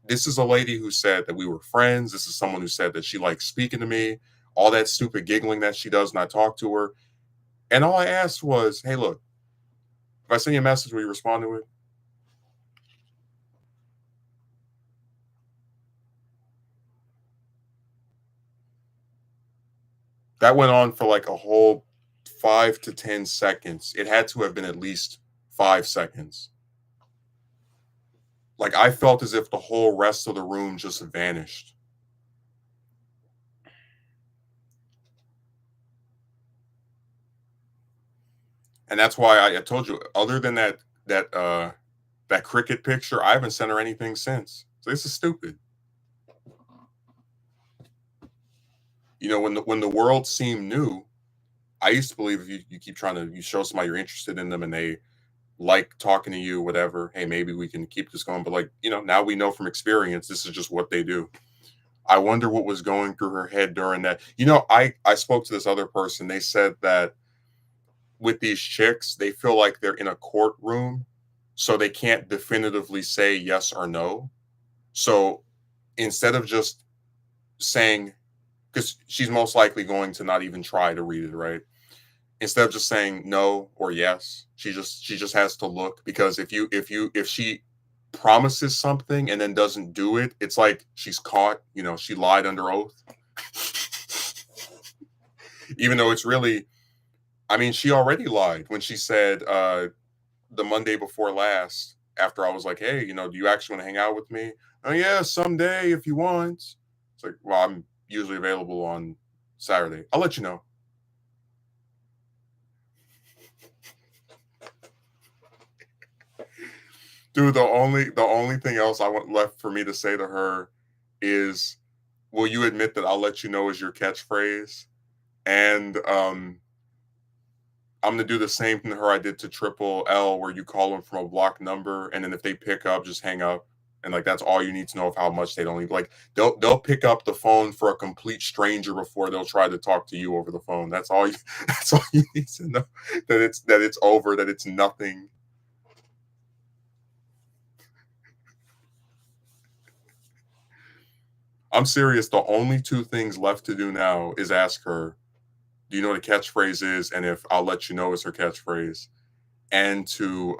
This is a lady who said that we were friends. This is someone who said that she likes speaking to me, all that stupid giggling that she does when I talk to her. And all I asked was, hey, look, if I send you a message, will you respond to it? That went on for like a whole 5 to 10 seconds. It had to have been at least 5 seconds. Like I felt as if the whole rest of the room just vanished. And that's why I told you, other than that cricket picture, I haven't sent her anything since. So this is stupid. You know, when the world seemed new, I used to believe if you keep trying to you show somebody you're interested in them and they like talking to you, whatever, hey, maybe we can keep this going. But like, now we know from experience this is just what they do. I wonder what was going through her head during that. I spoke to this other person. They said that with these chicks, they feel like they're in a courtroom, so they can't definitively say yes or no. So instead of just saying, because she's most likely going to not even try to read it, right? Instead of just saying no or yes, she just has to look, because if she promises something and then doesn't do it, it's like she's caught, she lied under oath. Even though it's really, I mean, she already lied when she said the Monday before last, after I was like, hey, do you actually want to hang out with me? Oh yeah, someday if you want. It's like, well, I'm usually available on Saturday. I'll let you know. Dude, the only thing else I want left for me to say to her is, will you admit that I'll let you know is your catchphrase? And I'm gonna do the same thing to her I did to Triple L, where you call them from a blocked number, and then if they pick up, just hang up, And like that's all you need to know of how much they don't leave. Like they'll pick up the phone for a complete stranger before they'll try to talk to you over the phone. That's all you that's all you need to know. That it's over, that it's nothing. I'm serious. The only two things left to do now is ask her, do you know what a catchphrase is? And if I'll let you know is her catchphrase. And to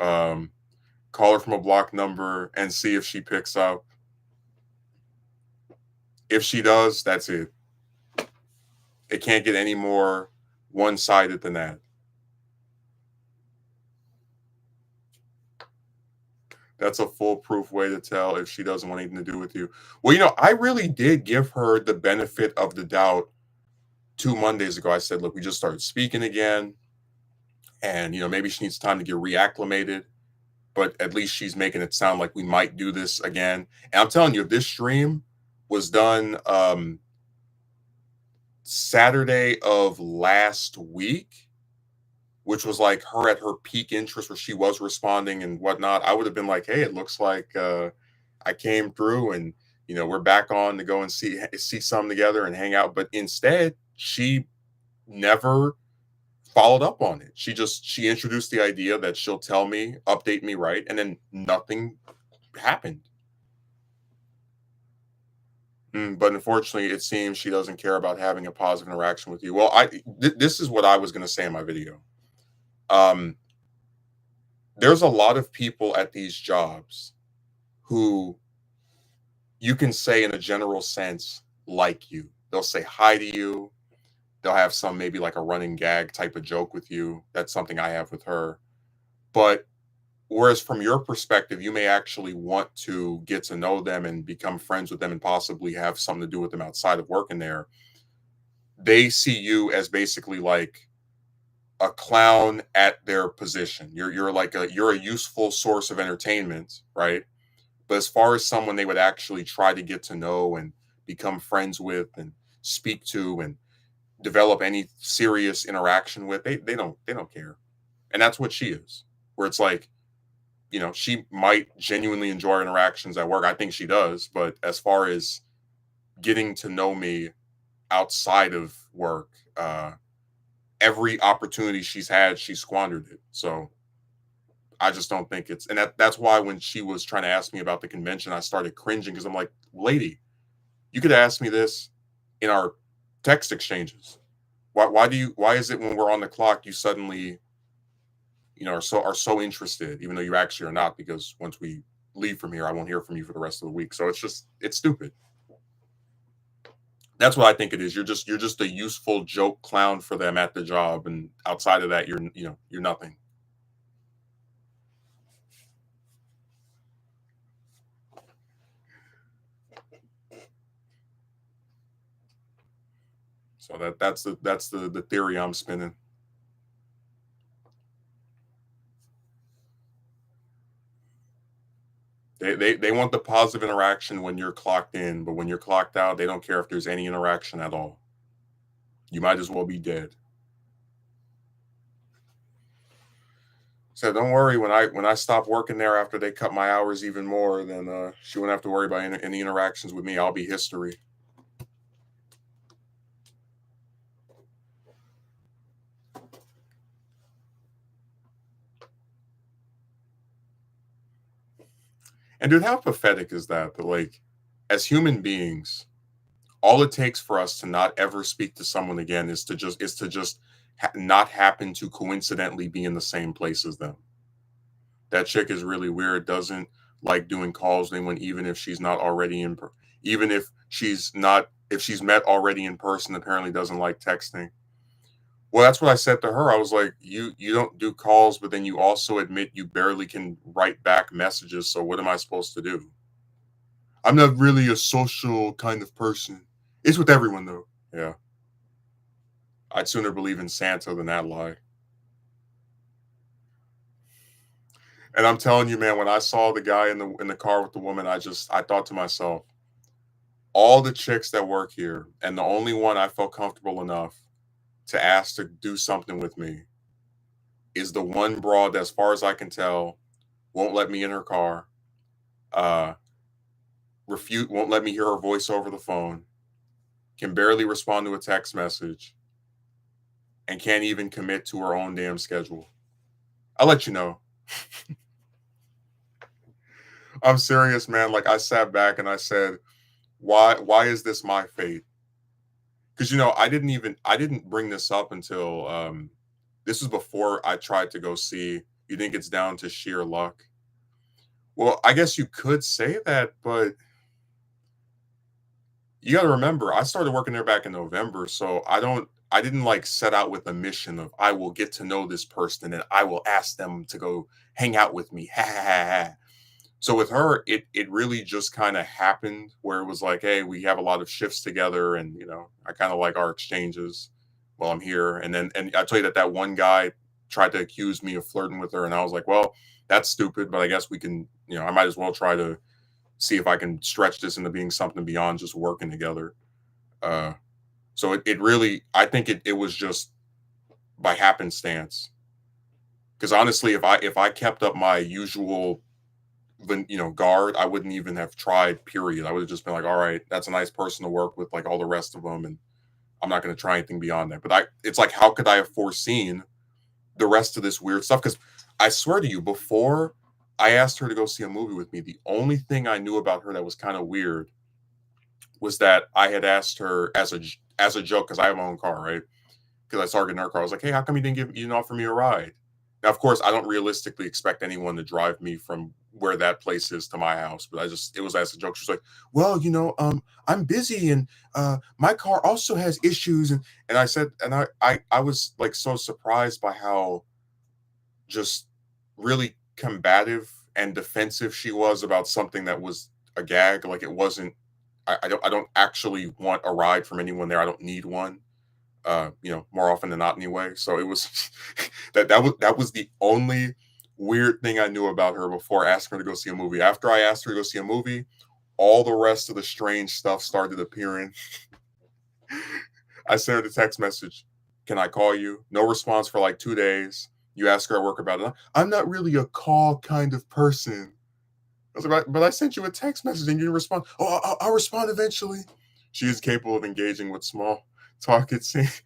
call her from a block number and see if she picks up. If she does, that's it. It can't get any more one sided than that. That's a foolproof way to tell if she doesn't want anything to do with you. Well, I really did give her the benefit of the doubt 2 Mondays ago. I said, look, we just started speaking again. And, maybe she needs time to get reacclimated, but at least she's making it sound like we might do this again. And I'm telling you, if this stream was done Saturday of last week, which was like her at her peak interest where she was responding and whatnot, I would have been like, hey, it looks like I came through and we're back on to go and see some together and hang out. But instead, she never followed up on it. She introduced the idea that she'll tell me, update me, right? And then nothing happened. But unfortunately, it seems she doesn't care about having a positive interaction with you. Well, this is what I was going to say in my video. There's a lot of people at these jobs who you can say in a general sense like you. They'll say hi to you. They'll have some maybe like a running gag type of joke with you. That's something I have with her. But whereas from your perspective, you may actually want to get to know them and become friends with them and possibly have something to do with them outside of working there. They see you as basically like a clown at their position. You're a useful source of entertainment, right? But as far as someone they would actually try to get to know and become friends with and speak to and develop any serious interaction with, they don't care. And that's what she is. Where it's like, she might genuinely enjoy interactions at work. I think she does, but as far as getting to know me outside of work, every opportunity she's had, she squandered it. So I just don't think and that's why when she was trying to ask me about the convention, I started cringing because I'm like, lady, you could ask me this in our text exchanges. Why is it when we're on the clock you suddenly are so interested, even though you actually are not, because once we leave from here, I won't hear from you for the rest of the week. So it's stupid. That's what I think it is. You're just a useful joke clown for them at the job, and outside of that, you're nothing. So that's the theory I'm spinning. They want the positive interaction when you're clocked in, but when you're clocked out, they don't care if there's any interaction at all. You might as well be dead. So don't worry, when I stop working there after they cut my hours even more, then she won't have to worry about any interactions with me. I'll be history. And dude, how pathetic is that? That like, as human beings, all it takes for us to not ever speak to someone again is to just not happen to coincidentally be in the same place as them. That chick is really weird. Doesn't like doing calls with anyone, even if she's not already even if she's met already in person. Apparently, doesn't like texting. Well, that's what I said to her. I was like, you don't do calls, but then you also admit you barely can write back messages. So what am I supposed to do? I'm not really a social kind of person. It's with everyone though. Yeah. I'd sooner believe in Santa than that lie. And I'm telling you, man, when I saw the guy in the car with the woman, I thought to myself, all the chicks that work here, and the only one I felt comfortable enough to ask to do something with me is the one broad that, as far as I can tell, won't let me in her car. Uh, refute, won't let me hear her voice over the phone, can barely respond to a text message, and can't even commit to her own damn schedule. I'll let you know. I'm serious, man. Like I sat back and I said, why is this my fate? Because I didn't bring this up until this was before I tried to go see. You think it's down to sheer luck? Well, I guess you could say that, but you got to remember, I started working there back in November, so I didn't like set out with a mission of I will get to know this person and I will ask them to go hang out with me. Ha ha ha ha. So with her, it really just kind of happened where it was like, hey, we have a lot of shifts together, and I kind of like our exchanges while I'm here. And I tell you that one guy tried to accuse me of flirting with her, and I was like, well, that's stupid, but I guess we can, I might as well try to see if I can stretch this into being something beyond just working together. Uh, so it really, I think it was just by happenstance. Because honestly, if I kept up my usual guard, I wouldn't even have tried, period. I would have just been like, all right, that's a nice person to work with, like all the rest of them. And I'm not going to try anything beyond that. But it's like, how could I have foreseen the rest of this weird stuff? Because I swear to you, before I asked her to go see a movie with me, the only thing I knew about her that was kind of weird was that I had asked her as a joke, because I have my own car, right? Because I started in her car. I was like, hey, how come you didn't offer me a ride? Now, of course, I don't realistically expect anyone to drive me from where that place is to my house, but it was as a joke. She was like, well, I'm busy, and my car also has issues. And I said, and I was like so surprised by how just really combative and defensive she was about something that was a gag. Like it wasn't, I don't actually want a ride from anyone there. I don't need one, more often than not anyway. So it was that was the only weird thing I knew about her before asking her to go see a movie. After I asked her to go see a movie, all the rest of the strange stuff started appearing. I sent her the text message, "Can I call you?" No response for like 2 days. You ask her at work about it. I'm not really a call kind of person. I was like, but I sent you a text message and you didn't respond. Oh, I'll respond eventually. She is capable of engaging with small talk, it seems.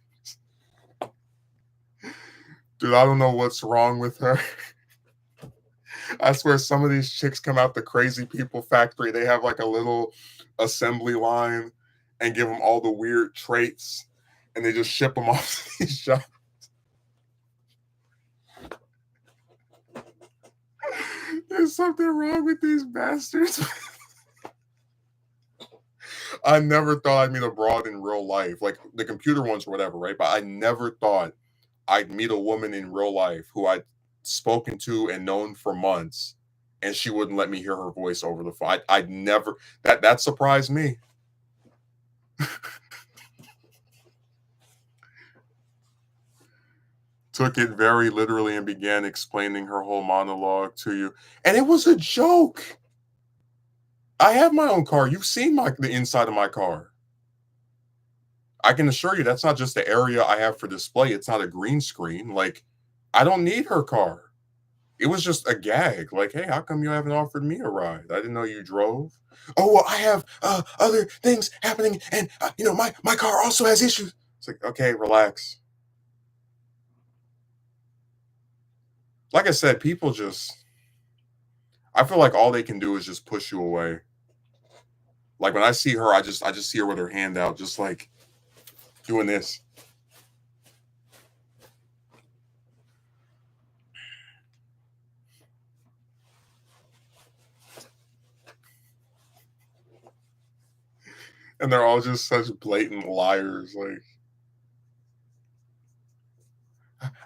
Dude, I don't know what's wrong with her. I swear some of these chicks come out the crazy people factory. They have like a little assembly line and give them all the weird traits and they just ship them off to these shops. There's something wrong with these bastards. I never thought I'd meet a broad in real life, like the computer ones or whatever, right? But I never thought I'd meet a woman in real life who I'd spoken to and known for months, and she wouldn't let me hear her voice over the phone. I'd never that surprised me. Took it very literally and began explaining her whole monologue to you, and it was a joke. I have my own car. You've seen the inside of my car. I can assure you that's not just the area I have for display. It's not a green screen. Like, I don't need her car. It was just a gag. Like, hey, how come you haven't offered me a ride? I didn't know you drove. Oh, well, I have other things happening, and my car also has issues. It's like, okay, relax. Like I said, people just, I feel like all they can do is just push you away. Like when I see her, I just see her with her hand out, just like doing this. And they're all just such blatant liars. Like,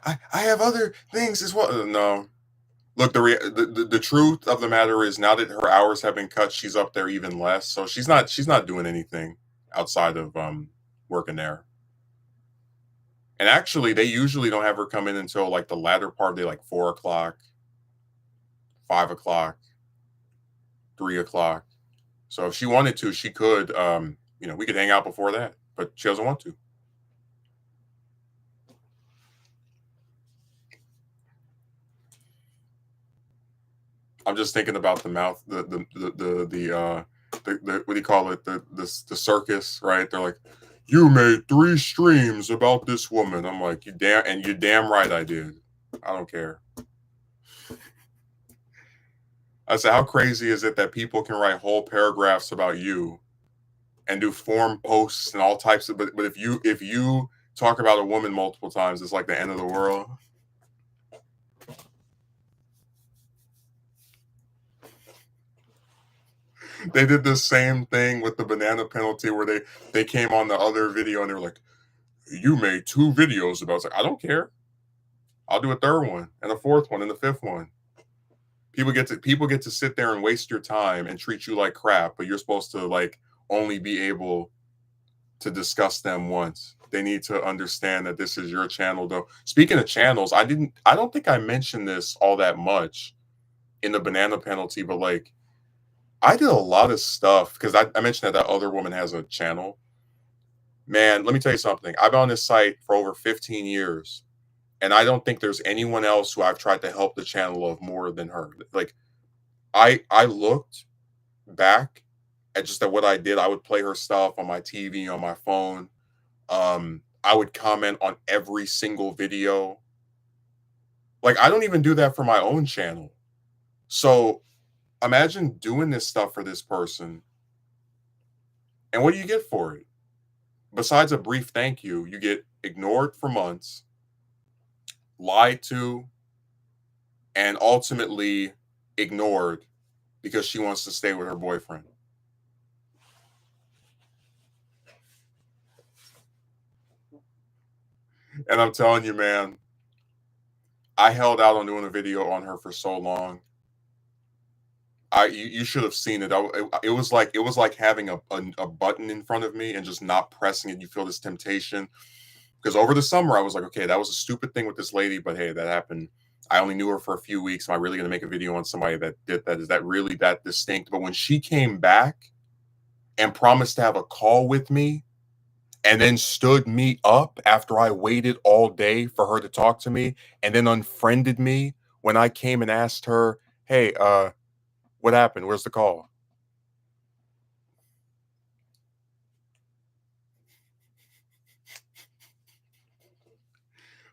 I have other things as well. No, look, the truth of the matter is now that her hours have been cut, she's up there even less. So she's not doing anything outside of working there. And actually, they usually don't have her come in until like the latter part of the day, like 4 o'clock, 5 o'clock, 3 o'clock. So if she wanted to, she could. We could hang out before that, but she doesn't want to. I'm just thinking about the mouth, the what do you call it? The circus, right? They're like, you made 3 streams about this woman. I'm like, you're damn right I did. I don't care. I said, how crazy is it that people can write whole paragraphs about you and do forum posts and all types of, but if you talk about a woman multiple times, it's like the end of the world. They did the same thing with the banana penalty where they came on the other video and they were like, you made 2 videos about. It's like, I don't care. I'll do a third one and a fourth one and a fifth one. People get to sit there and waste your time and treat you like crap, but you're supposed to like only be able to discuss them once. They need to understand that this is your channel though. Speaking of channels, I don't think I mentioned this all that much in the banana penalty, but like I did a lot of stuff because I mentioned that other woman has a channel. Man, let me tell you something. I've been on this site for over 15 years, and I don't think there's anyone else who I've tried to help the channel of more than her. Like I looked back at just at what I did. I would play her stuff on my TV, on my phone. I would comment on every single video. Like I don't even do that for my own channel. So imagine doing this stuff for this person. And what do you get for it? Besides a brief thank you, you get ignored for months, lied to, and ultimately ignored because she wants to stay with her boyfriend. And I'm telling you, man, I held out on doing a video on her for so long. You should have seen it. It was like having a button in front of me and just not pressing it. You feel this temptation because over the summer I was like, okay, that was a stupid thing with this lady, but hey, that happened. I only knew her for a few weeks. Am I really going to make a video on somebody that did that? Is that really that distinct? But when she came back and promised to have a call with me and then stood me up after I waited all day for her to talk to me and then unfriended me when I came and asked her, hey, what happened? Where's the call?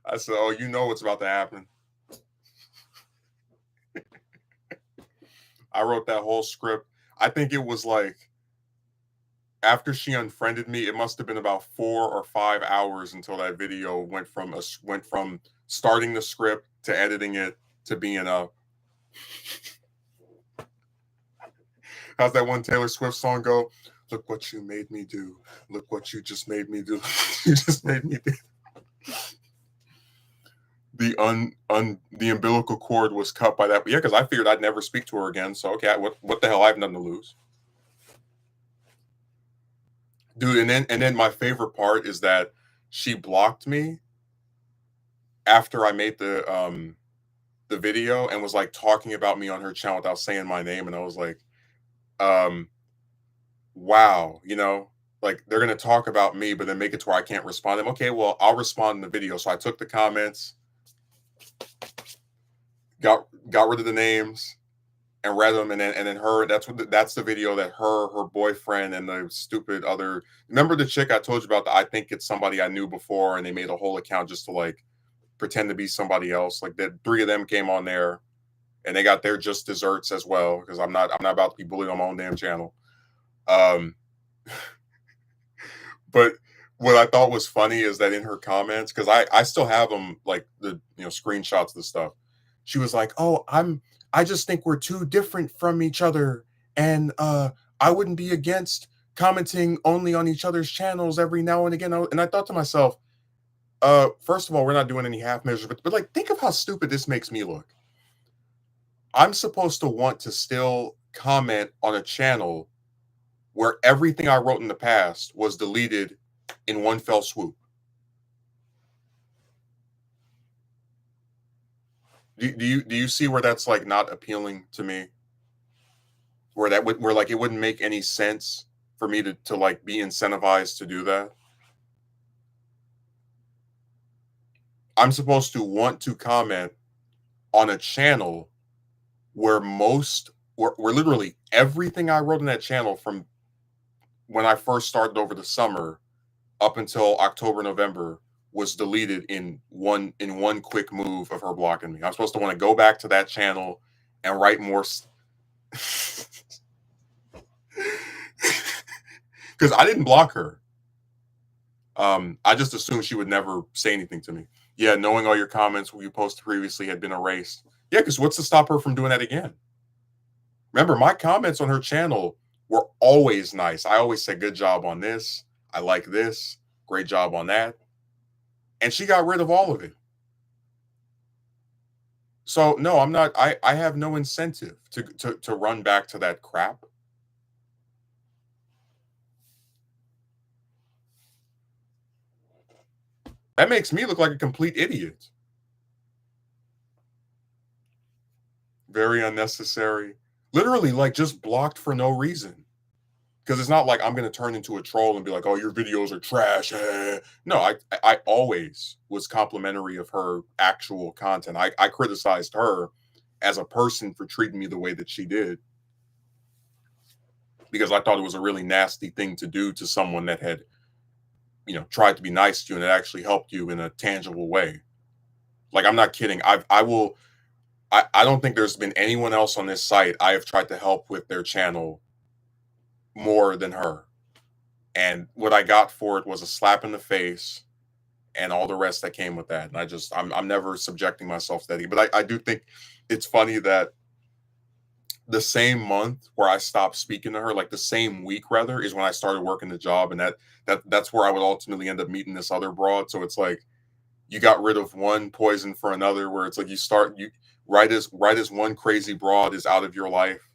I said, oh, you know what's about to happen. I wrote that whole script. I think it was like after she unfriended me, it must have been about 4 or 5 hours until that video went from starting the script to editing it to being up. How's that one Taylor Swift song go? Look what you made me do. Look what you just made me do. You just made me do. The umbilical cord was cut by that. But yeah, because I figured I'd never speak to her again. So okay, what the hell? I have nothing to lose. Dude, and then my favorite part is that she blocked me after I made the video and was like talking about me on her channel without saying my name. And I was like, um, wow, like they're gonna talk about me, but then make it to where I can't respond to them. Okay, well, I'll respond in the video. So I took the comments, got rid of the names, and read them, and then her. That's the video that her boyfriend and the stupid other. Remember the chick I told you about? I think it's somebody I knew before, and they made a whole account just to like pretend to be somebody else. Like that, 3 of them came on there, and they got their just desserts as well. Because I'm not about to be bullied on my own damn channel. Um, but what I thought was funny is that in her comments, because I still have them like the screenshots of the stuff. She was like, "Oh, I just think we're too different from each other, and I wouldn't be against commenting only on each other's channels every now and again." And I thought to myself, first of all, we're not doing any half measures, but like, think of how stupid this makes me look. I'm supposed to want to still comment on a channel where everything I wrote in the past was deleted in one fell swoop. Do you see where that's like not appealing to me? Where like it wouldn't make any sense for me to like be incentivized to do that. I'm supposed to want to comment on a channel where where literally everything I wrote in that channel from when I first started over the summer up until October, November was deleted in one quick move of her blocking me. I'm supposed to want to go back to that channel and write more because I didn't block her. I just assumed she would never say anything to me. Yeah, knowing all your comments you posted previously had been erased. Yeah, because what's to stop her from doing that again? Remember, my comments on her channel were always nice. I always said, good job on this. I like this. Great job on that. And she got rid of all of it. So no, I'm not. I have no incentive to run back to that crap. That makes me look like a complete idiot. Very unnecessary. Literally, like just blocked for no reason. Because it's not like I'm going to turn into a troll and be like, "Oh, your videos are trash." No, I always was complimentary of her actual content. I criticized her as a person for treating me the way that she did because I thought it was a really nasty thing to do to someone that had tried to be nice to you and it actually helped you in a tangible way. Like I'm not kidding. I don't think there's been anyone else on this site I have tried to help with their channel more than her. And what I got for it was a slap in the face and all the rest that came with that. And I'm never subjecting myself to that. But I do think it's funny that the same month where I stopped speaking to her, like the same week rather, is when I started working the job, and that's where I would ultimately end up meeting this other broad. So it's like you got rid of one poison for another, where it's like you right as one crazy broad is out of your life,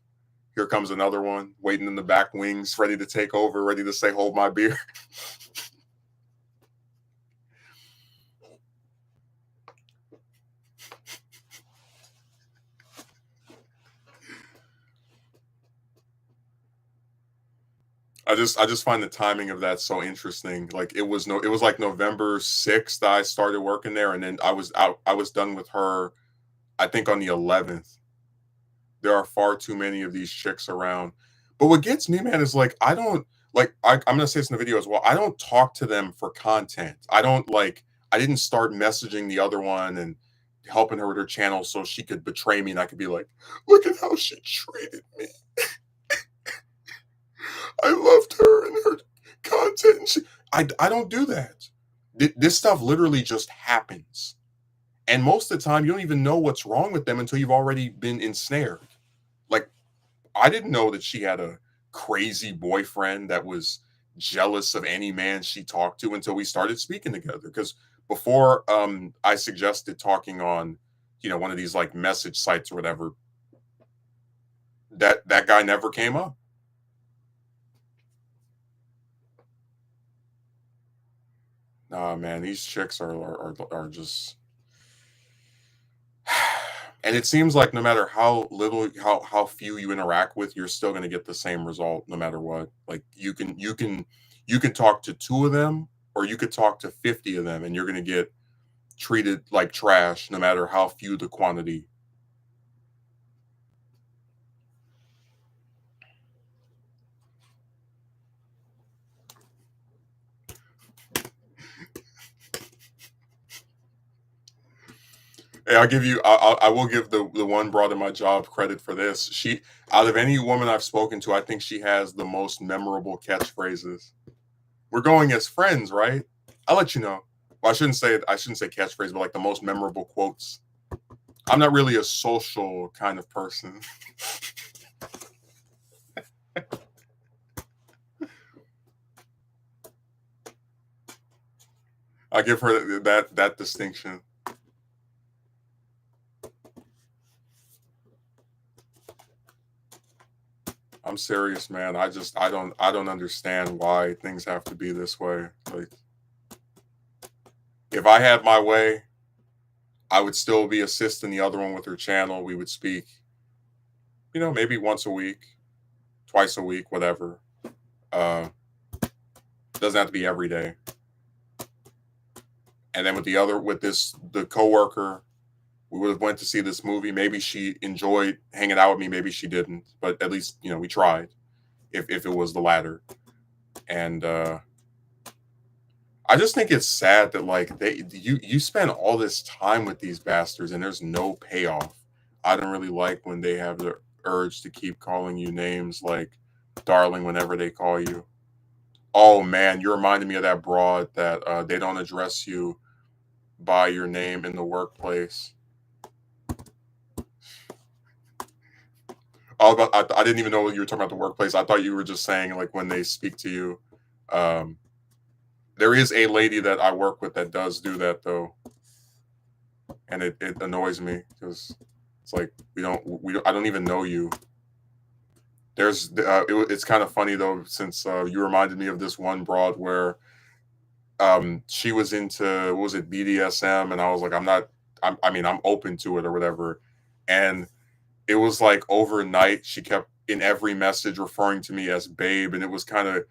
here comes another one waiting in the back wings, ready to take over, ready to say, "Hold my beer." I just find the timing of that so interesting. Like it was like November 6th that I started working there, and then I was done with her. I think on the 11th. There are far too many of these chicks around. But what gets me, man, is like I don't like I'm gonna say this in the video as well. I don't talk to them for content. I didn't start messaging the other one and helping her with her channel so she could betray me and I could be like, look at how she treated me. I loved her and her content. And I don't do that. This stuff literally just happens. And most of the time, you don't even know what's wrong with them until you've already been ensnared. Like, I didn't know that she had a crazy boyfriend that was jealous of any man she talked to until we started speaking together. Because before I suggested talking on, one of these like message sites or whatever, that guy never came up. Nah, man, these chicks are just and it seems like no matter how little how few you interact with, you're still going to get the same result no matter what. Like you can talk to two of them or you could talk to 50 of them and you're going to get treated like trash no matter how few the quantity. Hey, I will give the one broad in my job credit for this. She, out of any woman I've spoken to, I think she has the most memorable catchphrases. We're going as friends, right? I'll let you know. Well, I shouldn't say catchphrase, but like the most memorable quotes. I'm not really a social kind of person. I give her that distinction. I'm serious, man. I don't understand why things have to be this way. Like if I had my way, I would still be assisting the other one with her channel. We would speak, maybe once a week, twice a week, whatever. Uh doesn't have to be every day. And then with the coworker, We would have went to see this movie. Maybe she enjoyed hanging out with me. Maybe she didn't. But at least we tried. If it was the latter, and I just think it's sad that like you spend all this time with these bastards and there's no payoff. I don't really like when they have the urge to keep calling you names like darling whenever they call you. Oh man, you reminded me of that broad that they don't address you by your name in the workplace. I didn't even know you were talking about the workplace. I thought you were just saying like when they speak to you. Um, there is a lady that I work with that does do that though, and it annoys me because it's like I don't even know you. It's kind of funny though since you reminded me of this one broad where she was into what was it BDSM and I was like I mean I'm open to it or whatever, and it was like overnight she kept in every message referring to me as babe, and it was kind of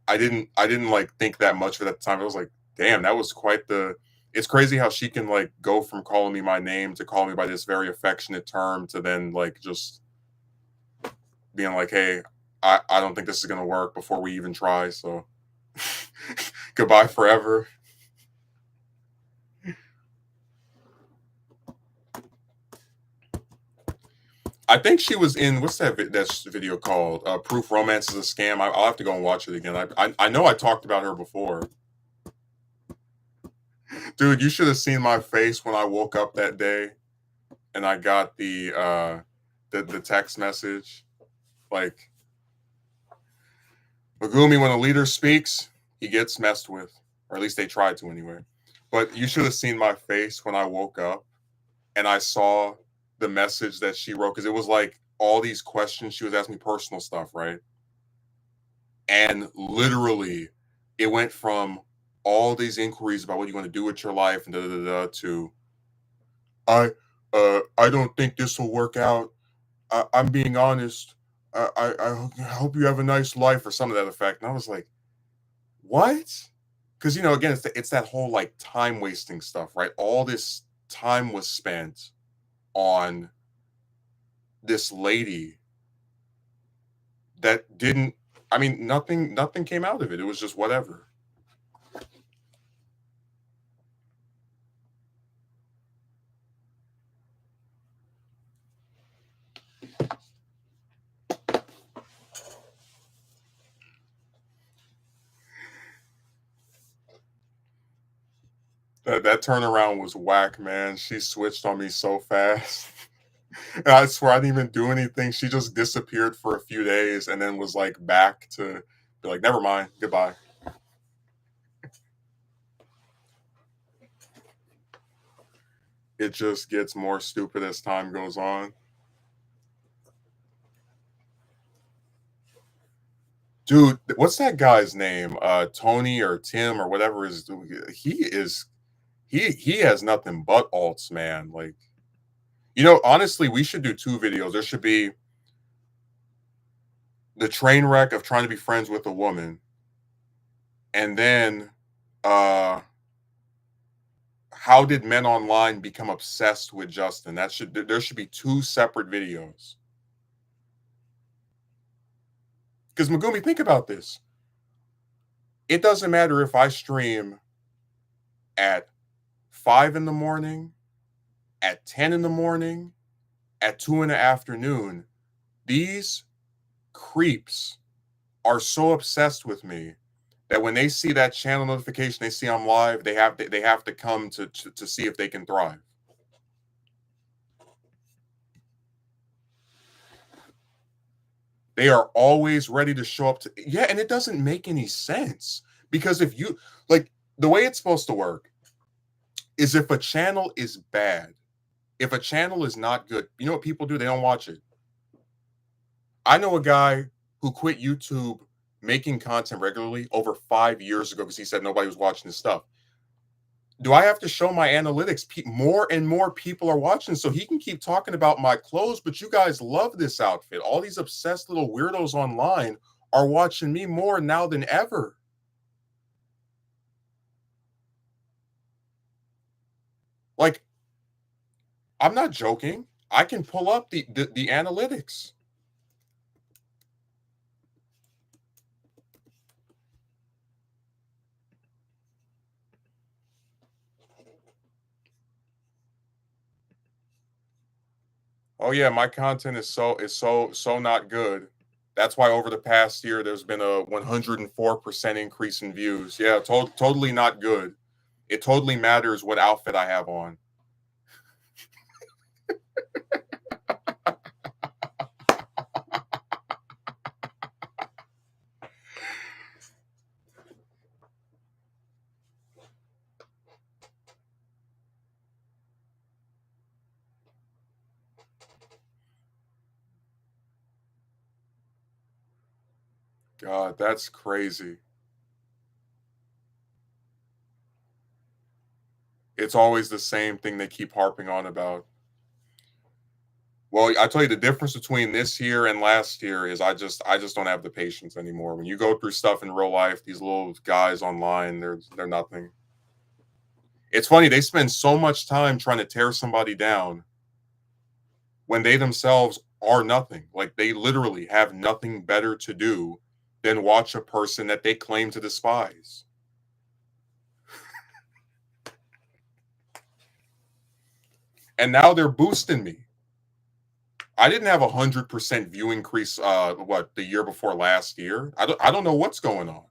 I didn't like think that much of it at the time. I was like, damn, that was quite the. It's crazy how she can like go from calling me my name to calling me by this very affectionate term to then like just being like, hey, I don't think this is gonna work before we even try. So goodbye forever. I think she was in what's that video called? Proof Romance is a Scam. I'll have to go and watch it again. I know I talked about her before. Dude, you should have seen my face when I woke up that day and I got the text message. Like Megumi, when a leader speaks, he gets messed with. Or at least they tried to anyway. But you should have seen my face when I woke up and I saw the message that she wrote because it was like all these questions. She was asking me personal stuff, right? And literally, it went from all these inquiries about what you want to do with your life and da da da to I I don't think this will work out. I'm being honest. I hope you have a nice life or something to that effect. And I was like, what? Because again, it's that whole like time wasting stuff, right? All this time was spent on this lady that didn't. I mean, nothing came out of it. It was just whatever. That turnaround was whack, man. She switched on me so fast. And I swear I didn't even do anything. She just disappeared for a few days and then was like back to be like, never mind, goodbye. It just gets more stupid as time goes on. Dude, what's that guy's name? Tony or Tim or whatever is he has nothing but alts, man. Like, honestly, we should do two videos. There should be the train wreck of trying to be friends with a woman, and then how did men online become obsessed with Justin? There should be two separate videos. Because Megumi, think about this. It doesn't matter if I stream at 5 in the morning, at 10 in the morning, at 2 in the afternoon. These creeps are so obsessed with me that when they see that channel notification, they see I'm live, they have to come to see if they can thrive. They are always ready to show up to and it doesn't make any sense because if you like the way it's supposed to work is if a channel is bad, if a channel is not good, you know what people do? They don't watch it. I know a guy who quit YouTube making content regularly over 5 years ago because he said nobody was watching his stuff. Do I have to show my analytics? More and more people are watching, so he can keep talking about my clothes, but you guys love this outfit. All these obsessed little weirdos online are watching me more now than ever. Like, I'm not joking. I can pull up the analytics. Oh yeah, my content is so not good. That's why over the past year there's been a 104% increase in views. Yeah, totally not good. It totally matters what outfit I have on. God, that's crazy. It's always the same thing they keep harping on about. Well, I tell you the difference between this year and last year is I just don't have the patience anymore. When you go through stuff in real life, these little guys online, they're nothing. It's funny, they spend so much time trying to tear somebody down when they themselves are nothing. Like they literally have nothing better to do than watch a person that they claim to despise. And now they're boosting me. I didn't have 100% view increase the year before last year. I don't know what's going on.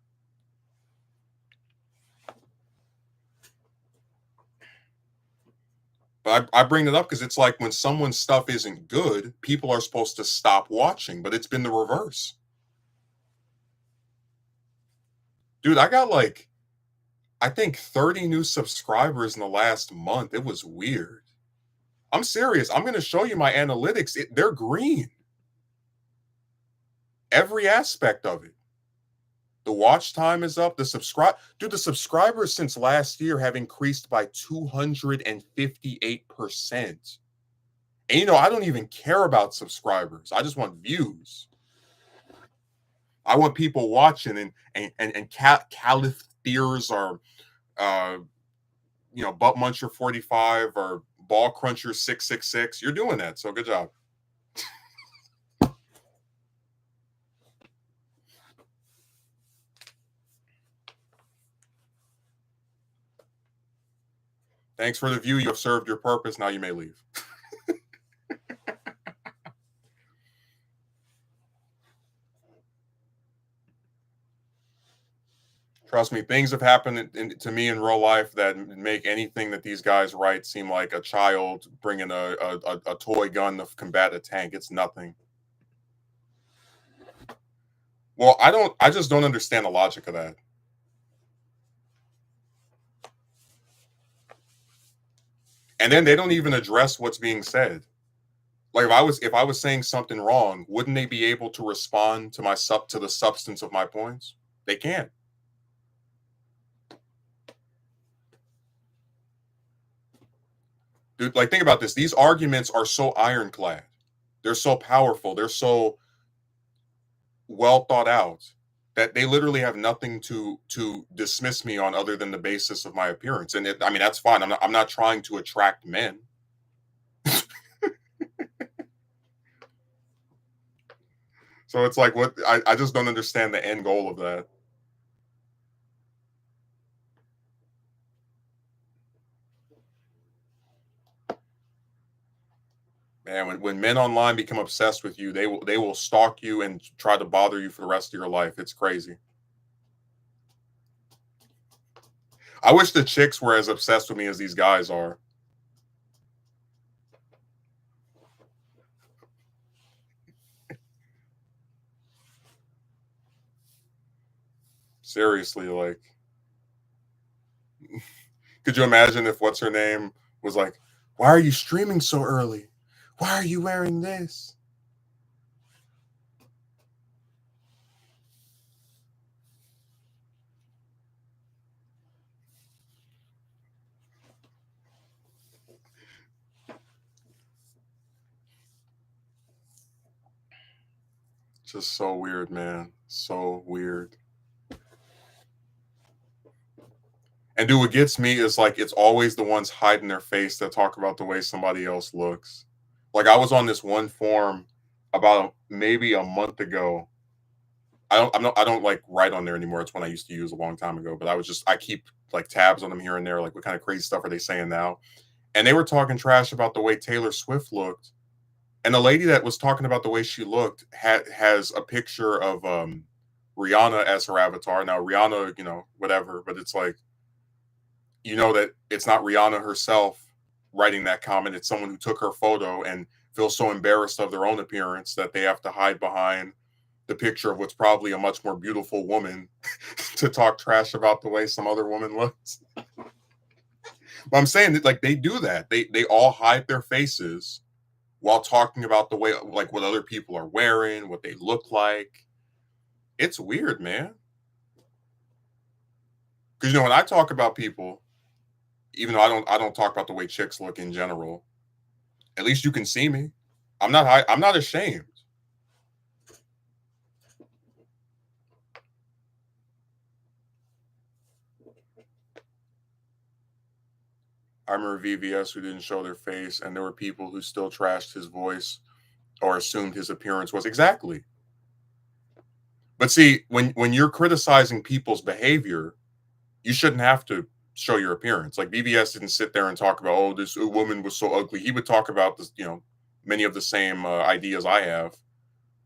But I bring it up because it's like when someone's stuff isn't good, people are supposed to stop watching, but it's been the reverse. Dude, I got like I think 30 new subscribers in the last month. It was weird. I'm serious. I'm going to show you my analytics. They're green. Every aspect of it. The watch time is up. The subscribers since last year have increased by 258%. And I don't even care about subscribers. I just want views. I want people watching and Caliph Fears or uh Butt Muncher 45 or Ball Cruncher 666. You're doing that, so good job. Thanks for the view. You have served your purpose. Now you may leave. Trust me, things have happened to me in real life that make anything that these guys write seem like a child bringing a toy gun to combat a tank. It's nothing. Well, I just don't understand the logic of that. And then they don't even address what's being said. Like if I was saying something wrong, wouldn't they be able to respond to to the substance of my points? They can't. Dude, like think about this. These arguments are so ironclad. They're so powerful. They're so well thought out that they literally have nothing to dismiss me on other than the basis of my appearance. And I mean that's fine. I'm not trying to attract men. So it's like what I just don't understand the end goal of that. Man, when men online become obsessed with you, they will stalk you and try to bother you for the rest of your life. It's crazy. I wish the chicks were as obsessed with me as these guys are. Seriously, like, could you imagine if what's her name was like, "Why are you streaming so early? Why are you wearing this?" Just so weird, man. So weird. And dude, what gets me is like it's always the ones hiding their face that talk about the way somebody else looks. Like I was on this one forum about maybe a month ago. I don't like write on there anymore. It's one I used to use a long time ago, but I keep like tabs on them here and there, like what kind of crazy stuff are they saying now? And they were talking trash about the way Taylor Swift looked. And the lady that was talking about the way she looked has a picture of Rihanna as her avatar. Now Rihanna, whatever, but it's like that it's not Rihanna herself writing that comment. It's someone who took her photo and feels so embarrassed of their own appearance that they have to hide behind the picture of what's probably a much more beautiful woman to talk trash about the way some other woman looks. But I'm saying that like they do that. They all hide their faces while talking about the way like what other people are wearing, what they look like. It's weird, man. Because when I talk about people, even though I don't talk about the way chicks look in general, at least you can see me. I'm not ashamed. I remember VVS who didn't show their face, and there were people who still trashed his voice or assumed his appearance was exactly. But see, when you're criticizing people's behavior, you shouldn't have to show your appearance. Like VVS didn't sit there and talk about, oh, this woman was so ugly. He would talk about this, many of the same ideas I have.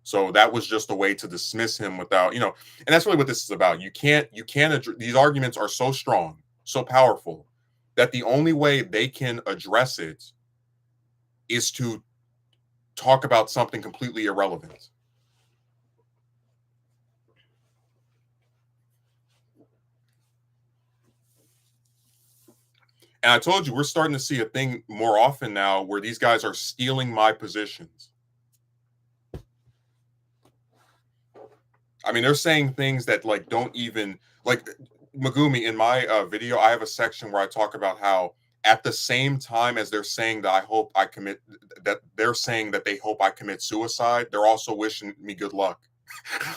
So that was just a way to dismiss him without, and that's really what this is about. These arguments are so strong, so powerful that the only way they can address it is to talk about something completely irrelevant. And I told you, we're starting to see a thing more often now where these guys are stealing my positions. I mean, they're saying things that like don't even like Megumi in my video. I have a section where I talk about how at the same time as they're saying that that they're saying that they hope I commit suicide, they're also wishing me good luck.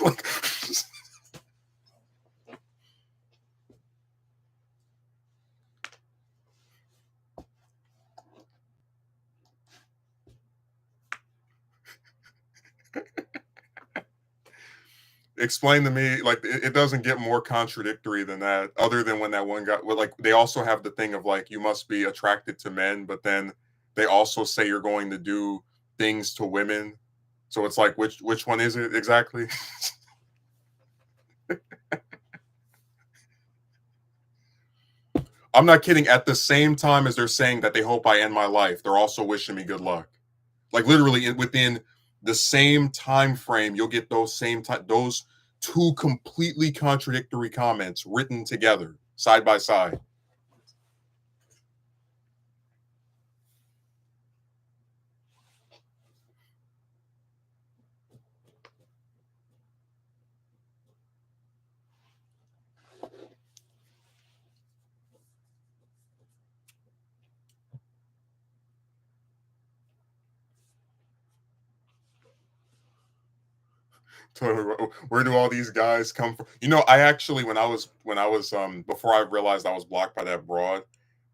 Like, explain to me, like it doesn't get more contradictory than that, other than when that one guy, well, like they also have the thing of like you must be attracted to men, but then they also say you're going to do things to women. So it's like which one is it exactly? I'm not kidding. At the same time as they're saying that they hope I end my life, they're also wishing me good luck. Like literally within the same time frame, you'll get those two completely contradictory comments written together side by side. Where do all these guys come from? I actually when I was before I realized I was blocked by that broad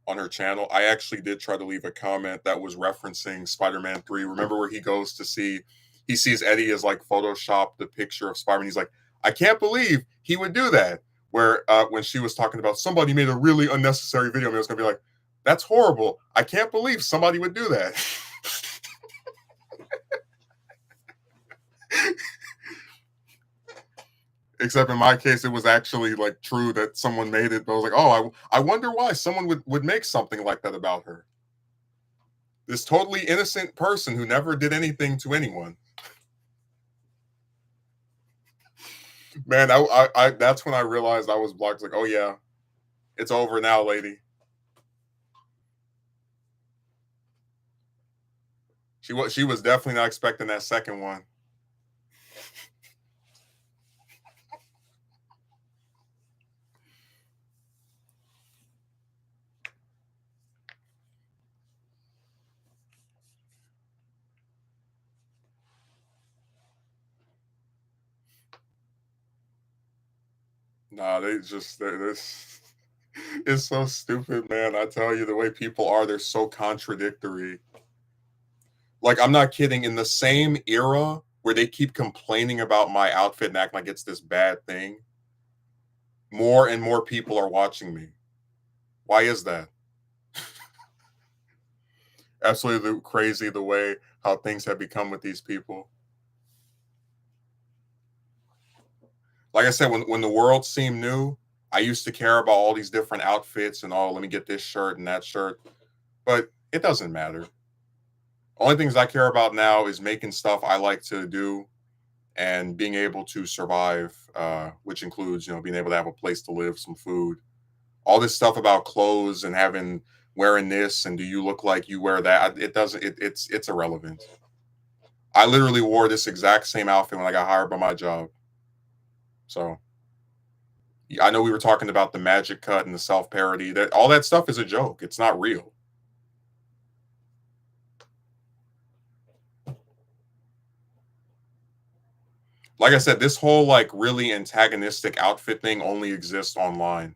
on her channel, I actually did try to leave a comment that was referencing Spider-Man 3. Remember where he sees Eddie as like Photoshop the picture of Spider-Man. He's like, I can't believe he would do that. Where when she was talking about somebody made a really unnecessary video, and I was gonna be like, that's horrible. I can't believe somebody would do that. Except in my case, it was actually like true that someone made it. But I was like, oh, I wonder why someone would make something like that about her. This totally innocent person who never did anything to anyone. Man, that's when I realized I was blocked. Like, oh yeah, it's over now, lady. She was definitely not expecting that second one. Nah, they just they're this. It's so stupid, man. I tell you, the way people are, they're so contradictory. Like, I'm not kidding. In the same era where they keep complaining about my outfit and act like it's this bad thing, more and more people are watching me. Why is that? Absolutely crazy the way how things have become with these people. Like I said, when the world seemed new, I used to care about all these different outfits and oh, let me get this shirt and that shirt. But it doesn't matter. Only things I care about now is making stuff I like to do and being able to survive, which includes, being able to have a place to live, some food. All this stuff about clothes and having wearing this and do you look like you wear that? It doesn't. It's irrelevant. I literally wore this exact same outfit when I got hired by my job. So I know we were talking about the magic cut and the self parody. That all that stuff is a joke. It's not real. Like I said, this whole like really antagonistic outfit thing only exists online.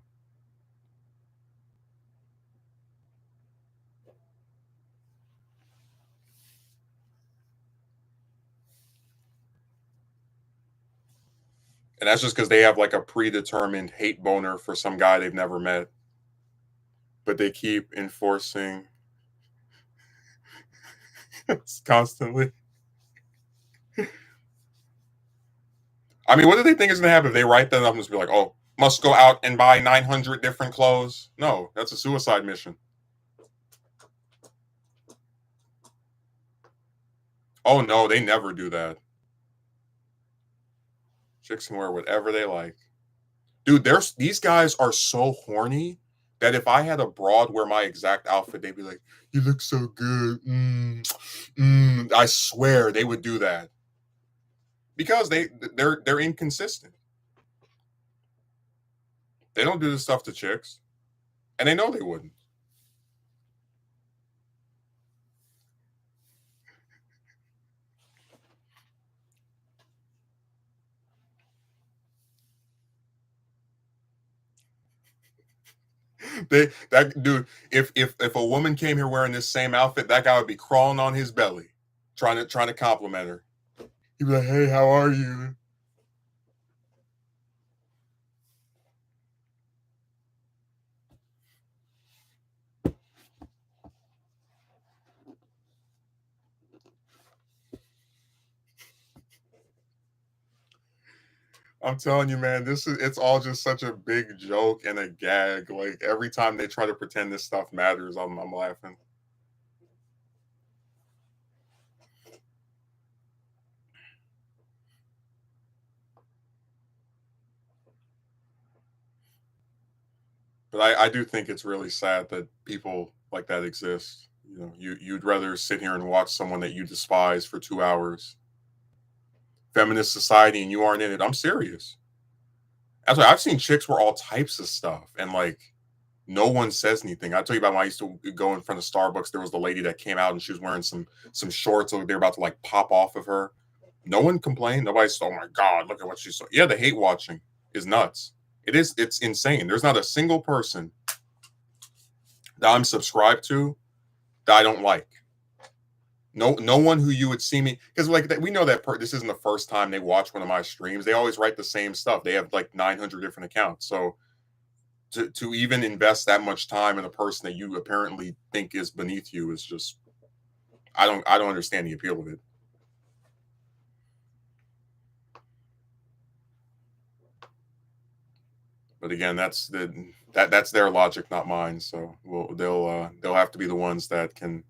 And that's just because they have like a predetermined hate boner for some guy they've never met. But they keep enforcing constantly. I mean, what do they think is going to happen if they write that up and just be like, oh, must go out and buy 900 different clothes? No, that's a suicide mission. Oh, no, they never do that. Chicks can wear whatever they like. Dude, these guys are so horny that if I had a broad wear my exact outfit, they'd be like, "You look so good." I swear they would do that because they're inconsistent. They don't do this stuff to chicks, and they know they wouldn't. That dude, if a woman came here wearing this same outfit, that guy would be crawling on his belly, trying to compliment her. He'd be like, "Hey, how are you?" I'm telling you, man, it's all just such a big joke and a gag. Like every time they try to pretend this stuff matters, I'm laughing. But I do think it's really sad that people like that exist. You'd rather sit here and watch someone that you despise for 2 hours. Feminist society and you aren't in it. I'm serious. That's why I've seen chicks wear all types of stuff and like no one says anything. I tell you about when I used to go in front of Starbucks. There was the lady that came out and she was wearing some shorts. They're about to like pop off of her. No one complained. Nobody's, oh my god, look at what she saw. Yeah, the hate watching is nuts. It's insane. There's not a single person that I'm subscribed to that I don't like. No one who you would see me because like that, we know that this isn't the first time they watch one of my streams. They always write the same stuff. They have like 900 different accounts. So to even invest that much time in a person that you apparently think is beneath you is just I don't understand the appeal of it. But again, that's their logic, not mine. So they'll have to be the ones that can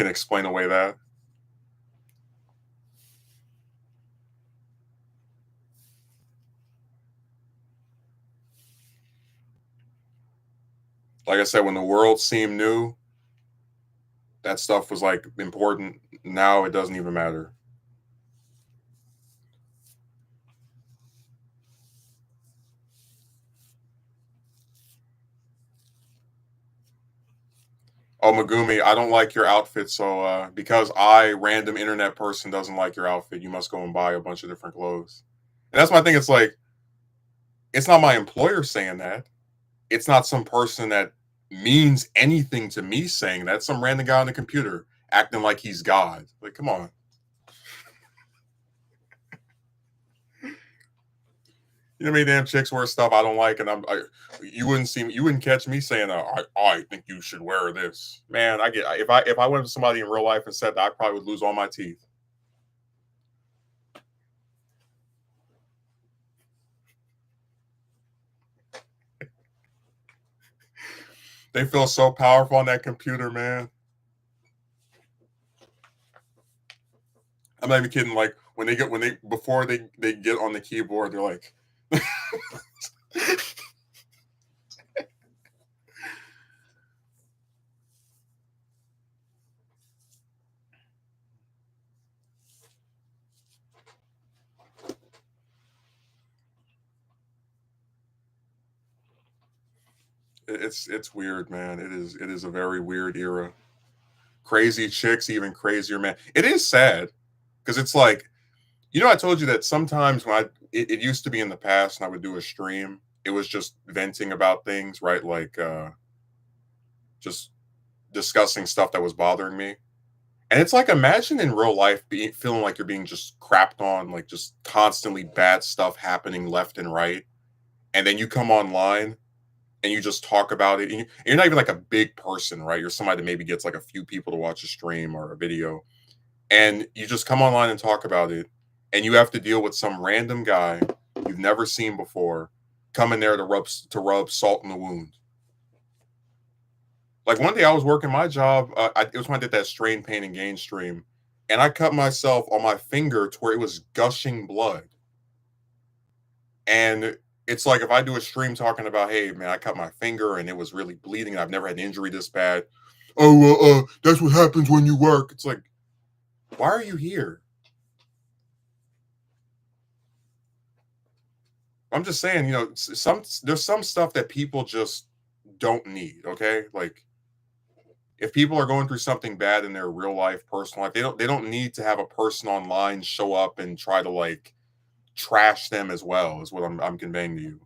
explain away that. Like I said, when the world seemed new, that stuff was like important. Now it doesn't even matter. Oh, Megumi, I don't like your outfit, so because I, random internet person, doesn't like your outfit, you must go and buy a bunch of different clothes. And that's my thing. It's like it's not my employer saying that. it's not some person that means anything to me saying that. It's some random guy on the computer acting like he's God. Like, come on. You know how many damn chicks wear stuff I don't like, and you wouldn't catch me saying, I think you should wear this. Man, if I went to somebody in real life and said that, I probably would lose all my teeth. They feel so powerful on that computer, man. I'm not even kidding. Like before they get on the keyboard, they're like, it's weird, man. It is a very weird era. Crazy chicks, even crazier, man. It is sad because it's like, I told you that sometimes when it used to be in the past and I would do a stream, it was just venting about things, right? Like just discussing stuff that was bothering me. And it's like, imagine in real life feeling like you're being just crapped on, like just constantly bad stuff happening left and right. And then you come online and you just talk about it. And you're not even like a big person, right? You're somebody that maybe gets like a few people to watch a stream or a video. And you just come online and talk about it. And you have to deal with some random guy you've never seen before coming there to rub salt in the wound. Like one day I was working my job. It was when I did that strain, pain, and gain stream, and I cut myself on my finger to where it was gushing blood. And it's like if I do a stream talking about, hey man, I cut my finger and it was really bleeding. And I've never had an injury this bad. Oh, well, that's what happens when you work. It's like, why are you here? I'm just saying, there's some stuff that people just don't need. Okay, like if people are going through something bad in their real life, personal life, they don't need to have a person online show up and try to like trash them as well. Is what I'm conveying to you.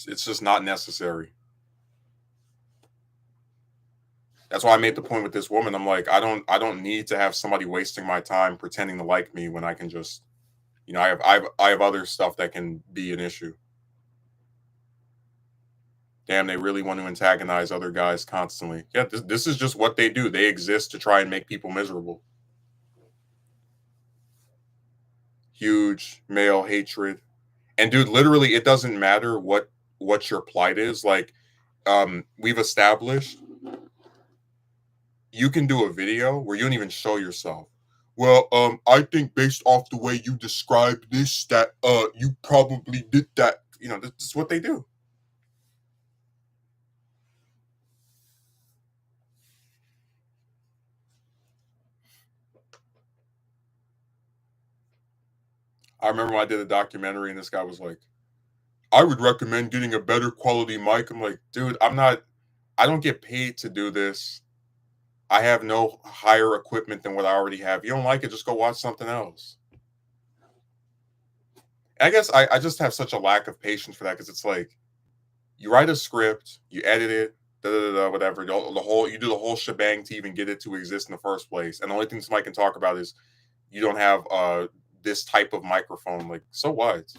It's just not necessary. That's why I made the point with this woman. I'm like, I don't need to have somebody wasting my time pretending to like me when I can just, I have other stuff that can be an issue. Damn, they really want to antagonize other guys constantly. Yeah, this is just what they do. They exist to try and make people miserable. Huge male hatred. And dude, literally, it doesn't matter what your plight is. Like, we've established you can do a video where you don't even show yourself. Well, I think based off the way you described this, that you probably did that. This is what they do. I remember when I did a documentary and this guy was like, I would recommend getting a better quality mic. I'm like, dude, I don't get paid to do this. I have no higher equipment than what I already have. You don't like it, just go watch something else. I guess I just have such a lack of patience for that because it's like you write a script, you edit it, whatever, you do the whole shebang to even get it to exist in the first place. And the only thing somebody can talk about is you don't have this type of microphone. Like, so what?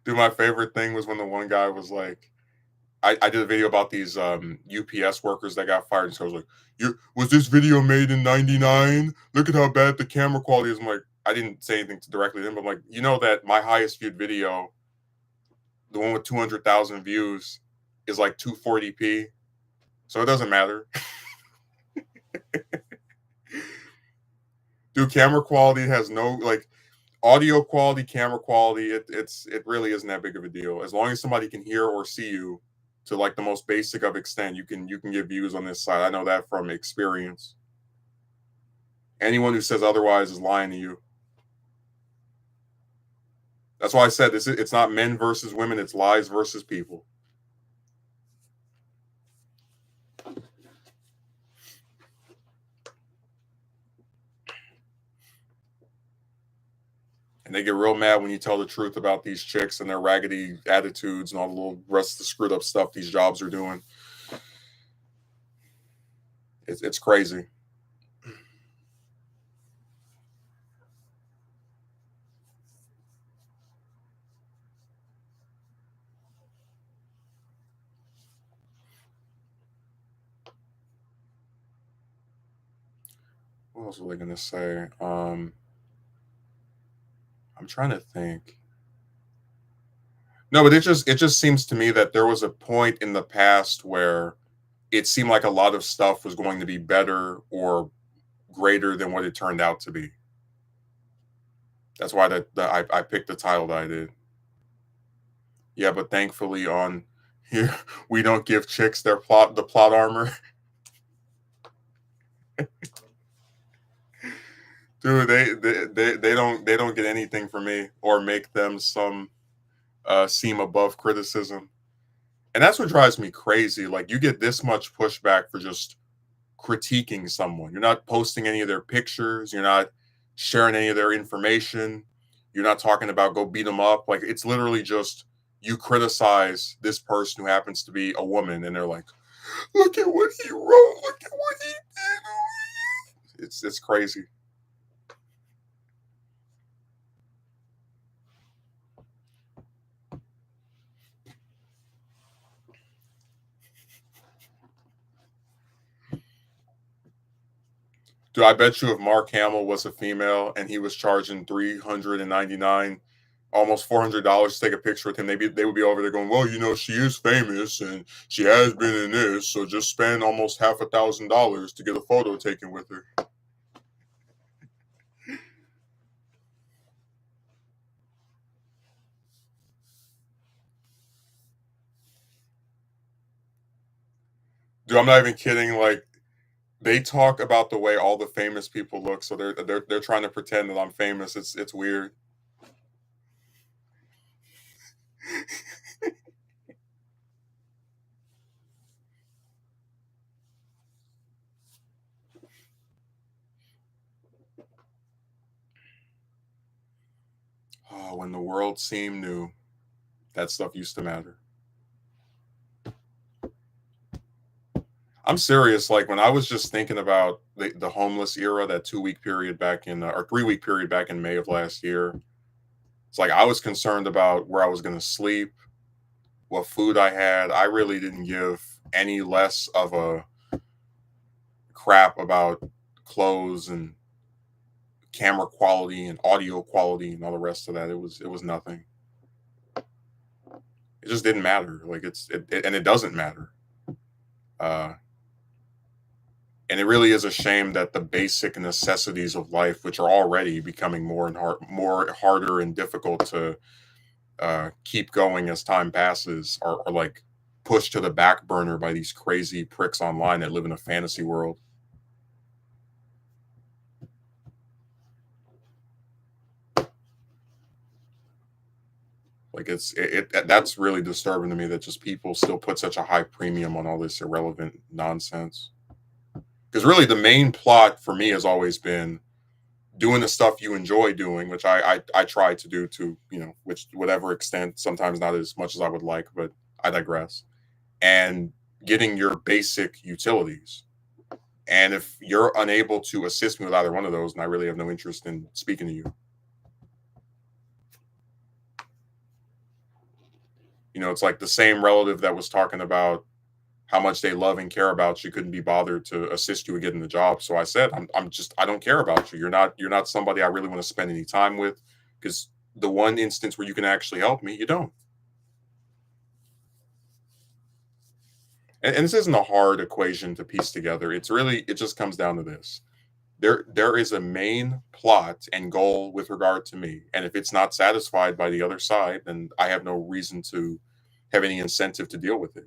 Dude, my favorite thing was when the one guy was like, I did a video about these UPS workers that got fired. And so I was like, was this video made in 99? Look at how bad the camera quality is. I'm like, I didn't say anything directly to him, but I'm like, that my highest viewed video, the one with 200,000 views, is like 240p. So it doesn't matter. Dude, camera quality has no, like, audio quality, camera quality, it really isn't that big of a deal. As long as somebody can hear or see you to like the most basic of extent, you can get views on this side. I know that from experience. Anyone who says otherwise is lying to you. That's why I said it's not men versus women, it's lies versus people. And they get real mad when you tell the truth about these chicks and their raggedy attitudes and all the little rest of the screwed up stuff these jobs are doing. It's crazy. What else was I gonna say? I'm trying to think. No, but it just seems to me that there was a point in the past where it seemed like a lot of stuff was going to be better or greater than what it turned out to be. That's why I picked the title that I did. Yeah, but thankfully on here we don't give chicks the plot armor. Dude, they don't get anything from me or make them some seem above criticism. And that's what drives me crazy. Like you get this much pushback for just critiquing someone. You're not posting any of their pictures. You're not sharing any of their information. You're not talking about go beat them up. Like it's literally just you criticize this person who happens to be a woman, and they're like, "Look at what he wrote. Look at what he did." It's crazy. Dude, I bet you if Mark Hamill was a female and he was charging 399, almost $400 to take a picture with him, they would be over there going, well, she is famous and she has been in this, so just spend almost half $1,000 to get a photo taken with her. Dude, I'm not even kidding. Like they talk about the way all the famous people look, so they're trying to pretend that I'm famous. It's weird. Oh, when the world seemed new, that stuff used to matter. I'm serious. Like when I was just thinking about the homeless era, that 2 week period back in or 3 week period back in May of last year, it's like I was concerned about where I was going to sleep, what food I had. I really didn't give any less of a crap about clothes and camera quality and audio quality and all the rest of that. It was nothing. It just didn't matter. Like and it doesn't matter. Uh, and it really is a shame that the basic necessities of life, which are already becoming more harder and difficult to keep going as time passes, are like pushed to the back burner by these crazy pricks online that live in a fantasy world. Like that's really disturbing to me that just people still put such a high premium on all this irrelevant nonsense. Because really, the main plot for me has always been doing the stuff you enjoy doing, which I try to do to which whatever extent, sometimes not as much as I would like, but I digress. And getting your basic utilities. And if you're unable to assist me with either one of those, and I really have no interest in speaking to you, it's like the same relative that was talking about how much they love and care about you couldn't be bothered to assist you in getting the job. So I said, I don't care about you. You're not somebody I really want to spend any time with, because the one instance where you can actually help me, you don't. And this isn't a hard equation to piece together. It just comes down to this. There is a main plot and goal with regard to me. And if it's not satisfied by the other side, then I have no reason to have any incentive to deal with it.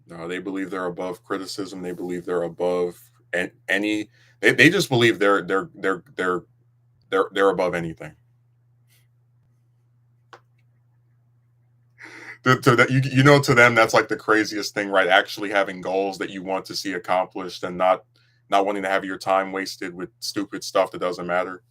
No, they believe they're above criticism. They believe they're above any. They just believe they're above anything. To that, to them, that's like the craziest thing, right? Actually having goals that you want to see accomplished and not wanting to have your time wasted with stupid stuff that doesn't matter.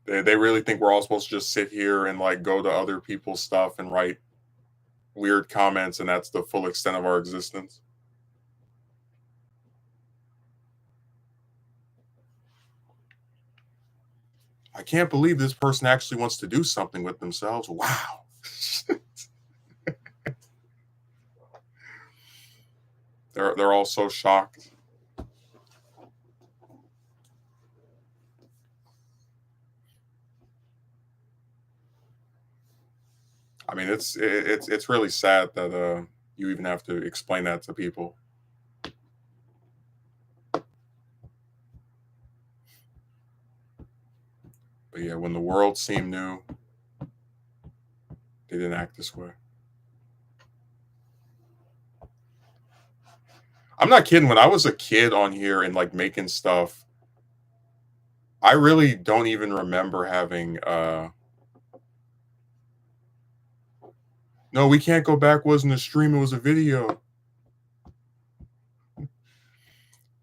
They really think we're all supposed to just sit here and like go to other people's stuff and write weird comments, and that's the full extent of our existence. I can't believe this person actually wants to do something with themselves. Wow. They're all so shocked. I mean, it's really sad that you even have to explain that to people. But yeah, when the world seemed new, they didn't act this way. I'm not kidding. When I was a kid on here and like making stuff, I really don't even remember having no, we can't go back wasn't a stream, it was a video.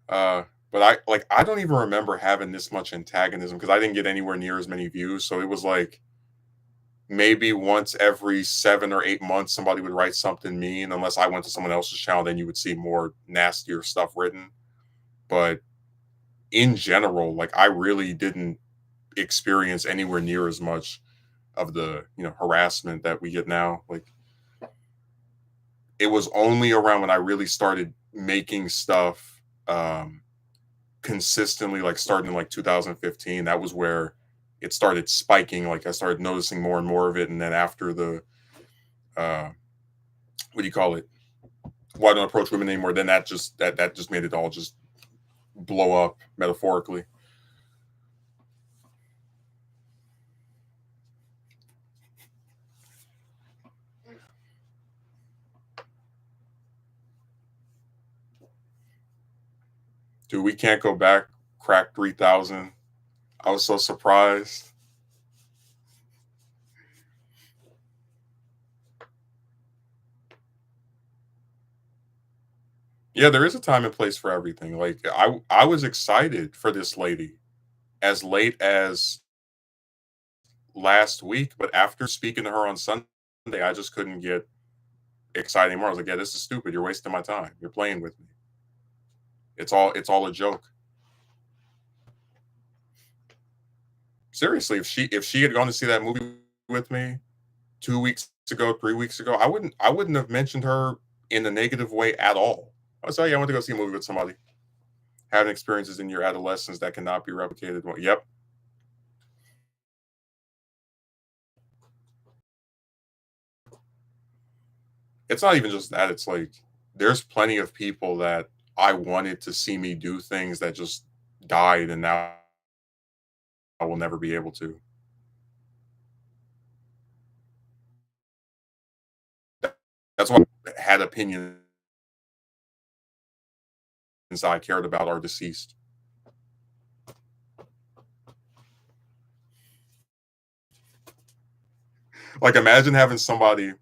Uh but I don't even remember having this much antagonism because I didn't get anywhere near as many views. So it was like maybe once every 7 or 8 months somebody would write something mean, unless I went to someone else's channel, then you would see more nastier stuff written. But in general, like I really didn't experience anywhere near as much of the harassment that we get now. Like it was only around when I really started making stuff consistently, like starting in like 2015. That was where it started spiking. Like I started noticing more and more of it, and then after the uh, what do you call it? Why don't approach women anymore? Then that just made it all just blow up metaphorically. Dude, we can't go back. Crack 3,000. I was so surprised. Yeah, there is a time and place for everything. Like I was excited for this lady as late as last week, but after speaking to her on Sunday, I just couldn't get excited anymore. I was like, yeah, this is stupid. You're wasting my time. You're playing with me. It's all a joke. Seriously, if she had gone to see that movie with me 2 weeks ago, 3 weeks ago, I wouldn't have mentioned her in a negative way at all. I was like, yeah, I went to go see a movie with somebody. Having experiences in your adolescence that cannot be replicated. Well, yep. It's not even just that. It's like there's plenty of people that I wanted to see me do things that just died, and now I will never be able to. That's why I had opinions I cared about are deceased. Like imagine having somebody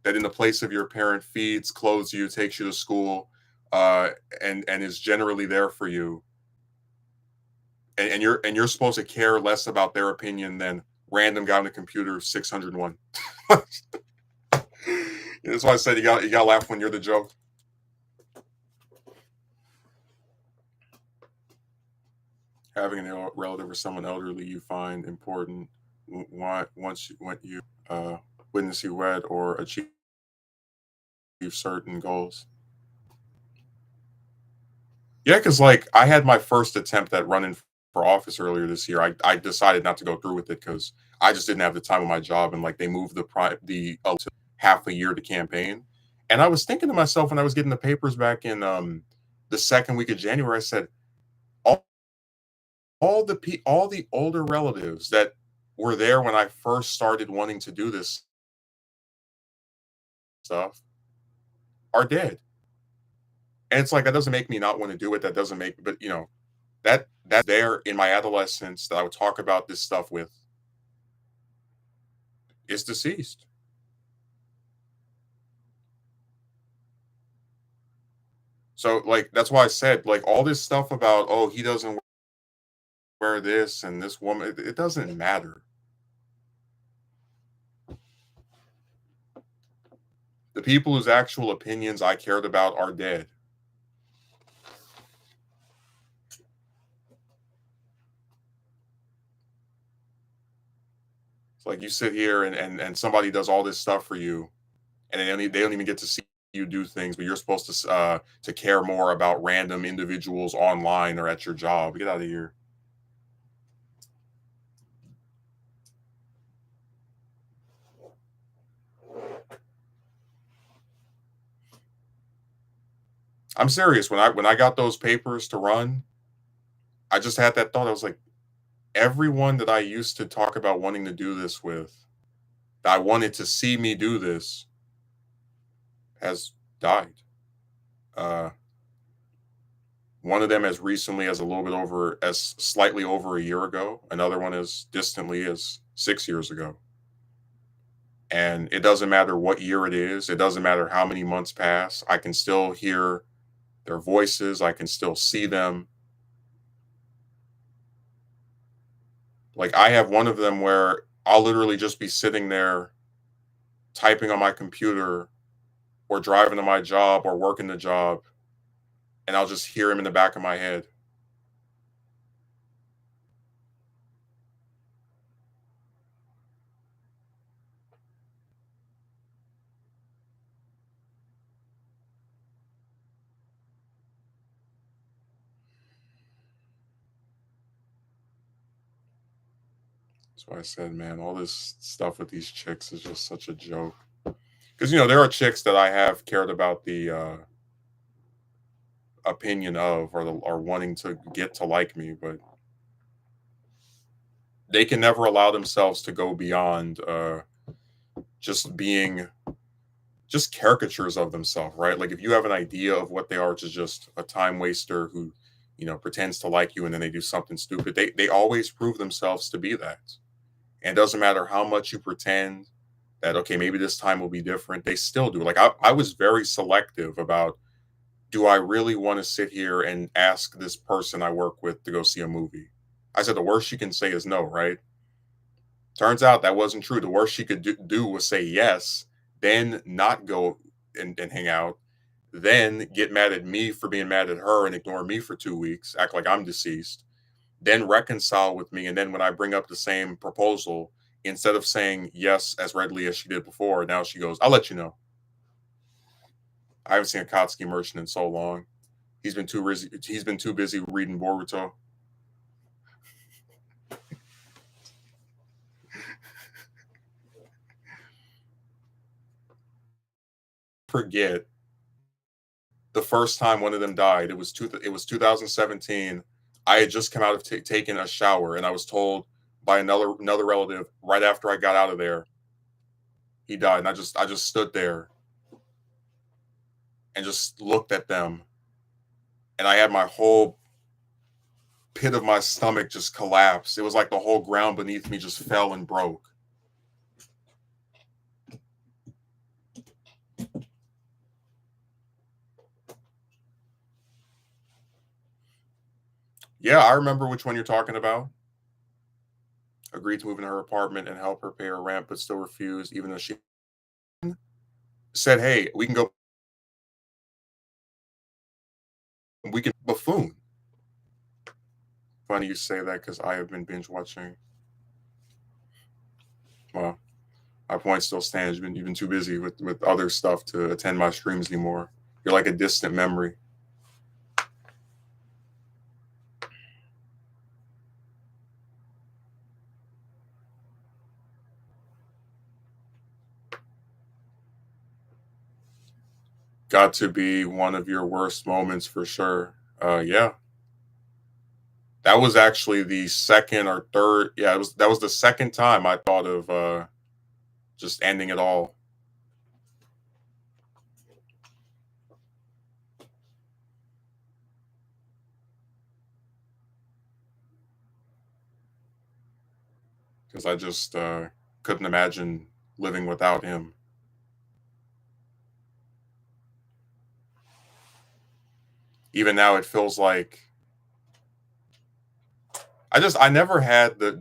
that in the place of your parent feeds, clothes you, takes you to school, uh, and is generally there for you, and you're supposed to care less about their opinion than random guy on the computer 601. That's why I said you got to laugh when you're the joke. Having a relative or someone elderly you find important once when you uh, witness you wed or achieve certain goals. Yeah, because like I had my first attempt at running for office earlier this year. I decided not to go through with it because I just didn't have the time on my job, and like they moved the half a year to campaign. And I was thinking to myself when I was getting the papers back in the second week of January, I said, all the older relatives that were there when I first started wanting to do this stuff are dead. And it's like that doesn't make me not want to do it. That doesn't make, but that there in my adolescence that I would talk about this stuff with is deceased. So like that's why I said like all this stuff about oh he doesn't wear this and this woman it doesn't matter. The people whose actual opinions I cared about are dead. It's like you sit here and somebody does all this stuff for you and they don't even get to see you do things, but you're supposed to care more about random individuals online or at your job. Get out of here. I'm serious. When I got those papers to run, I just had that thought. I was like, everyone that I used to talk about wanting to do this with, that I wanted to see me do this, has died. Uh, one of them as recently as a little bit over, as slightly over a year ago. Another one as distantly as 6 years ago. And it doesn't matter what year it is. It doesn't matter how many months pass. I can still hear their voices. I can still see them. Like I have one of them where I'll literally just be sitting there typing on my computer or driving to my job or working the job and I'll just hear him in the back of my head. That's why I said, man, all this stuff with these chicks is just such a joke. Because there are chicks that I have cared about the opinion of or wanting to get to like me, but they can never allow themselves to go beyond just being just caricatures of themselves, right? Like if you have an idea of what they are, which is just a time waster who, pretends to like you and then they do something stupid, they always prove themselves to be that. And it doesn't matter how much you pretend that, okay, maybe this time will be different, they still do. Like I was very selective about do I really want to sit here and ask this person I work with to go see a movie? I said the worst she can say is no, right? Turns out that wasn't true. The worst she could do was say yes, then not go and hang out, then get mad at me for being mad at her and ignore me for 2 weeks, act like I'm deceased, then reconcile with me. And then when I bring up the same proposal, instead of saying yes as readily as she did before, now she goes, I'll let you know. I haven't seen a Kotsky merchant in so long. He's been too busy reading Boruto. Forget the first time one of them died. It was 2017. I had just come out of taking a shower, and I was told by another relative right after I got out of there he died, and I just stood there and just looked at them, and I had my whole pit of my stomach just collapse. It was like the whole ground beneath me just fell and broke. Yeah, I remember which one you're talking about. Agreed to move into her apartment and help her pay her rent, but still refused, even though she said, "Hey, we can buffoon." Funny you say that because I have been binge watching. Well, my point still stands. You've been too busy with other stuff to attend my streams anymore. You're like a distant memory. Got to be one of your worst moments for sure. Yeah, That was actually the second or third. Yeah, it was that was the second time I thought of just ending it all. Because I just couldn't imagine living without him. Even now, it feels like I never had the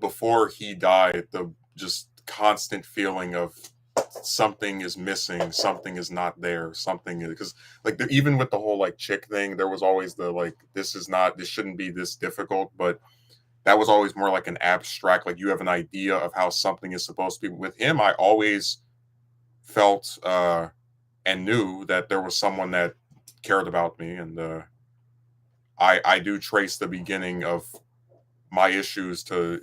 before he died the just constant feeling of something is missing, something is not there, something is because even with the whole like chick thing, there was always the like this shouldn't be this difficult, but that was always more like an abstract, like you have an idea of how something is supposed to be. With him, I always felt and knew that there was someone that cared about me, and I do trace the beginning of my issues to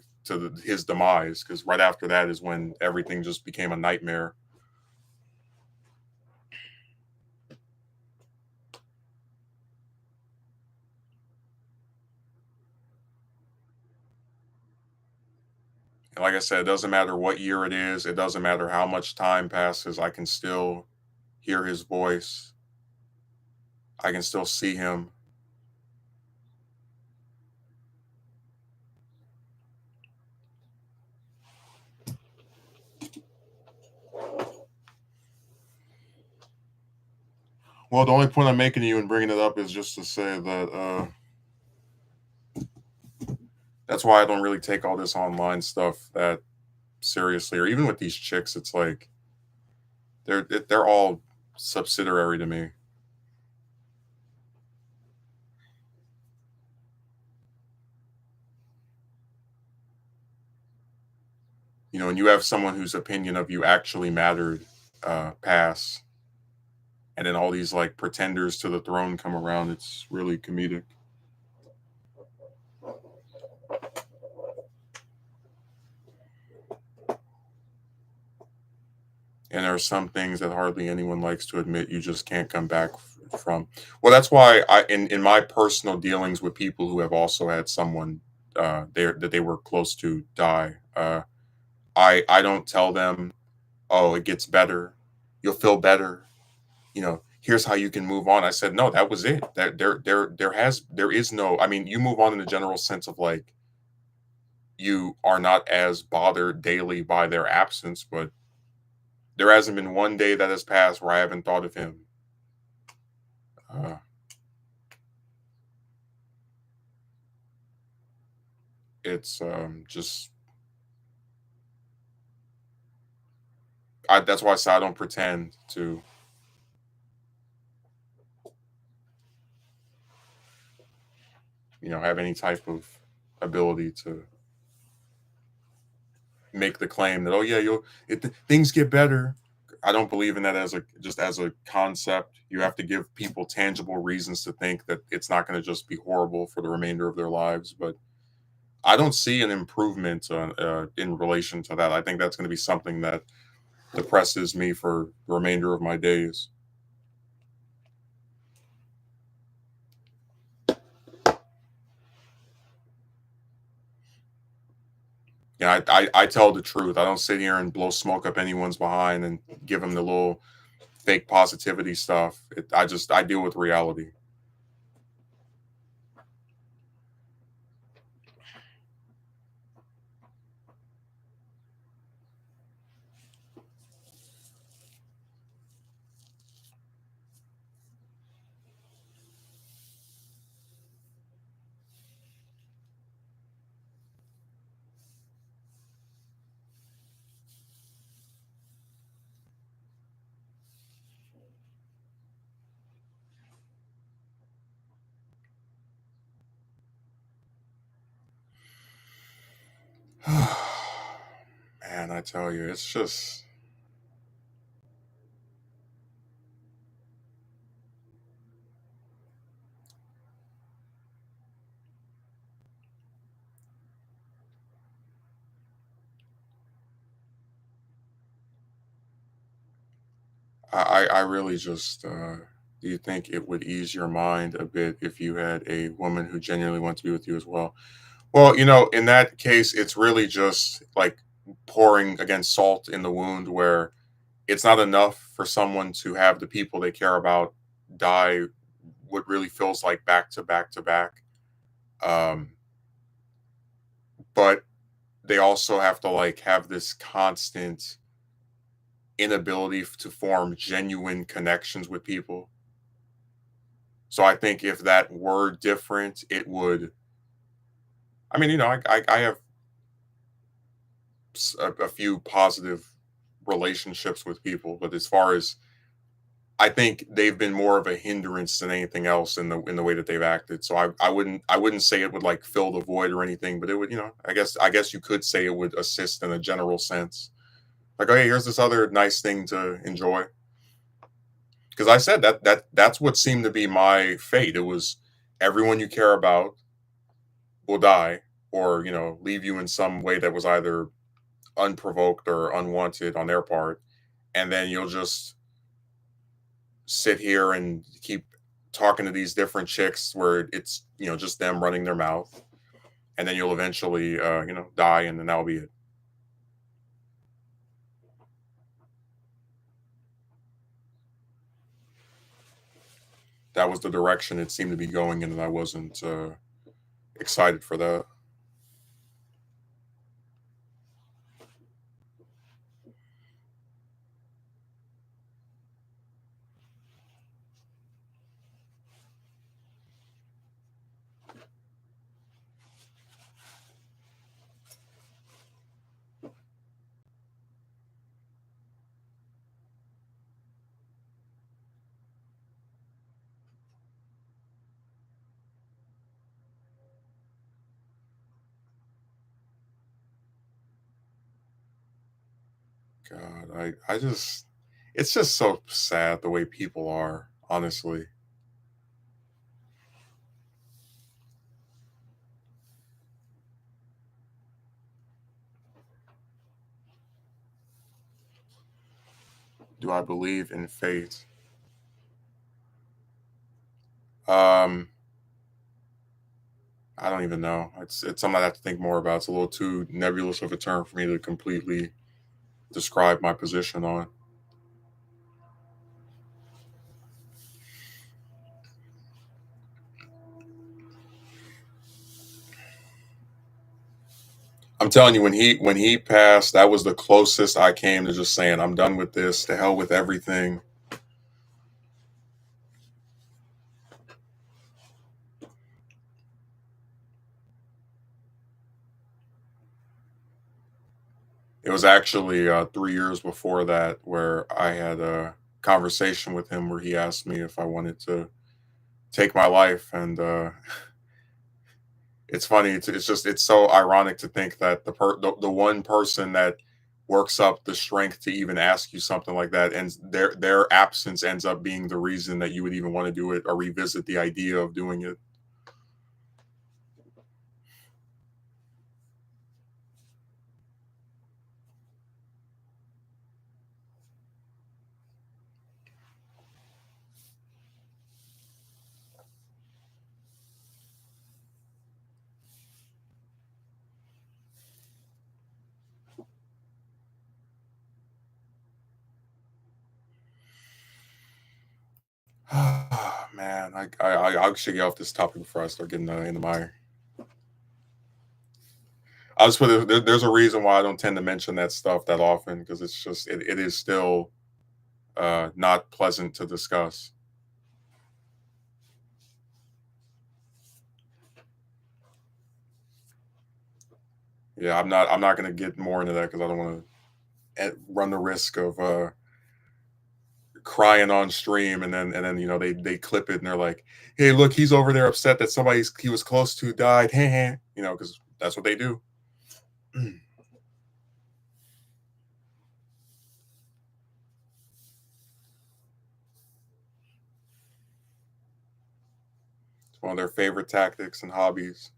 his demise because right after that is when everything just became a nightmare. And like I said, it doesn't matter what year it is, it doesn't matter how much time passes, I can still hear his voice, I can still see him. Well, the only point I'm making to you and bringing it up is just to say that that's why I don't really take all this online stuff that seriously, or even with these chicks, it's like they're all subsidiary to me. You know, and you have someone whose opinion of you actually mattered pass, and then all these like pretenders to the throne come around. It's really comedic. And there are some things that hardly anyone likes to admit you just can't come back from. Well, that's why in my personal dealings with people who have also had someone there that they were close to die, I don't tell them, oh, it gets better, you'll feel better, you know, here's how you can move on. I said, no, that was it. That there is no. I mean, you move on in the general sense of like you are not as bothered daily by their absence, but there hasn't been one day that has passed where I haven't thought of him. Uh, it's just that's why I say I don't pretend to, have any type of ability to make the claim that, oh yeah, things get better. I don't believe in that as a just as a concept. You have to give people tangible reasons to think that it's not going to just be horrible for the remainder of their lives. But I don't see an improvement in relation to that. I think that's going to be something that depresses me for the remainder of my days. Yeah, I tell the truth. I don't sit here and blow smoke up anyone's behind and give them the little fake positivity stuff. I deal with reality. Man, I tell you, it's just I really just Do you think it would ease your mind a bit if you had a woman who genuinely wants to be with you as well? Well, in that case, it's really just like pouring again salt in the wound where it's not enough for someone to have the people they care about die what really feels like back to back to back. Um, but they also have to like have this constant inability to form genuine connections with people. So I think if that were different, it would. I mean, I have a few positive relationships with people, but as far as I think they've been more of a hindrance than anything else in the way that they've acted. So I wouldn't say it would like fill the void or anything, but it would, I guess you could say it would assist in a general sense. Like, oh yeah, here's this other nice thing to enjoy. Because I said that's what seemed to be my fate. It was everyone you care about will die or, leave you in some way that was either unprovoked or unwanted on their part. And then you'll just sit here and keep talking to these different chicks where it's, just them running their mouth. And then you'll eventually, die and then that'll be it. That was the direction it seemed to be going in, and I wasn't excited for that. God, I just, it's just so sad the way people are, honestly. Do I believe in fate? Um, I don't even know. It's something I have to think more about. It's a little too nebulous of a term for me to completely describe my position on. I'm telling you, when he passed, that was the closest I came to just saying I'm done with this. To hell with everything. It was actually 3 years before that where I had a conversation with him where he asked me if I wanted to take my life, and it's funny. It's so ironic to think that the one person that works up the strength to even ask you something like that, and their absence ends up being the reason that you would even want to do it or revisit the idea of doing it. Man, I should get off this topic before I start getting into my. I'll just put it. There's a reason why I don't tend to mention that stuff that often because it's just it is still not pleasant to discuss. Yeah, I'm not going to get more into that because I don't want to run the risk of crying on stream, and then they clip it and they're like, hey, look, he's over there upset that somebody he was close to died. Because that's what they do. It's one of their favorite tactics and hobbies.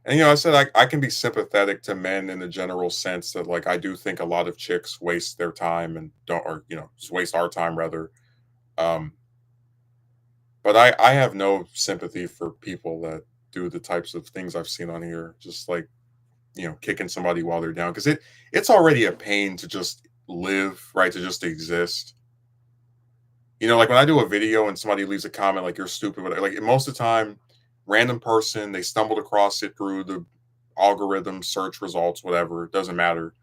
And I said I can be sympathetic to men in the general sense that like I do think a lot of chicks waste their time and don't or waste our time rather. Um, but I have no sympathy for people that do the types of things I've seen on here, just like kicking somebody while they're down because it's already a pain to just live, right? To just exist. Like when I do a video and somebody leaves a comment like you're stupid, whatever, like most of the time, random person, they stumbled across it through the algorithm, search results, whatever, it doesn't matter.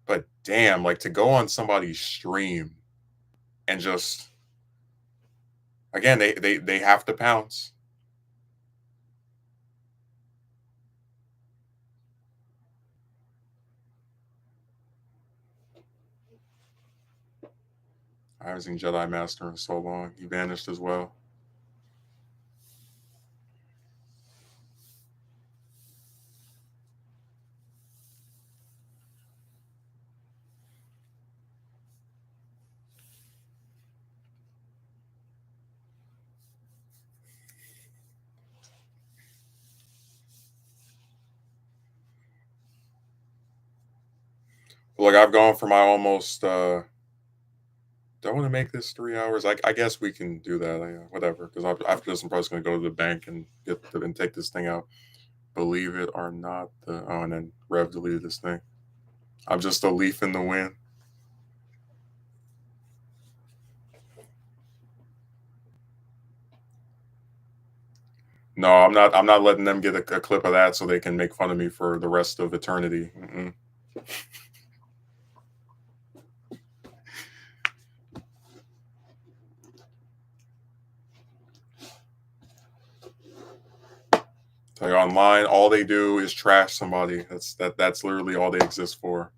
But damn, like to go on somebody's stream and just again, they have to pounce. I haven't seen Jedi Master in so long. He vanished as well. Look, I've gone for my almost do I want to make this 3 hours? I guess we can do that. Whatever. Because after this, I'm probably going to go to the bank and and take this thing out. Believe it or not, and then Rev deleted this thing. I'm just a leaf in the wind. No, I'm not. I'm not letting them get a clip of that so they can make fun of me for the rest of eternity. Mm-mm. Tell you online, all they do is trash somebody. That's literally all they exist for.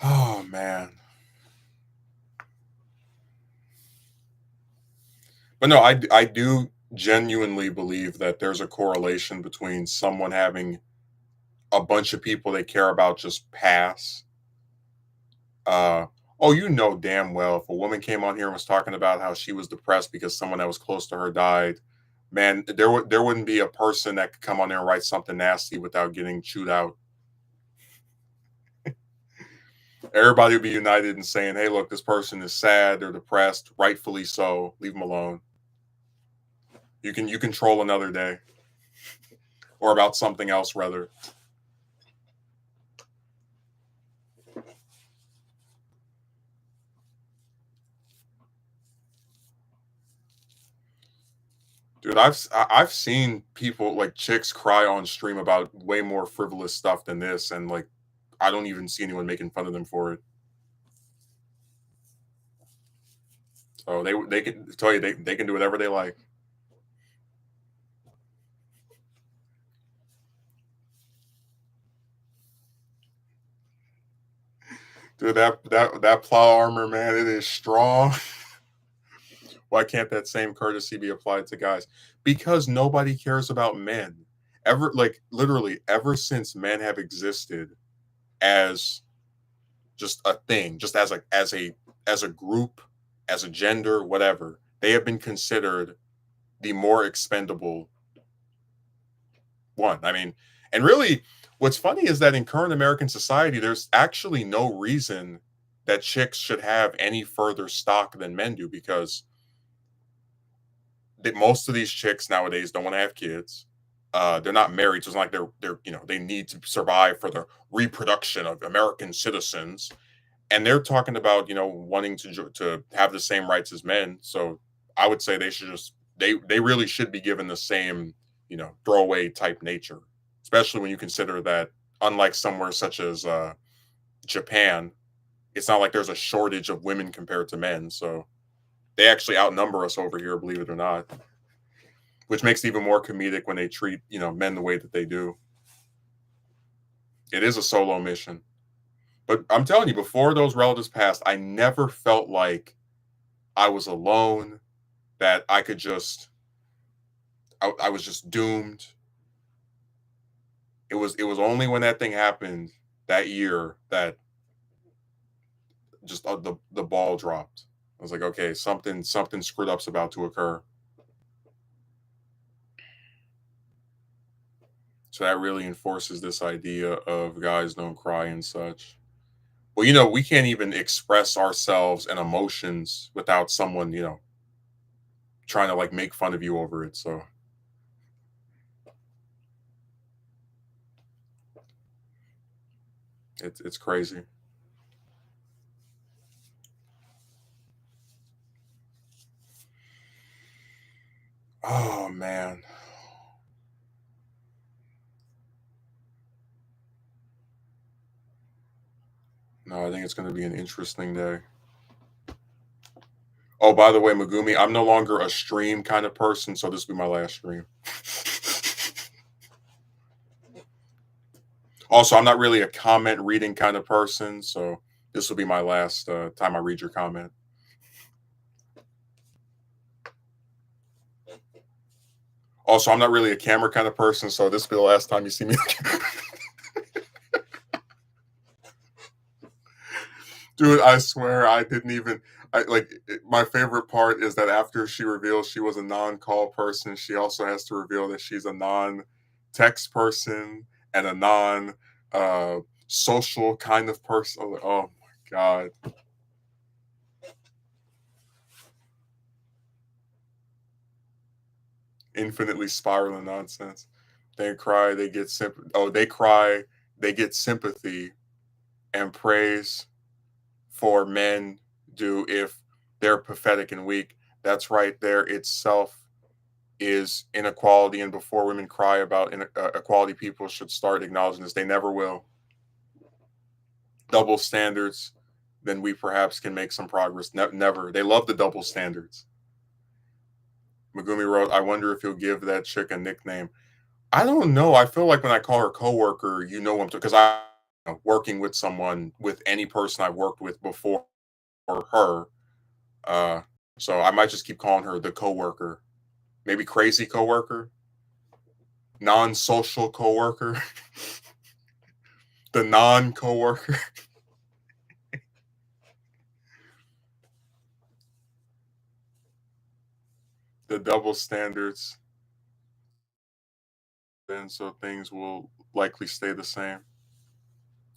Oh man. But no, I do genuinely believe that there's a correlation between someone having a bunch of people they care about just pass. Oh, damn well if a woman came on here and was talking about how she was depressed because someone that was close to her died, man, there wouldn't be a person that could come on there and write something nasty without getting chewed out. Everybody would be united in saying, "Hey, look, this person is sad, they're depressed, rightfully so. Leave them alone. You can troll another day or about something else rather." Dude, I've seen people like chicks cry on stream about way more frivolous stuff than this, and like I don't even see anyone making fun of them for it. So they can tell you they can do whatever they like. Dude, that plow armor, man, it is strong. Why can't that same courtesy be applied to guys? Because nobody cares about men. Ever like literally ever since men have existed as just a thing, just as a group, as a gender, whatever, they have been considered the more expendable one. I mean, and really, what's funny is that in current American society, there's actually no reason that chicks should have any further stock than men do because most of these chicks nowadays don't want to have kids. They're not married, so it's not like they need to survive for the reproduction of American citizens, and they're talking about wanting to have the same rights as men. So I would say they should just they really should be given the same throwaway type nature, especially when you consider that unlike somewhere such as Japan, it's not like there's a shortage of women compared to men. So they actually outnumber us over here, believe it or not, which makes it even more comedic when they treat men the way that they do. It is a solo mission, but I'm telling you, before those relatives passed, I never felt like I was alone, that I could just I was just doomed. It was only when that thing happened that year that just the ball dropped. I was like, okay, something screwed up's about to occur. So that really enforces this idea of guys don't cry and such. Well, we can't even express ourselves and emotions without someone, trying to like make fun of you over it. So it's crazy. Oh man. No, I think it's going to be an interesting day. Oh, by the way, Megumi, I'm no longer a stream kind of person, so this will be my last stream. Also, I'm not really a comment reading kind of person, so this will be my last time I read your comment. Also, I'm not really a camera kind of person, so this will be the last time you see me. Dude, I swear I didn't even. My favorite part is that after she reveals she was a non-call person, she also has to reveal that she's a non-text person and a non-social kind of person. Oh my god, infinitely spiraling nonsense. They cry, they get sympathy. Oh, they cry, they get sympathy and praise for men do if they're pathetic and weak. That's right there itself is inequality. And before women cry about equality, people should start acknowledging this. They never will. Double standards, then we perhaps can make some progress. Never. They love the double standards. Megumi wrote, I wonder if you'll give that chick a nickname. I don't know. I feel like when I call her coworker, I'm because I working with someone with any person I've worked with before her. Uh, so I might just keep calling her the coworker. Maybe crazy coworker, non-social coworker, the non-coworker. The double standards, then so things will likely stay the same.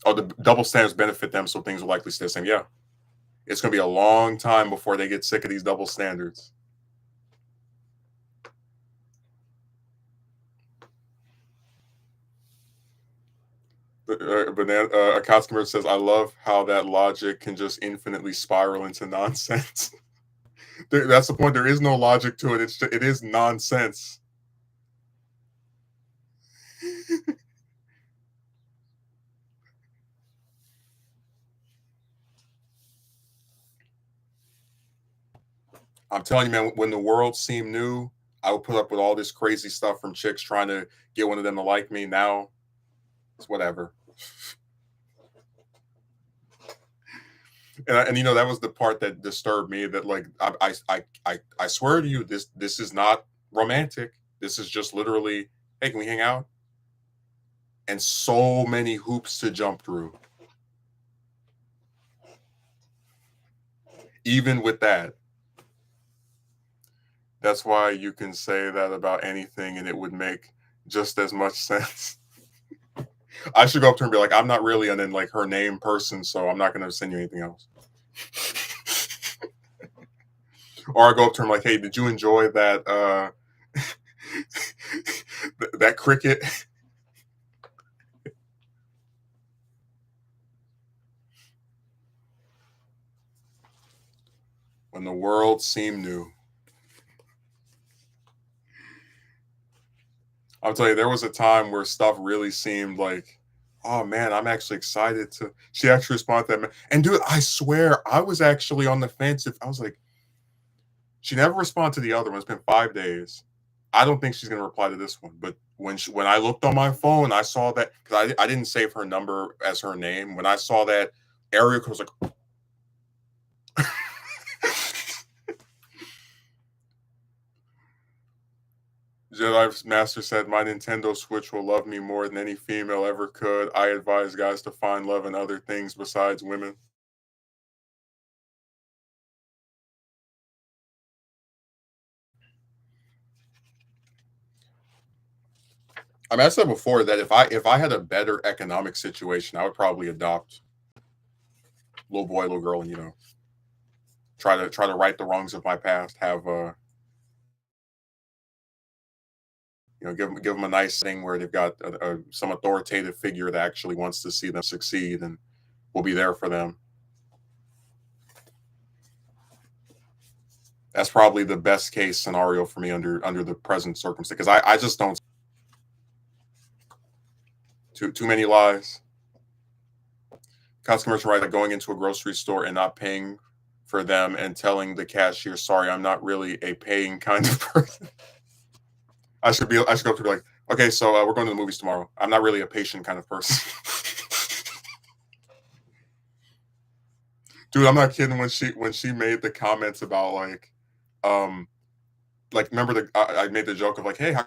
Oh, the double standards benefit them, so things will likely stay the same. Yeah, it's going to be a long time before they get sick of these double standards. A customer says, "I love how that logic can just infinitely spiral into nonsense." That's the point. There is no logic to it. It is nonsense. I'm telling you, man. When the world seemed new, I would put up with all this crazy stuff from chicks trying to get one of them to like me. Now it's whatever. And that was the part that disturbed me. That like I swear to you, this is not romantic. This is just literally, hey, can we hang out? And so many hoops to jump through. Even with that, that's why you can say that about anything, and it would make just as much sense. I should go up to her and be like, I'm not really an in like her name person, so I'm not going to send you anything else. Or I go up to her and like, hey, did you enjoy that that cricket? When the world seemed new. I'll tell you, there was a time where stuff really seemed like, oh man, I'm actually excited to. She actually responded to that. And dude, I swear, I was actually on the fence. If I was like, she never responded to the other one. It's been 5 days. I don't think she's gonna reply to this one. But when I looked on my phone, I saw that because I didn't save her number as her name. When I saw that area, I was like, Jedi Master said, my Nintendo Switch will love me more than any female ever could. I advise guys to find love in other things besides women. I mean, I said before that if I had a better economic situation, I would probably adopt little boy, little girl, and try to right the wrongs of my past. Have give them a nice thing where they've got some authoritative figure that actually wants to see them succeed and will be there for them. That's probably the best case scenario for me under the present circumstance because I just don't too many lies. Customers right like going into a grocery store and not paying for them and telling the cashier, "Sorry, I'm not really a paying kind of person." I should go up to be like, "Okay, so we're going to the movies tomorrow. I'm not really a patient kind of person." Dude, I'm not kidding when she made the comments about um remember I made the joke of like, "Hey, how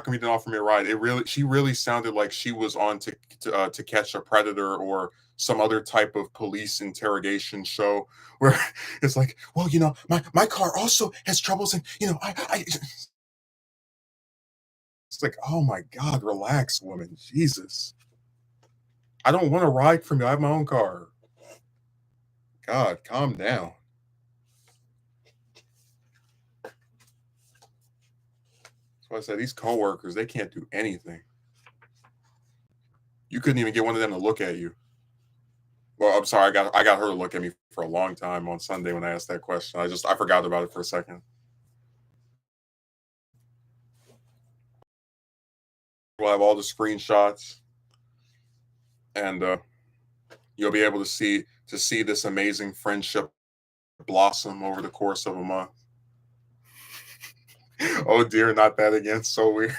come you didn't offer me a ride?" She really sounded like she was on to catch a predator or some other type of police interrogation show where it's like, well, my car also has troubles, and I it's like, oh my god, relax, woman, Jesus, I don't want to ride from you. I have my own car. God, calm down. That's why I said these coworkers, they can't do anything. You couldn't even get one of them to look at you. Well, I'm sorry, I got her to look at me for a long time on Sunday when I asked that question. I forgot about it for a second. We'll have all the screenshots, and you'll be able to see this amazing friendship blossom over the course of a month. Oh dear, not that again. So weird.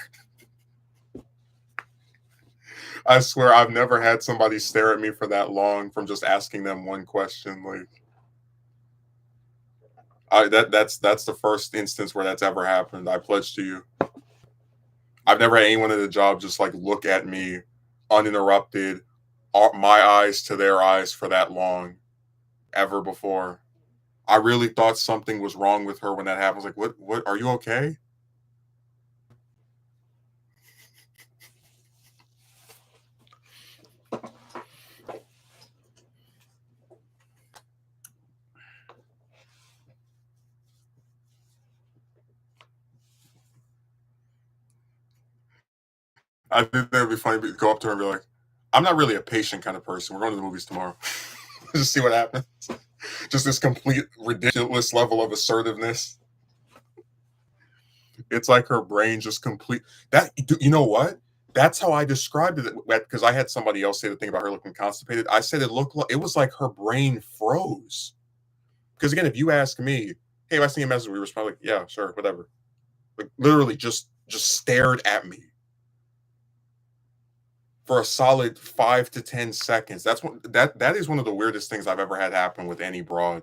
I swear I've never had somebody stare at me for that long from just asking them one question. Like that's the first instance where that's ever happened. I pledge to you. I've never had anyone at a job just like look at me uninterrupted, my eyes to their eyes for that long ever before. I really thought something was wrong with her when that happened. I was like, what are you okay? I think that'd be funny to go up to her and be like, I'm not really a patient kind of person. We're going to the movies tomorrow. Just see what happens. Just this complete ridiculous level of assertiveness. It's like her brain just complete that. You know what? That's how I described it because I had somebody else say the thing about her looking constipated. I said it was like her brain froze. Because again, if you ask me, hey, if I see a message, we respond like, yeah, sure, whatever. Like literally just stared at me for a solid 5 to 10 seconds. That is one of the weirdest things I've ever had happen with any broad.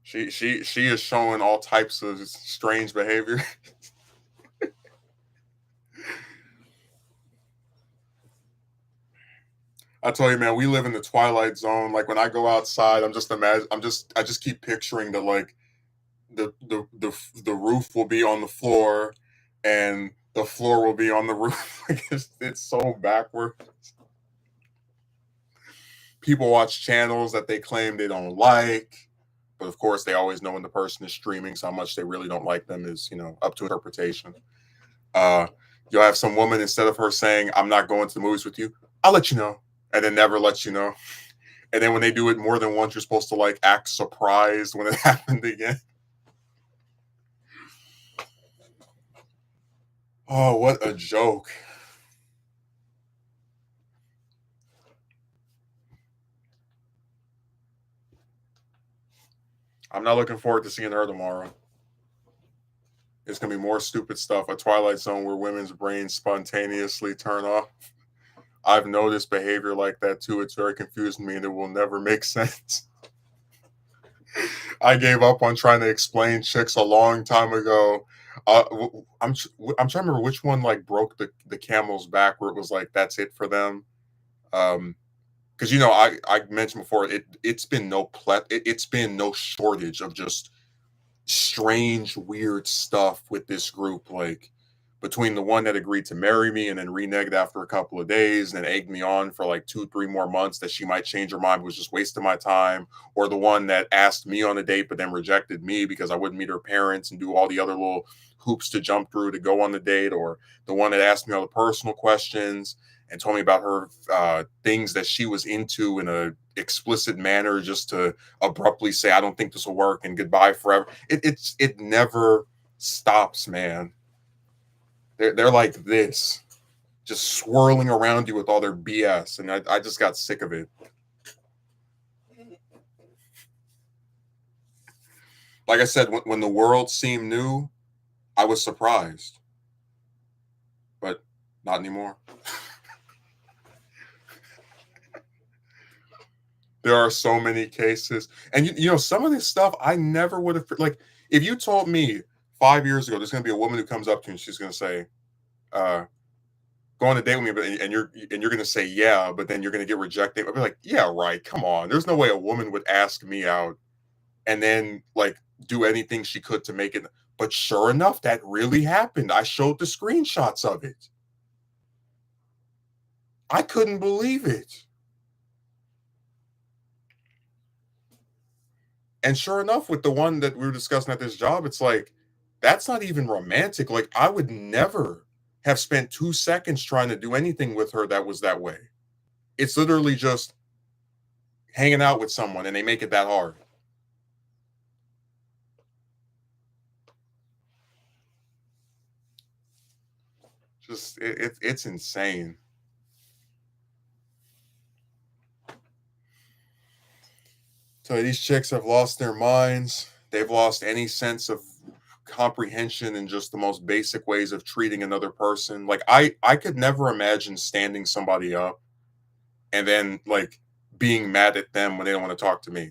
She is showing all types of strange behavior. I tell you, man, we live in the twilight zone. Like when I go outside, I just keep picturing that like the roof will be on the floor, and the floor will be on the roof. Like it's so backward. People watch channels that they claim they don't like, but of course they always know when the person is streaming, so how much they really don't like them is up to interpretation. Uh, you'll have some woman, instead of her saying, "I'm not going to the movies with you," I'll let you know, and then never let you know. And then when they do it more than once, you're supposed to like act surprised when it happened again. Oh, what a joke. I'm not looking forward to seeing her tomorrow. It's gonna be more stupid stuff. A Twilight Zone where women's brains spontaneously turn off. I've noticed behavior like that too. It's very confusing me, and it will never make sense. I gave up on trying to explain chicks a long time ago. I'm trying to remember which one like broke the camel's back where it was like that's it for them. Because I mentioned before it's been it's been no shortage of just strange weird stuff with this group. Like between the one that agreed to marry me and then reneged after a couple of days and then egged me on for like 2, 3 more months that she might change her mind, was just wasting my time, or the one that asked me on a date but then rejected me because I wouldn't meet her parents and do all the other little hoops to jump through to go on the date, or the one that asked me all the personal questions and told me about her things that she was into in a explicit manner just to abruptly say, I don't think this will work and goodbye forever. It never stops, man. They're like this, just swirling around you with all their BS, and I just got sick of it. Like I said, when the world seemed new, I was surprised, but not anymore. There are so many cases, and you know some of this stuff I never would have, like, if you told me 5 years ago there's going to be a woman who comes up to you and she's going to say, uh, "Go on a date with me," but and you're going to say yeah, but then you're going to get rejected. I'd be like, "Yeah, right. Come on. There's no way a woman would ask me out and then like do anything she could to make it." But sure enough, that really happened. I showed the screenshots of it. I couldn't believe it. And sure enough, with the one that we were discussing at this job, it's like, that's not even romantic. Like, I would never have spent 2 seconds trying to do anything with her that was that way. It's literally just hanging out with someone and they make it that hard. Just, it's insane. So these chicks have lost their minds. They've lost any sense of comprehension in just the most basic ways of treating another person. Like I could never imagine standing somebody up and then like being mad at them when they don't want to talk to me.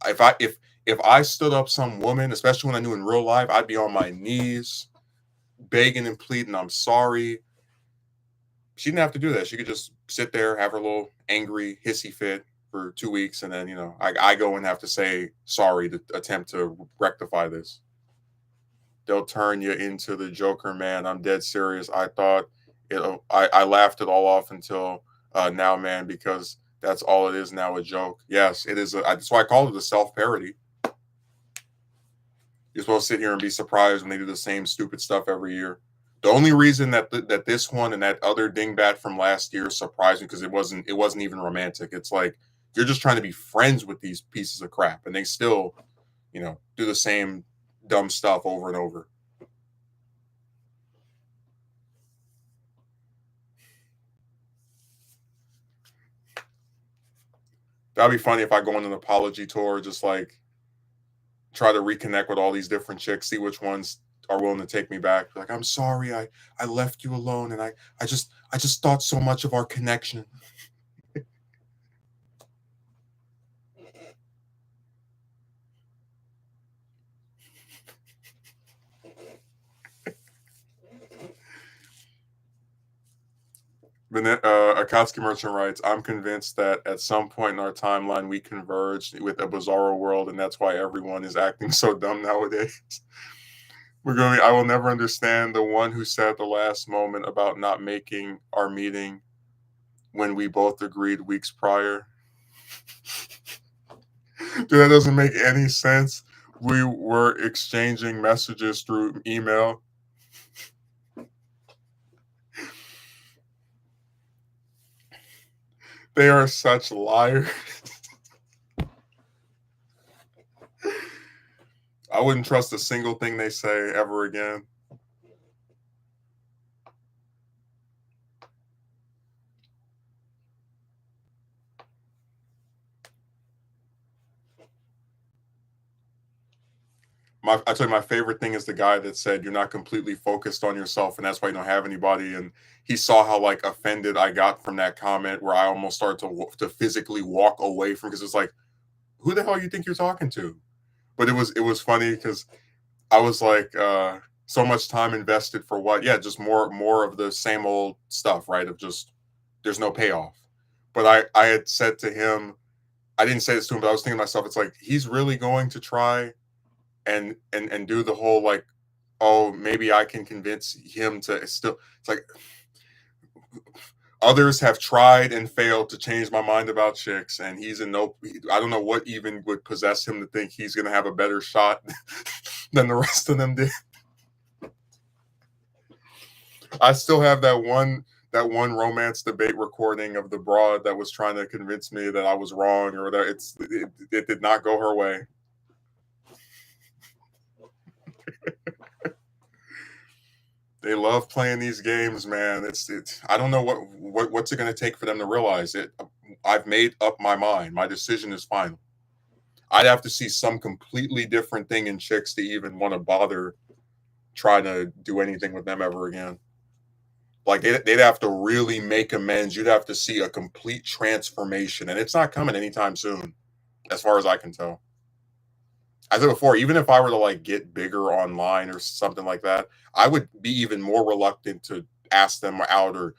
If I stood up some woman, especially when I knew in real life, I'd be on my knees begging and pleading, I'm sorry. She didn't have to do that. She could just sit there, have her little angry hissy fit for 2 weeks, and then I go and have to say sorry to attempt to rectify this. They'll turn you into the Joker, man. I'm dead serious. I thought I laughed it all off until now, man, because that's all it is now, a joke. Yes, it is. That's why I call it a self parody. You're supposed to sit here and be surprised when they do the same stupid stuff every year. The only reason that this one and that other dingbat from last year surprised me because it wasn't even romantic. It's like you're just trying to be friends with these pieces of crap, and they still, do the same dumb stuff over and over. That'd be funny if I go on an apology tour, just like try to reconnect with all these different chicks, see which ones are willing to take me back. Like, I'm sorry, I left you alone, and I just thought so much of our connection. Akatsuki Merchant writes, I'm convinced that at some point in our timeline we converged with a bizarro world, and that's why everyone is acting so dumb nowadays. I will never understand the one who said at the last moment about not making our meeting when we both agreed weeks prior. Dude, that doesn't make any sense. We were exchanging messages through email. They are such liars. I wouldn't trust a single thing they say ever again. I tell you, my favorite thing is the guy that said you're not completely focused on yourself, and that's why you don't have anybody. And he saw how like offended I got from that comment, where I almost started to physically walk away from, because it's like, who the hell you think you're talking to? But it was funny because I was like, so much time invested for what? Yeah, just more of the same old stuff, right? Of just there's no payoff. But I had said to him, I didn't say this to him, but I was thinking to myself, it's like he's really going to try and do the whole like oh, maybe I can convince him to still. It's like others have tried and failed to change my mind about chicks, and he's in no. I don't know what even would possess him to think he's going to have a better shot than the rest of them did. I still have that one romance debate recording of the broad that was trying to convince me that I was wrong or whatever. It did not go her way. They love playing these games, man. It's I don't know what's it going to take for them to realize it. I've made up my mind. My decision is final. I'd have to see some completely different thing in chicks to even want to bother trying to do anything with them ever again. Like they'd have to really make amends. You'd have to see a complete transformation, and it's not coming anytime soon, as far as I can tell. I said before, even if I were to like get bigger online or something like that, I would be even more reluctant to ask them out or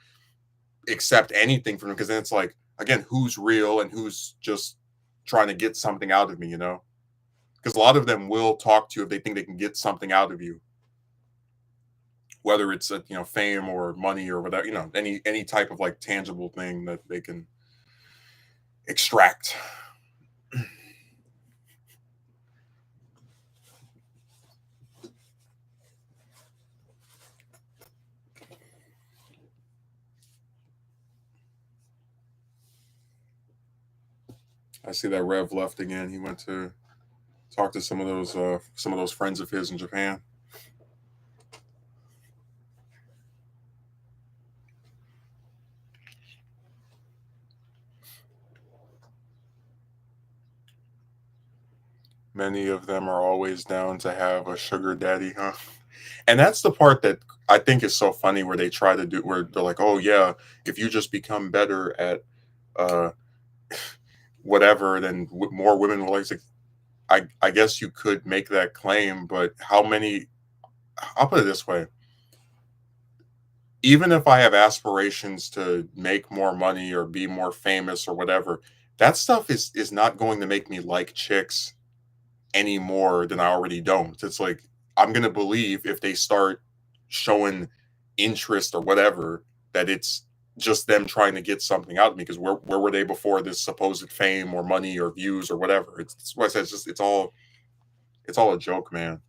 accept anything from them because then it's like, again, who's real and who's just trying to get something out of me, you know? Because a lot of them will talk to you if they think they can get something out of you, whether it's fame or money or whatever, any type of like tangible thing that they can extract. I see that Rev left again. He went to talk to some of those friends of his in Japan. Many of them are always down to have a sugar daddy, huh? And that's the part that I think is so funny where they try to do where they're like, "Oh yeah, if you just become better at uh whatever, then more women will like." I guess you could make that claim, but how many? I'll put it this way: even if I have aspirations to make more money or be more famous or whatever, that stuff is not going to make me like chicks any more than I already don't. It's like I'm gonna believe if they start showing interest or whatever that it's just them trying to get something out of me because where were they before this supposed fame or money or views or whatever? It's what I said. It's all a joke, man.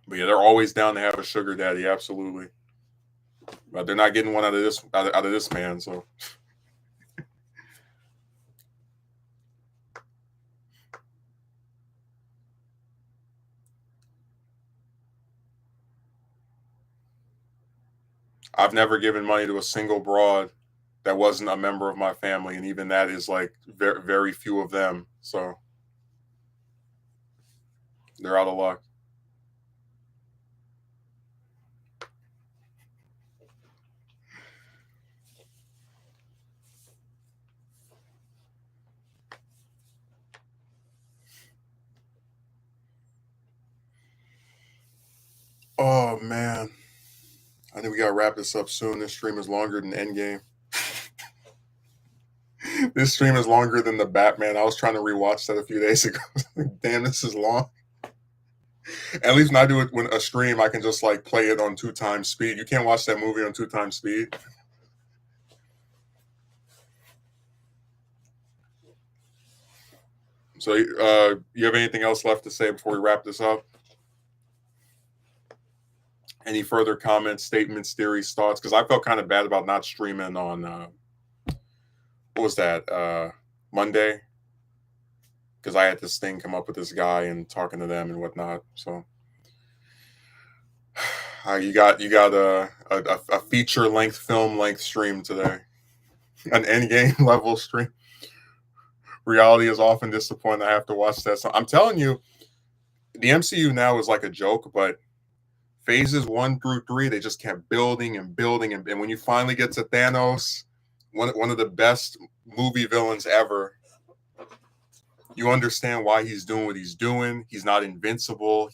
But yeah, they're always down to have a sugar daddy, absolutely. But they're not getting one out of this man. So I've never given money to a single broad that wasn't a member of my family, and even that is like very very few of them. So they're out of luck. Oh man, I think we gotta wrap this up soon. This stream is longer than Endgame. This stream is longer than the Batman. I was trying to rewatch that a few days ago. Damn, this is long. At least when I do it when a stream, I can just like play it on 2 times speed. You can't watch that movie on 2 times speed. So, you have anything else left to say before we wrap this up? Any further comments, statements, theories, thoughts? Because I felt kind of bad about not streaming on what was that Monday because I had this thing come up with this guy and talking to them and whatnot. So you got a feature length film length stream today, an end game level stream. Reality is often disappointing. I have to watch that. So I'm telling you, the MCU now is like a joke, but phases 1 through 3, they just kept building and building, and when you finally get to Thanos, one of the best movie villains ever, you understand why he's doing what he's doing. He's not invincible.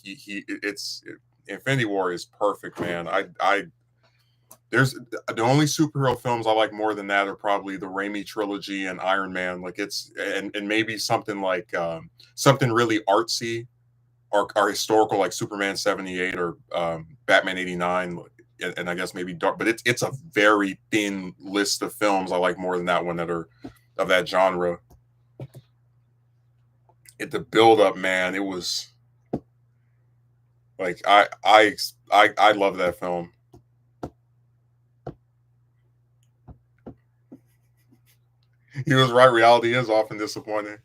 Infinity War is perfect, man. I there's the only superhero films I like more than that are probably the Raimi trilogy and Iron Man. Like it's and maybe something like something really artsy are historical, like Superman 78 or Batman 89, and I guess maybe Dark. But it's a very thin list of films I like more than that one that are of that genre. The build up, man, it was like I love that film. He was right. Reality is often disappointing.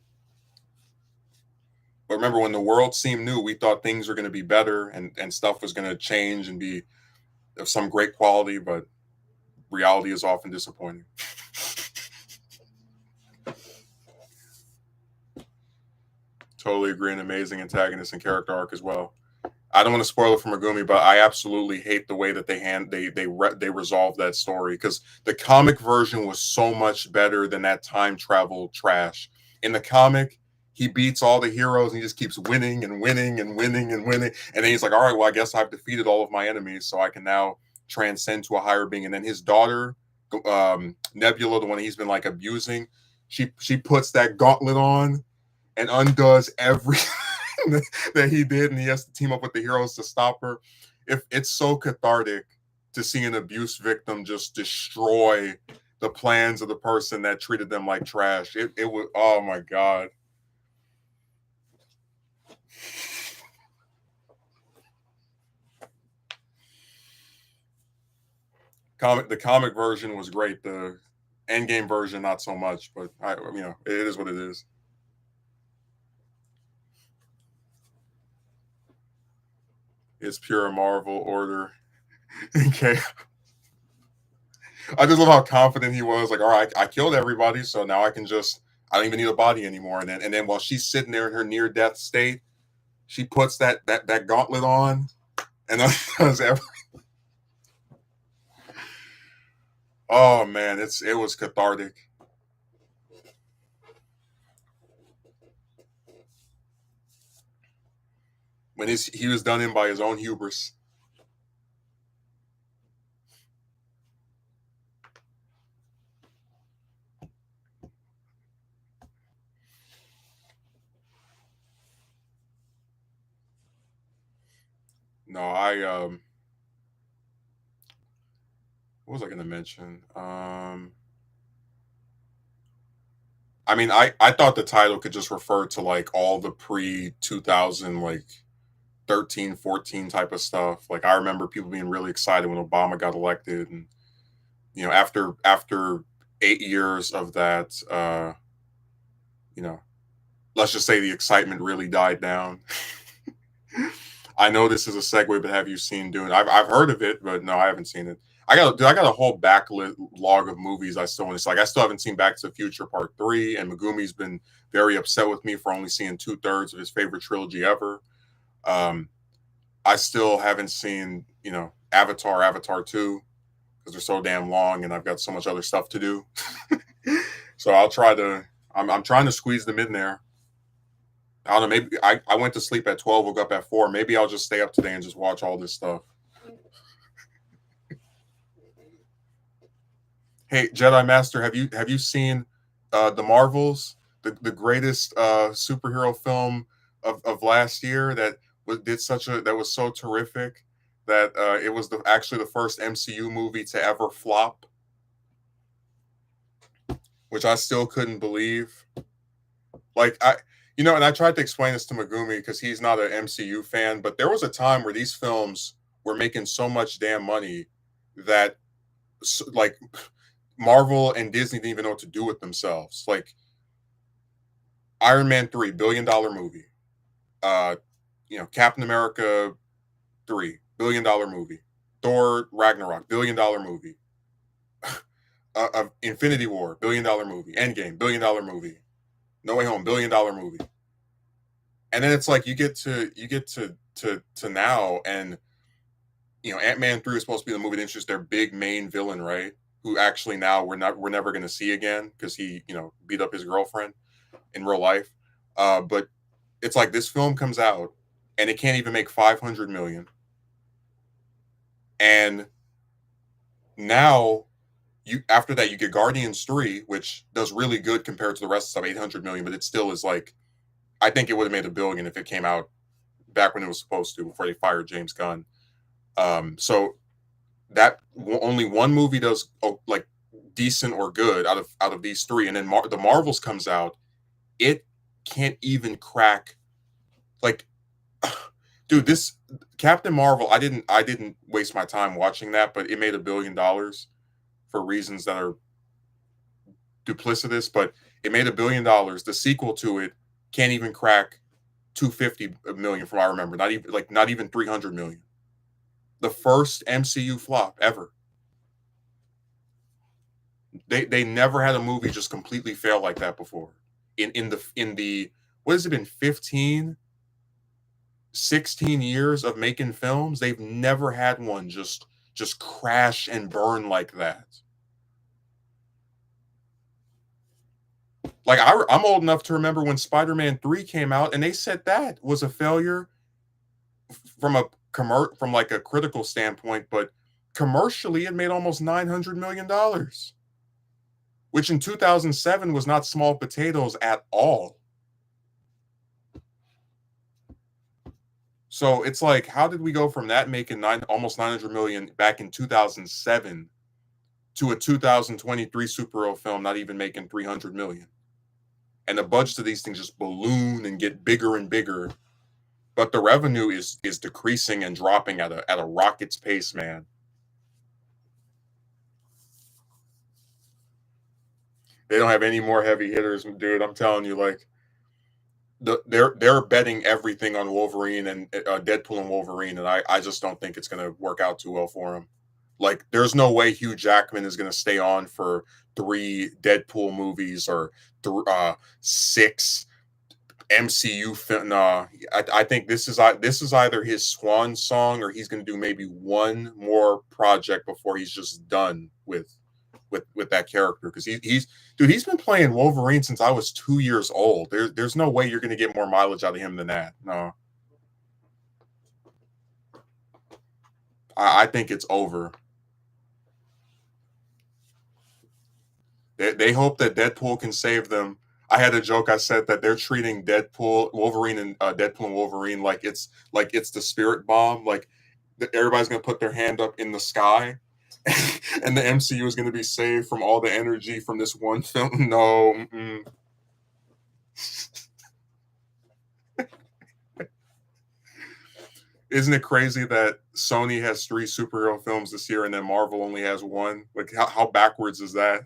But remember, when the world seemed new, we thought things were going to be better and stuff was going to change and be of some great quality. But reality is often disappointing. Totally agree. An amazing antagonist and character arc as well. I don't want to spoil it for Megumi, but I absolutely hate the way that they resolved that story because the comic version was so much better than that time travel trash. In the comic, he beats all the heroes and he just keeps winning and winning and winning and winning, and then he's like, "All right, well, I guess I've defeated all of my enemies, so I can now transcend to a higher being." And then his daughter, Nebula, the one he's been like abusing, she puts that gauntlet on and undoes everything that he did, and he has to team up with the heroes to stop her. If it's so cathartic to see an abuse victim just destroy the plans of the person that treated them like trash. It was, oh my god. The comic version was great. The Endgame version not so much, but it is what it is. It's pure Marvel order. Okay. I just love how confident he was. Like, all right, I killed everybody, so now I don't even need a body anymore. And then while she's sitting there in her near death state, she puts that gauntlet on and does everything. Oh man, it was cathartic. When he was done in by his own hubris. No, what was I gonna mention? I mean, I thought the title could just refer to like all the pre 2000 like 13, 14 type of stuff. Like I remember people being really excited when Obama got elected, and after 8 years of that, you know, let's just say the excitement really died down. I know this is a segue, but have you seen Dune? I've heard of it, but no, I haven't seen it. I got a whole backlog of movies I still want to see. Like I still haven't seen Back to the Future Part 3, and Megumi's been very upset with me for only seeing 2/3 of his favorite trilogy ever. Um, I still haven't seen, Avatar 2, because they're so damn long and I've got so much other stuff to do. So I'm trying to squeeze them in there. I don't know, maybe I went to sleep at 12, woke up at 4. Maybe I'll just stay up today and just watch all this stuff. Hey, Jedi Master, have you seen the Marvels, the greatest superhero film of last year that was so terrific that it was actually the first MCU movie to ever flop, which I still couldn't believe. Like and I tried to explain this to Megumi because he's not an MCU fan, but there was a time where these films were making so much damn money that like Marvel and Disney didn't even know what to do with themselves. Like Iron Man 3, $1 billion movie. Uh, Captain America 3, $1 billion movie. Thor Ragnarok, $1 billion movie. Infinity War, $1 billion movie. Endgame, $1 billion movie. No Way Home, $1 billion movie. And then it's like you get to now, and Ant-Man 3 is supposed to be the movie that introduced their big main villain, right? Who actually now we're never going to see again because he beat up his girlfriend in real life. But it's like this film comes out and it can't even make 500 million, and now after that you get Guardians 3, which does really good compared to the rest of stuff, 800 million, but it still is like, I think it would have made $1 billion if it came out back when it was supposed to, before they fired James Gunn. So that only one movie does like decent or good out of these three, and then the Marvels comes out, it can't even crack like dude, this Captain Marvel, I didn't waste my time watching that, but it made $1 billion for reasons that are duplicitous, but it made $1 billion. The sequel to it can't even crack 250 million from what I remember. Not even 300 million. The first MCU flop ever. They never had a movie just completely fail like that before. In the what has it been, 15 16 years of making films, they've never had one just crash and burn like that. Like I'm old enough to remember when Spider-Man 3 came out and they said that was a failure from from like a critical standpoint, but commercially it made almost $900 million, which in 2007 was not small potatoes at all. So it's like, how did we go from that making almost 900 million back in 2007 to a 2023 superhero film not even making 300 million? And the budgets of these things just balloon and get bigger and bigger, but the revenue is decreasing and dropping at a rocket's pace, man. They don't have any more heavy hitters, dude. I'm telling you, like they're betting everything on Wolverine and Deadpool and Wolverine, and I just don't think it's going to work out too well for him. Like, there's no way Hugh Jackman is going to stay on for 3 Deadpool movies or 6 MCU film. Nah, I think this is either his swan song or he's going to do maybe one more project before he's just done with that character, because he's been playing Wolverine since I was 2 years old. There's no way you're going to get more mileage out of him than that. No, I think it's over. They hope that Deadpool can save them. I had a joke. I said that they're treating Wolverine, and Deadpool and Wolverine like it's the spirit bomb. Like everybody's gonna put their hand up in the sky, and the MCU is gonna be saved from all the energy from this one film. No. Mm-mm. Isn't it crazy that Sony has 3 superhero films this year and then Marvel only has 1? Like, how backwards is that?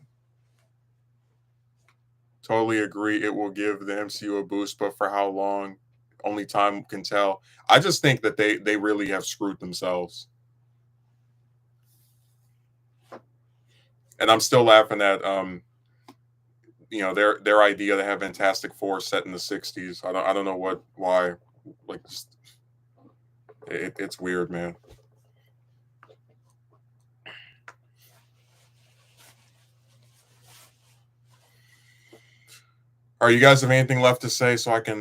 Totally agree. It will give the MCU a boost, but for how long? Only time can tell. I just think that they really have screwed themselves. And I'm still laughing at their idea to have Fantastic Four set in the 60s. I don't know why. Like, it's weird, man. All right, you guys have anything left to say so I can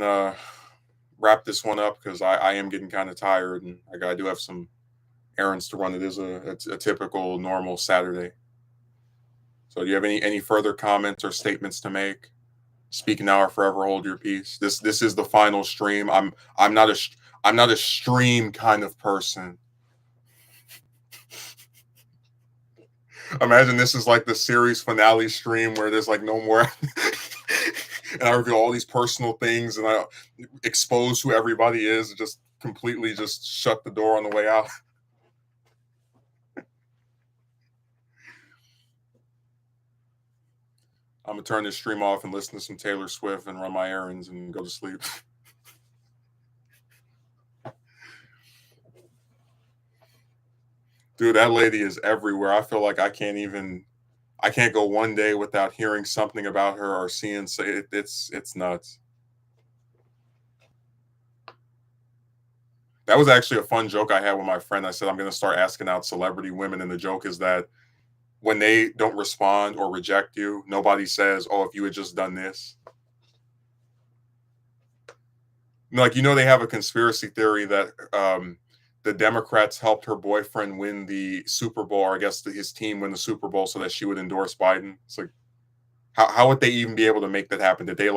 wrap this one up, because I am getting kind of tired and I do have some errands to run. It is a typical normal Saturday. So do you have any further comments or statements to make? Speak now or forever hold your peace. This is the final stream. I'm not a stream kind of person. Imagine this is like the series finale stream where there's like no more and I reveal all these personal things and I expose who everybody is and just completely just shut the door on the way out. I'm gonna turn this stream off and listen to some Taylor Swift and run my errands and go to sleep. Dude, that lady is everywhere. I feel like I can't go one day without hearing something about her or seeing it's nuts. That was actually a fun joke I had with my friend. I said I'm going to start asking out celebrity women, and the joke is that when they don't respond or reject you, nobody says, "Oh, if you had just done this." Like, they have a conspiracy theory that the Democrats helped her boyfriend win the Super Bowl, or I guess his team win the Super Bowl, so that she would endorse Biden. It's like, how would they even be able to make that happen? Did they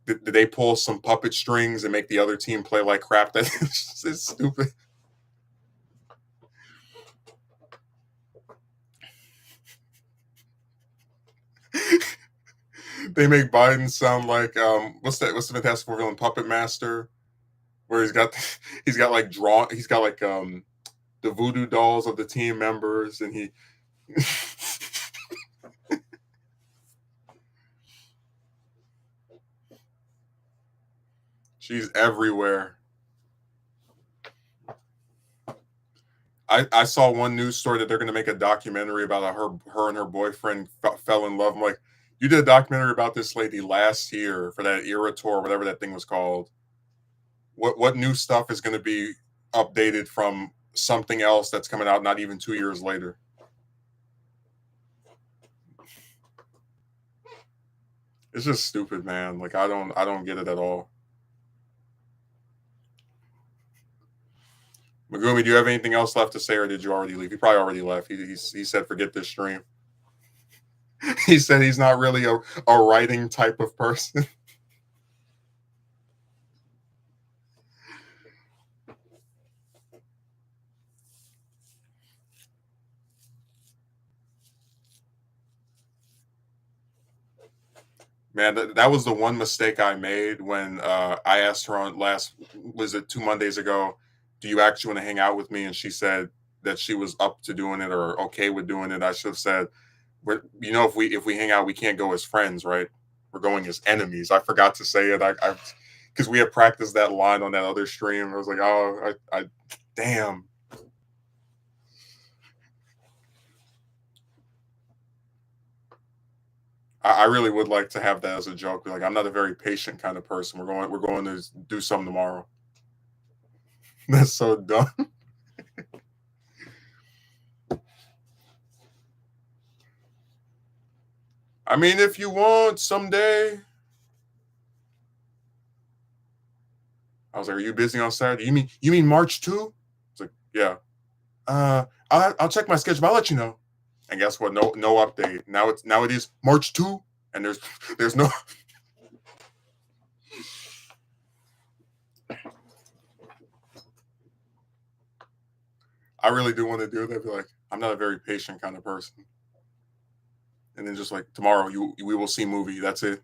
Did they pull some puppet strings and make the other team play like crap? It's stupid. They make Biden sound like what's that? What's the Fantastic Four villain Puppet Master? Where he's got like he's got like the voodoo dolls of the team members, and he she's everywhere. I saw one news story that they're going to make a documentary about her and her boyfriend fell in love. I'm like, you did a documentary about this lady last year for that era tour, whatever that thing was called. What new stuff is going to be updated from something else that's coming out not even 2 years later? It's just stupid, man. Like I don't get it at all. Megumi, do you have anything else left to say, or did you already leave? He probably already left. He said forget this stream. He said he's not really a writing type of person. Man, that was the one mistake I made when I asked her on last, was it 2 Mondays ago, do you actually want to hang out with me? And she said that she was up to doing it or okay with doing it. I should have said, if we hang out, we can't go as friends, right? We're going as enemies. I forgot to say it. I because we had practiced that line on that other stream. I was like, oh, I damn. I really would like to have that as a joke. Like, I'm not a very patient kind of person. We're going to do something tomorrow. That's so dumb. I mean, if you want someday. I was like, "Are you busy on Saturday? You mean March 2?" It's like, "Yeah." I'll check my schedule. I'll let you know. And guess what? No update. Now it is March 2, and there's no. I really do want to do that. Be like, I'm not a very patient kind of person. And then just like tomorrow, we will see movie. That's it.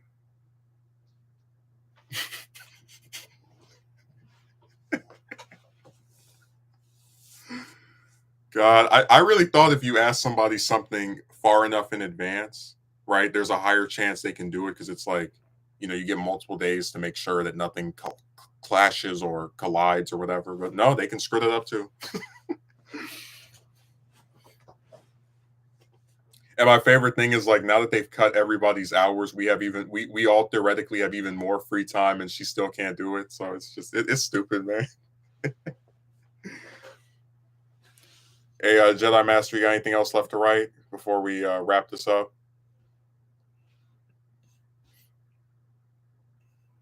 God, I really thought if you ask somebody something far enough in advance, right, there's a higher chance they can do it because it's like, you get multiple days to make sure that nothing clashes or collides or whatever. But no, they can screw it up too. And my favorite thing is like now that they've cut everybody's hours, we all theoretically have even more free time, and she still can't do it. So it's stupid, man. Hey, Jedi Master, you got anything else left to write before we wrap this up?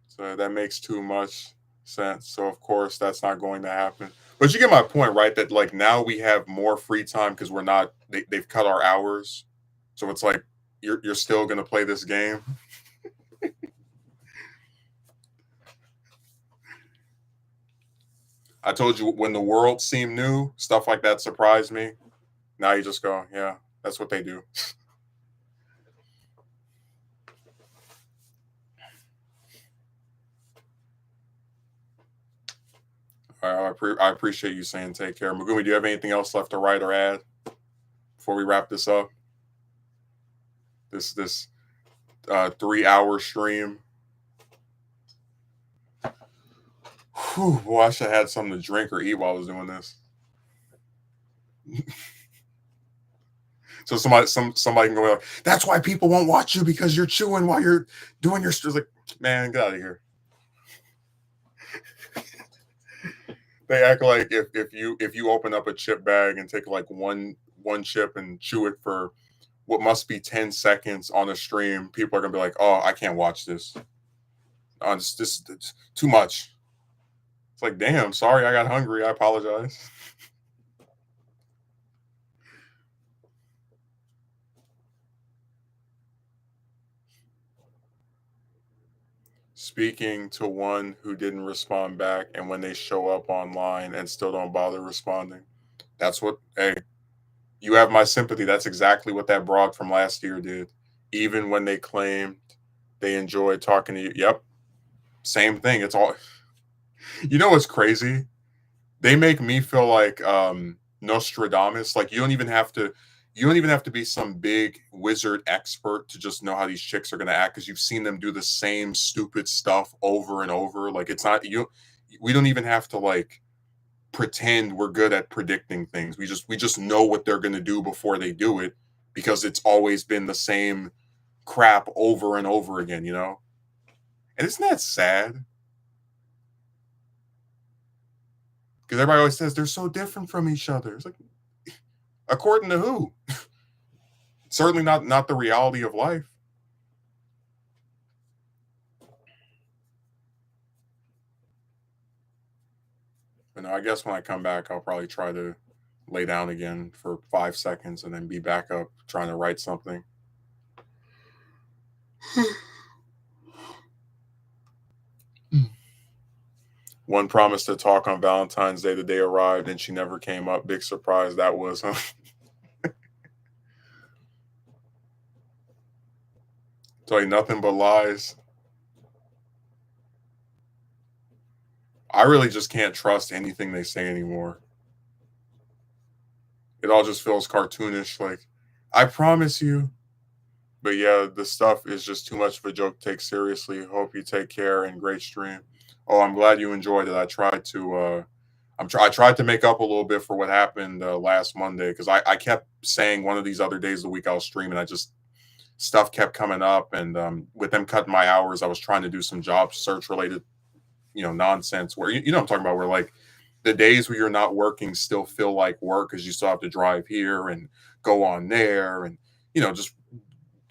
So that makes too much sense. So of course that's not going to happen. But you get my point, right? That like now we have more free time because we're not they've cut our hours. So it's like you're still gonna play this game. I told you when the world seemed new, stuff like that surprised me. Now you just go, yeah, that's what they do. I appreciate you saying take care. Megumi, do you have anything else left to write or add before we wrap this up? This 3 hour stream. Whew, boy, I should have had something to drink or eat while I was doing this. So somebody can go like, that's why people won't watch you because you're chewing while you're doing your like, man, get out of here. They act like if you open up a chip bag and take like one chip and chew it for what must be 10 seconds on a stream, people are gonna be like, oh, I can't watch this. It's too much. It's like, damn, sorry, I got hungry. I apologize. Speaking to one who didn't respond back, and when they show up online and still don't bother responding. That's what, hey, you have my sympathy. That's exactly what that broad from last year did. Even when they claimed they enjoyed talking to you. Yep. Same thing. It's all, you know what's crazy? They make me feel like Nostradamus. Like you don't even have to be some big wizard expert to just know how these chicks are gonna act because you've seen them do the same stupid stuff over and over. Like it's not you we don't even have to like pretend we're good at predicting things. We just know what they're gonna do before they do it because it's always been the same crap over and over again, you know? And isn't that sad? Because everybody always says they're so different from each other. It's like, according to who? Certainly not the reality of life. But no, I guess when I come back, I'll probably try to lay down again for 5 seconds and then be back up trying to write something. One promised to talk on Valentine's Day. The day arrived and she never came up. Big surprise that was, huh? Tell you nothing but lies. I really just can't trust anything they say anymore. It all just feels cartoonish. Like, I promise you. But yeah, the stuff is just too much of a joke to take seriously. Hope you take care and great stream. Oh, I'm glad you enjoyed it. I tried to make up a little bit for what happened last Monday because I kept saying one of these other days of the week I was streaming. I just stuff kept coming up, and with them cutting my hours, I was trying to do some job search related, nonsense. Where you know what I'm talking about, where like the days where you're not working still feel like work because you still have to drive here and go on there, and just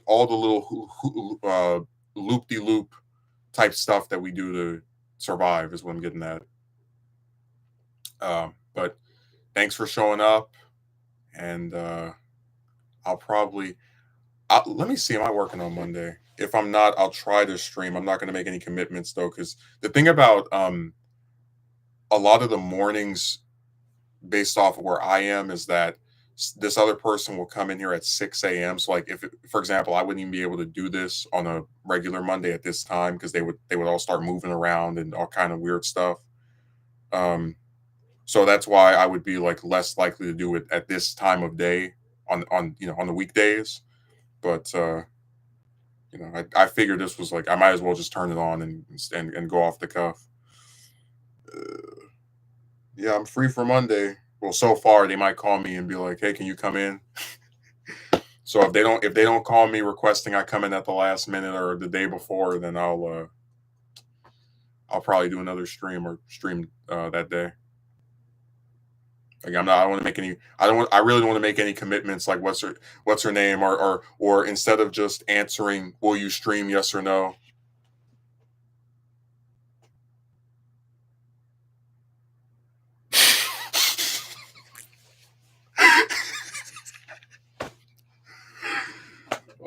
all the little loop de loop type stuff that we do to survive is what I'm getting at. But thanks for showing up, and I'll probably let me see. Am I working on Monday? If I'm not, I'll try to stream. I'm not going to make any commitments though, because the thing about a lot of the mornings, based off of where I am, is that this other person will come in here at 6 a.m. So, like, if for example, I wouldn't even be able to do this on a regular Monday at this time because they would all start moving around and all kind of weird stuff. So that's why I would be like less likely to do it at this time of day on the weekdays. But I figured this was like I might as well just turn it on and go off the cuff. Uh, yeah, I'm free for Monday. Well, so far they might call me and be like, "Hey, can you come in?" So if they don't call me requesting I come in at the last minute or the day before, then I'll probably do another stream that day. Like I don't want to make any. I really don't want to make any commitments. Like what's her name, or instead of just answering, will you stream yes or no?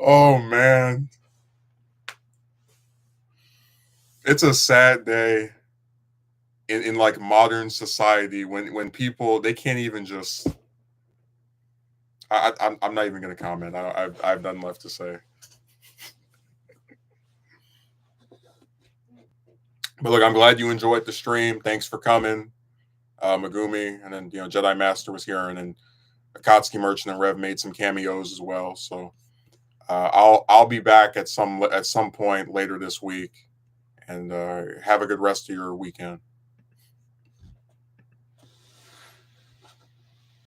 Oh man, it's a sad day in like modern society when people they can't even just. I'm not even going to comment. I've done left to say. But look, I'm glad you enjoyed the stream. Thanks for coming, Megumi, and then Jedi Master was here, and then Akatsuki Merchant and Rev made some cameos as well. So I'll be back at some point later this week, and have a good rest of your weekend.